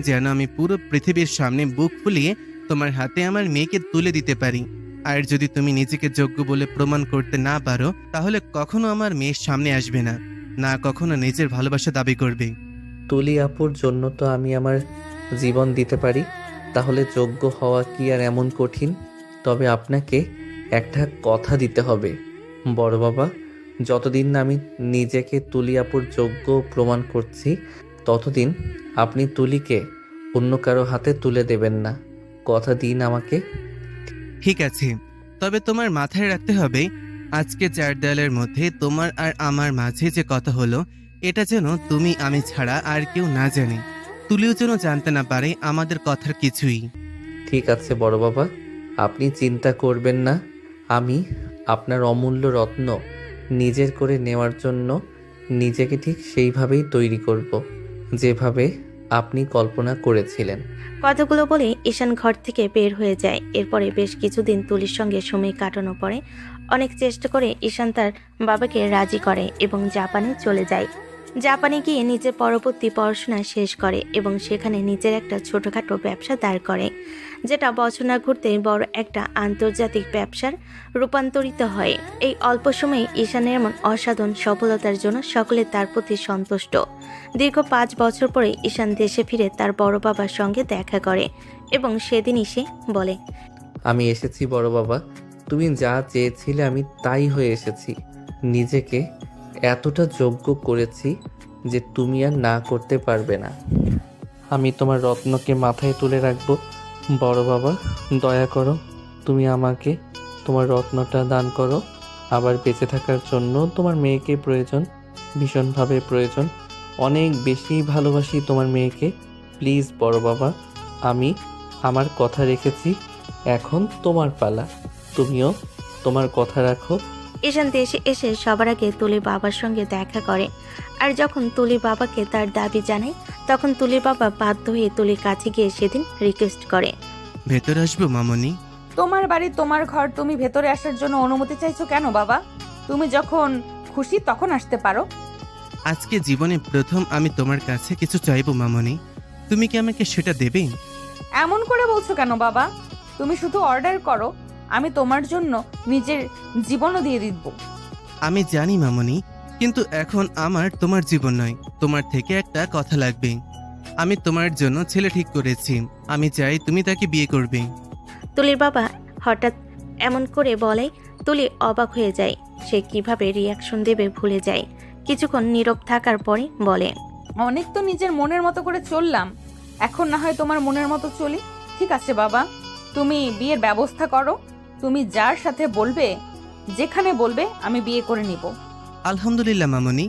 যেন আমি পুরো পৃথিবীর সামনে বুক ফুলিয়ে তোমার হাতে আমার মেয়েকে তুলে দিতে পারি। আর যদি তুমি নিজেকে যোগ্য বলে প্রমাণ করতে না পারো, তাহলে কখনো আমার মেয়ের সামনে আসবে না, না কখনো নিজের ভালোবাসা দাবি করবে। তুলি আপুর জন্য তো আমি আমার জীবন দিতে পারি, তাহলে যোগ্য হওয়া কি আর এমন কঠিন? তবে আপনাকে একটা কথা দিতে হবে বড় বাবা, যতদিন না আমি নিজেকে তুলি আপুর যোগ্য প্রমাণ করছি, ততদিন আপনি তুলিকে অন্য কারো হাতে তুলে দেবেন না। কথা দিন আমাকে। ঠিক আছে, তবে তোমার মাথায় রাখতে হবে, আজকে 4 দেয়ালের মধ্যে তোমার আর আমার মাঝে যে কথা হলো, এটা যেন তুমি আমি ছাড়া আর কেউ না জানে। তুলিও যেন জানতে না পারে আমাদের কথার কিছুই। ঠিক আছে বড় বাবা, আপনি চিন্তা করবেন না। আমি আপনার অমূল্য রত্ন নিজের করে নেওয়ার জন্য নিজেকে ঠিক সেইভাবেই তৈরি করব, যেভাবে আপনি কল্পনা করেছিলেন। কথাগুলো বলে ঈশান ঘর থেকে বের হয়ে যায়। এরপরে বেশ কিছুদিন তুলির সঙ্গে সময় কাটানো পরে অনেক চেষ্টা করে ঈশান তার বাবাকে রাজি করে এবং জাপানে চলে যায়। জাপানে গিয়ে নিজের পরবর্তী পড়াশোনা শেষ করে এবং সেখানে নিজের একটা ছোটোখাটো ব্যবসা দাঁড় করে, যেটা বছর না ঘুরতেই বড় একটা আন্তর্জাতিক ব্যবসার রূপান্তরিত হয়। এই অল্প সময়ে ঈশানের এমন অসাধারণ সফলতার জন্য সকলে তার প্রতি সন্তুষ্ট। দীর্ঘ 5 বছর পরে ঈশান দেশে ফিরে তার বড় বাবার সঙ্গে দেখা করে এবং সেদিনই সে বলে, আমি এসেছি বড় বাবা, তুমি যা চেয়েছিলে আমি তাই হয়ে এসেছি। নিজেকে এতটা যোগ্য করেছি যে তুমি আর না করতে পারবে না। আমি তোমার রত্নকে মাথায় তুলে রাখবো বড় বাবা, দয়া করো, তুমি আমাকে তোমার রত্নটা দান করো। আবার বেঁচে থাকার জন্য তোমার মেয়েকে প্রয়োজন, ভীষণভাবে প্রয়োজন। অনেক বেশি ভালোবাসি তোমার মেয়েকে। প্লিজ বড় বাবা, আমি আমার কথা রেখেছি, এখন তোমার পালা, তুমিও তোমার কথা রাখো। ঈশান দেশে এসে সবার আগে তুলির বাবার সঙ্গে দেখা করে। আর যখন তুলির বাবাকে তার দাবি জানায়, তখন তুলির বাবা বাধ্য হয়ে তুলির কাছে গিয়ে সেদিন রিকোয়েস্ট করে, ভেতর আসবো মামনি? তোমার বাড়ি, তোমার ঘর, তুমি ভেতরে আসার জন্য অনুমতি চাইছো কেন বাবা? তুমি যখন খুশি তখন আসতে পারো। আজকে জীবনে প্রথম আমি তোমার কাছে কিছু চাইবো মামনি, তুমি কি আমাকে সেটা দেবে? এমন করে বলছো কেন বাবা? তুমি শুধু অর্ডার করো, আমি তোমার জন্য নিজের জীবনও দিয়ে দিব। আমি জানি মামনি, কিন্তু এখন আমার তোমার জীবন নয়, তোমার থেকে একটা কথা লাগবে। আমি তোমার জন্য ছেলে ঠিক করেছি, আমি চাই তুমি তাকে বিয়ে করবে। তুলির বাবা হঠাৎ এমন করে বলে তুলি অবাক হয়ে যায়। সে কিভাবে রিয়াকশন দেবে ভুলে যায়। কিছুক্ষণ নীরব থাকার পরে বলে, অনেক তো নিজের মনের মতো করে চললাম, এখন না হয় তোমার মনের মতো চলি। ঠিক আছে বাবা, তুমি বিয়ের ব্যবস্থা করো। তুমি যার সাথে বলবে, যেখানে বলবে, আমি বিয়ে করে নিব। আলহামদুলিল্লাহ মামনি,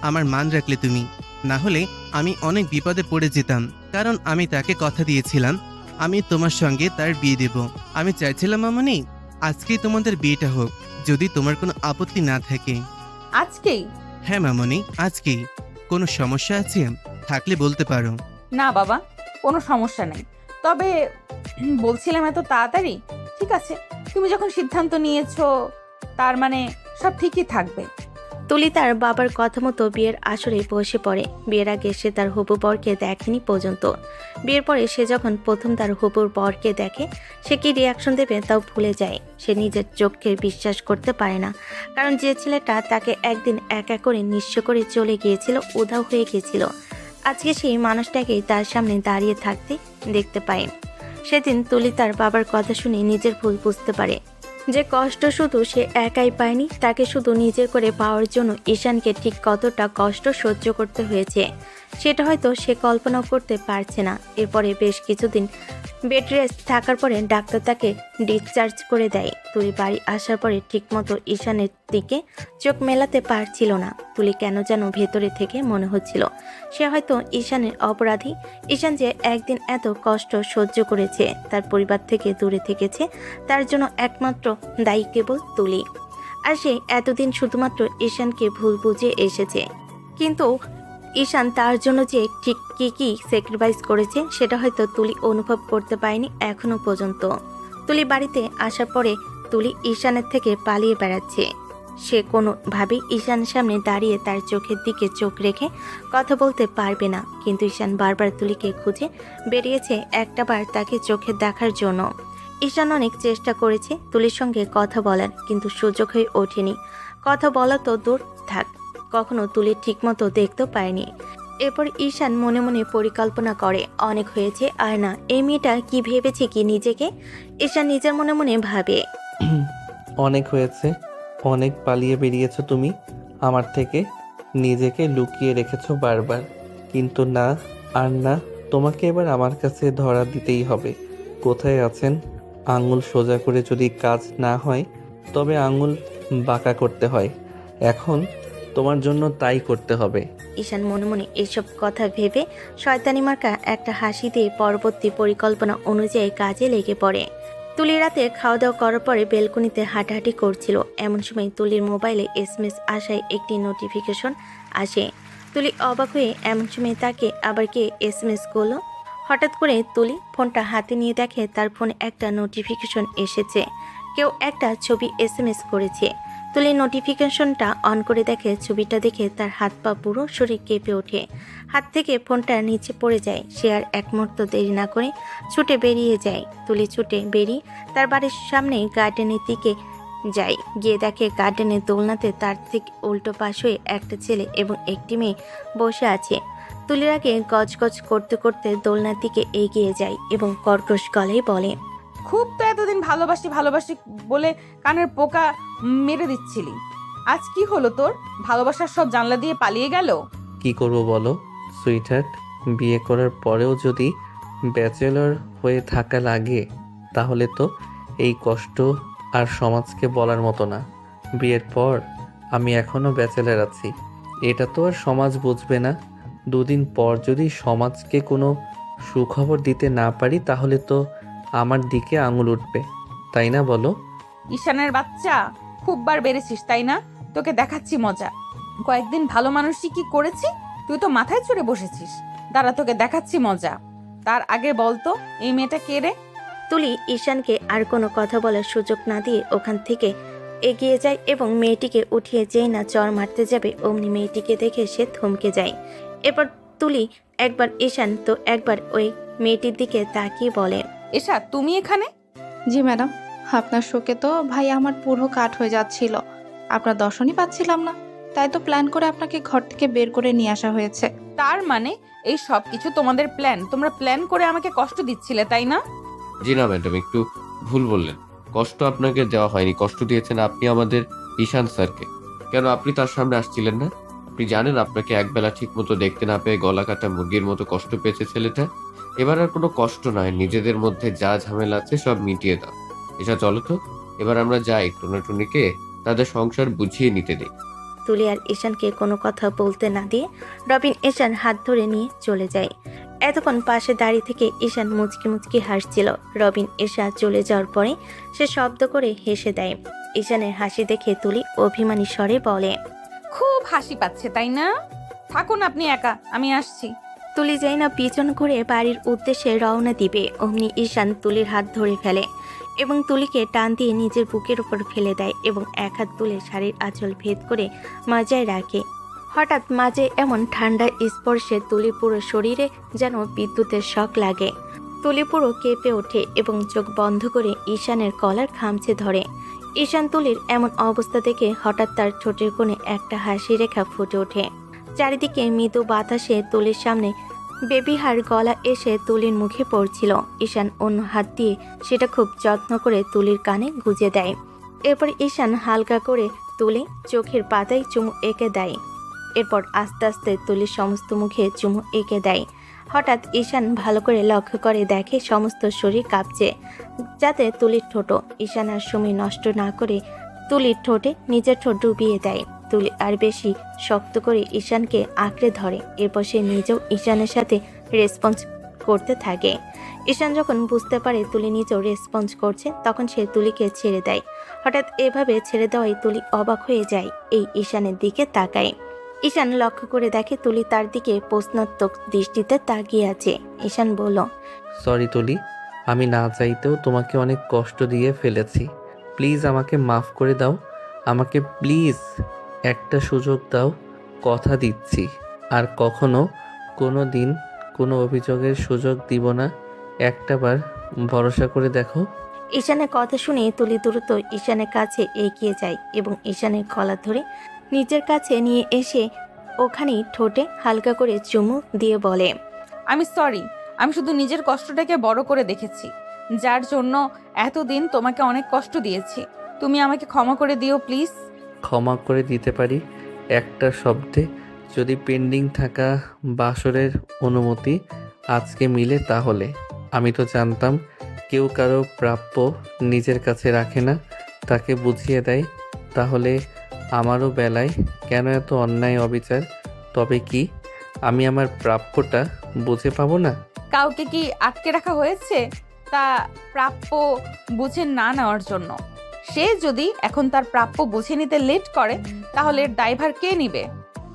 আমার মান রাখলে তুমি, না হলে আমি অনেক বিপদে পড়ে যেতাম। কারণ আমি তাকে কথা দিয়েছিলাম আমি তোমার সঙ্গে তার বিয়ে দেব। আমি চাইছিলাম মামনি আজকেই তোমাদের বিয়েটা হোক, যদি তোমার কোনো আপত্তি না থাকে। আজকেই? হ্যাঁ মামনি, আজকেই। কোনো সমস্যা আছে? থাকলে বলতে পারো। না বাবা, কোনো সমস্যা নেই। তবে বলছিলাম এত তাড়াতাড়ি? ঠিক আছে, তুমি যখন সিদ্ধান্ত নিয়েছো তার মানে সব ঠিকই থাকবে। তুলি তার বাবার কথা মতো বিয়ের আসরে বসে পড়ে। বিয়ের আগে সে তার হবু বরকে দেখেনি পর্যন্ত। বিয়ের পরে সে যখন প্রথম তার হবুর বরকে দেখে, সে কি রিয়াকশন দেবে তাও ভুলে যায়। সে নিজের চোখকে বিশ্বাস করতে পারে না, কারণ যে ছেলেটা তাকে একদিন একা করে নিঃস্ব করে চলে গিয়েছিল, উধাও হয়ে গিয়েছিল, আজকে সেই মানুষটাকেই তার সামনে দাঁড়িয়ে থাকতে দেখতে পায়। সেদিন তুলি তার বাবার কথা শুনে নিজের ভুল বুঝতে পারে, যে কষ্ট শুধু সে একাই পায়নি, তাকে শুধু নিজের করে পাওয়ার জন্য ঈশানকে ঠিক কতটা কষ্ট সহ্য করতে হয়েছে সেটা হয়তো সে কল্পনাও করতে পারছে না। এরপরে বেশ কিছুদিন বেড রেস্ট থাকার পরে ডাক্তার তাকে ডিসচার্জ করে দেয়। তুলি বাড়ি আসার পরে ঠিকমতো ঈশানের দিকে চোখ মেলাতে পারছিল না। তুলি কেন যেন ভেতরে থেকে মনে হচ্ছিল সে হয়তো ঈশানের অপরাধী। ঈশান যে একদিন এত কষ্ট সহ্য করেছে, তার পরিবার থেকে দূরে থেকেছে, তার জন্য একমাত্র দায়ী কেবল তুলি। আর সে এতদিন শুধুমাত্র ঈশানকে ভুল বুঝে এসেছে, কিন্তু ঈশান তার জন্য যে ঠিক কি স্যাক্রিফাইস করেছে সেটা হয়তো তুলি অনুভব করতে পারেনি এখনো পর্যন্ত। তুলি বাড়িতে আসার পরে তুলি ঈশানের থেকে পালিয়ে বেড়াচ্ছে। সে কোনোভাবেই ঈশানের সামনে দাঁড়িয়ে তার চোখের দিকে চোখ রেখে কথা বলতে পারবে না, কিন্তু ঈশান বারবার তুলিকে খুঁজে বেরিয়েছে একটাবার তাকে চোখে দেখার জন্য। ঈশান অনেক চেষ্টা করেছে তুলির সঙ্গে কথা বলার, কিন্তু সুযোগ হয়ে ওঠেনি। কথা বলা তো দূর থাক, কখনো তুলি ঠিকমতো দেখতেও পায়নি। এরপর ঈশান মনে মনে পরিকল্পনা করে, অনেক হয়েছে আর না, এই মেয়েটা কি ভেবেছে কি নিজেকে। ঈশান নিজের মনে মনে ভাবে, অনেক হয়েছে, অনেক পালিয়ে বেরিয়েছো তুমি আমার থেকে, নিজেকে লুকিয়ে রেখেছো বারবার, কিন্তু না আর না, তোমাকে এবার আমার কাছে ধরা দিতেই হবে। কোথায় আছেন? আঙুল সোজা করে যদি কাজ না হয় তবে আঙুল বাঁকা করতে হয়, এখন তোমার জন্য তাই করতে হবে। ঈশান মনে মনে এসব কথা ভেবে শয়তানি মার্কা একটা হাসি দিয়ে পরবর্তী পরিকল্পনা অনুযায়ী কাজে লেগে পড়ে। তুলি রাতে খাওয়া দাওয়া করার পরে বেলকনিতে হাঁটাহাঁটি করছিল, এমন সময় তুলির মোবাইলে এসএমএস আসায় একটি নোটিফিকেশন আসে। তুলি অবাক হয়ে এমন সময় তাকে আবার কে এসএমএস করলো। হঠাৎ করে তুলি ফোনটা হাতে নিয়ে দেখে তার ফোনে একটা নোটিফিকেশন এসেছে, কেউ একটা ছবি এসএমএস করেছে। তুলি নোটিফিকেশনটা অন করে দেখে, ছবিটা দেখে তার হাত পা পুরো শরীর কেঁপে ওঠে, হাত থেকে ফোনটা নিচে পড়ে যায়। সে আর এক মুহূর্ত দেরি না করে ছুটে বেরিয়ে যায়। তুলি ছুটে বেরিয়ে তার বাড়ির সামনে গার্ডেনের দিকে যায়, গিয়ে দেখে গার্ডেনের দোলনাতে তার ঠিক উল্টো পাশ হয়ে একটা ছেলে এবং একটি মেয়ে বসে আছে। তুলির আগে গজগজ করতে করতে দোলনার দিকে এগিয়ে যায় এবং কর্কশ গলায় বলে, খুব তো এতদিন ভালোবাসি ভালোবাসি বলে কানের পোকা মেরে দিচ্ছিলি, আজ কি হলো তোর? ভালোবাসার সব জানলা দিয়ে পালিয়ে গেল? কি করব বলো সুইটহার্ট, বিয়ে করার পরেও যদি ব্যাচেলর হয়ে থাকা লাগে তাহলে তো এই কষ্ট আর সমাজকে বলার মতো না। বিয়ের পর আমি এখনও ব্যাচেলর আছি, এটা তো আর সমাজ বুঝবে না। দুদিন পর যদি সমাজকে কোনো সুখবর দিতে না পারি তাহলে তো আমার দিকে আঙুল উঠবে, তাই না বলো? ঈশানের বাচ্চা, খুব বার বেড়েছিস তাই না? তোকে দেখাচ্ছি মজা। কয়েকদিন ভালো মানুষই কি করেছি, তুই তো মাথায় চড়ে বসেছিস। দাঁড়া তোকে দেখাচ্ছি মজা। তার আগে বলতো এই মেয়েটা কে রে? তুলি ঈশানকে আর কোনো কথা বলার সুযোগ না দিয়ে ওখান থেকে এগিয়ে যায় এবং মেয়েটিকে উঠিয়ে যেই না চর মারতে যাবে অমনি মেয়েটিকে দেখে সে থমকে যায়। এরপর তুলি একবার ঈশান তো একবার ওই মেয়েটির দিকে তাকিয়ে বলে, এসা তুমি এখানে? জি ম্যাডাম, আপনার শোকে তো ভাই আমার পুরো কাঠ হয়ে যাচ্ছিল। আপনার দর্শনই পাচ্ছিলাম না, তাই তো প্ল্যান করে আপনাকে ঘর থেকে বের করে নিয়ে আসা হয়েছে। তার মানে এই সব কিছু তোমাদের প্ল্যান? তোমরা প্ল্যান করে আমাকে কষ্ট দিচ্ছিলে তাই না? জি না ম্যাডাম, একটু ভুল বললেন। কষ্ট আপনাকে দেওয়া হয়নি, কষ্ট দিয়েছেন আপনি আমাদের ঈশান স্যারকে। কেন আপনি তার সামনে আসছিলেন না? আপনি জানেন আপনাকে একবেলা ঠিক মতো দেখতে না পেয়ে গলা কাটা মুরগির মতো কষ্ট পেয়েছে ছেলেটা। এবার আর কোনো কষ্ট নয়, নিজেদের মধ্যে যা ঝামেলা আছে সব মিটিয়ে দাও। এসা চলো তো, এবার আমরা যাই টুনাটুনিকে তাদের সংসার বুঝিয়ে নিতে দিই। তুলি আর ঈশানকে কোনো কথা বলতে না দিয়ে রবিন ঈশান হাত ধরে নিয়ে চলে যায়। এতক্ষণ পাশে দাঁড়িয়ে থেকে ঈশান মুচকি মুচকি হাসছিল। রবিন ঈশা চলে যাওয়ার পরে সে শব্দ করে হেসে দেয়। ঈশানের হাসি দেখে তুলি অভিমানী স্বরে বলে, খুব হাসি পাচ্ছে তাই না? থাকুন আপনি একা, আমি আসছি। তুলি যেই না পিছন ঘুরে বাড়ির উদ্দেশ্যে রওনা দিবে অমনি ঈশান তুলির হাত ধরে ফেলে এবং তুলিকে টান দিয়ে নিজের বুকের উপর ফেলে দেয় এবং এক হাত তুলে শাড়ির আঁচল ভেদ করে মাজায় রাখে। হঠাৎ মাঝে এমন ঠান্ডা স্পর্শে তুলি পুরো শরীরে যেন বিদ্যুতের শক লাগে। তুলি পুরো কেঁপে ওঠে এবং চোখ বন্ধ করে ঈশানের কলার খামচে ধরে। ঈশান তুলির এমন অবস্থা দেখে হঠাৎ তার ঠোঁটের কোণে একটা হাসি রেখা ফুটে ওঠে। চারিদিকে মৃদু বাতাসে তুলির সামনে বেবিহার গলা এসে তুলির মুখে পড়ছিল। ঈশান অন্য হাত দিয়ে সেটা খুব যত্ন করে তুলির কানে গুজে দেয়। এরপর ঈশান হালকা করে তুলে চোখের পাতায় চুমু এঁকে দেয়। এরপর আস্তে আস্তে তুলির সমস্ত মুখে চুমু এঁকে দেয়। হঠাৎ ঈশান ভালো করে লক্ষ্য করে দেখে সমস্ত শরীর কাঁপছে, যাতে তুলির ঠোঁটো। ঈশান আর সময় নষ্ট না করে তুলির ঠোঁটে নিজের ঠোঁট ডুবিয়ে দেয়। তুলি আর বেশি শক্ত করে ঈশানকে আঁকড়ে ধরে। এরপর সে নিজেও ঈশানের সাথে রেসপন্স করতে থাকে। ঈশান যখন বুঝতে পারে তুলি নিজেও রেসপন্স করছে তখন সে তুলিকে ছেড়ে দেয়। হঠাৎ এভাবে ছেড়ে দেওয়ায় তুলি অবাক হয়ে যায়, এই ঈশানের দিকে তাকায়। ঈশান লক্ষ্য করে দেখে তুলি তার দিকে প্রশ্নাত্মক দৃষ্টিতে তাকিয়ে আছে। ঈশান বলল, সরি তুলি, আমি না চাইতেও তোমাকে অনেক কষ্ট দিয়ে ফেলেছি। প্লিজ আমাকে মাফ করে দাও, আমাকে প্লিজ একটা সুযোগ দাও। কথা দিচ্ছি আর কখনো কোনো দিন কোনো অভিযোগের সুযোগ দিব না। একটাবার ভরসা করে দেখো। ঈশানের কথা শুনে তুলি দ্রুত ঈশানের কাছে এগিয়ে যায় এবং ঈশানের গলা ধরে নিজের কাছে নিয়ে এসে ওখানেই ঠোঁটে হালকা করে চুমু দিয়ে বলে, আমি সরি, আমি শুধু নিজের কষ্টটাকে বড় করে দেখেছি, যার জন্য এতদিন তোমাকে অনেক কষ্ট দিয়েছি। তুমি আমাকে ক্ষমা করে দিও প্লিজ। ক্ষমা করে দিতে পারি একটা শব্দে, যদি পেন্ডিং থাকা বাসরের অনুমতি আজকে মিলে তাহলে। আমি তো জানতাম কেউ কারো প্রাপ্য নিজের কাছে রাখে না, তাকে বুঝিয়ে দেয়। তাহলে আমারও বেলায় কেন এত অন্যায় অবিচার? তবে কি আমি আমার প্রাপ্যটা বুঝে পাবো না? কাউকে কি আটকে রাখা হয়েছে তা প্রাপ্য বুঝে না নেওয়ার জন্য? সে যদি এখন তার প্রাপ্য বুঝে নিতে লেট করে তাহলে এর দায়ভার কে নিবে?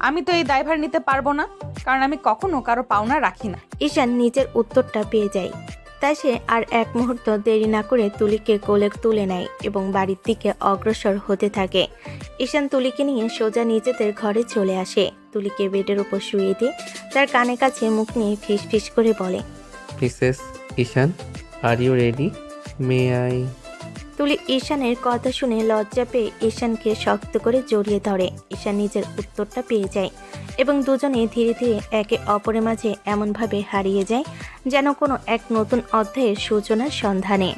আমি তো এই দায়ভার নিতে পারবো না, কারণ আমি কখনো কারো পাওনা রাখি না। ঈশান নিজের উত্তরটা পেয়ে যায়, তাই সে আর এক মুহূর্ত দেরি না করে তুলিকে কোলে তুলে নেয় এবং বাড়ির দিকে অগ্রসর হতে থাকে। ঈশান তুলিকে নিয়ে সোজা নিজেদের ঘরে চলে আসে। তুলিকে বেডের উপর শুয়ে দিয়ে তার কানে কাছে মুখ নিয়ে ফিস ফিস করে বলে, Mrs Ishan, are you ready? May I? Tuli ঈশানের কথা শুনে লজ্জা পেয়ে ঈশানকে শক্ত করে জড়িয়ে ধরে। ঈশান নিজের উত্তরটা পেয়ে যায় এবং দুজনে ধীরে ধীরে একে অপরের মাঝে এমনভাবে হারিয়ে যায় যেন কোনো এক নতুন অধ্যায়ের সূচনার সন্ধানে।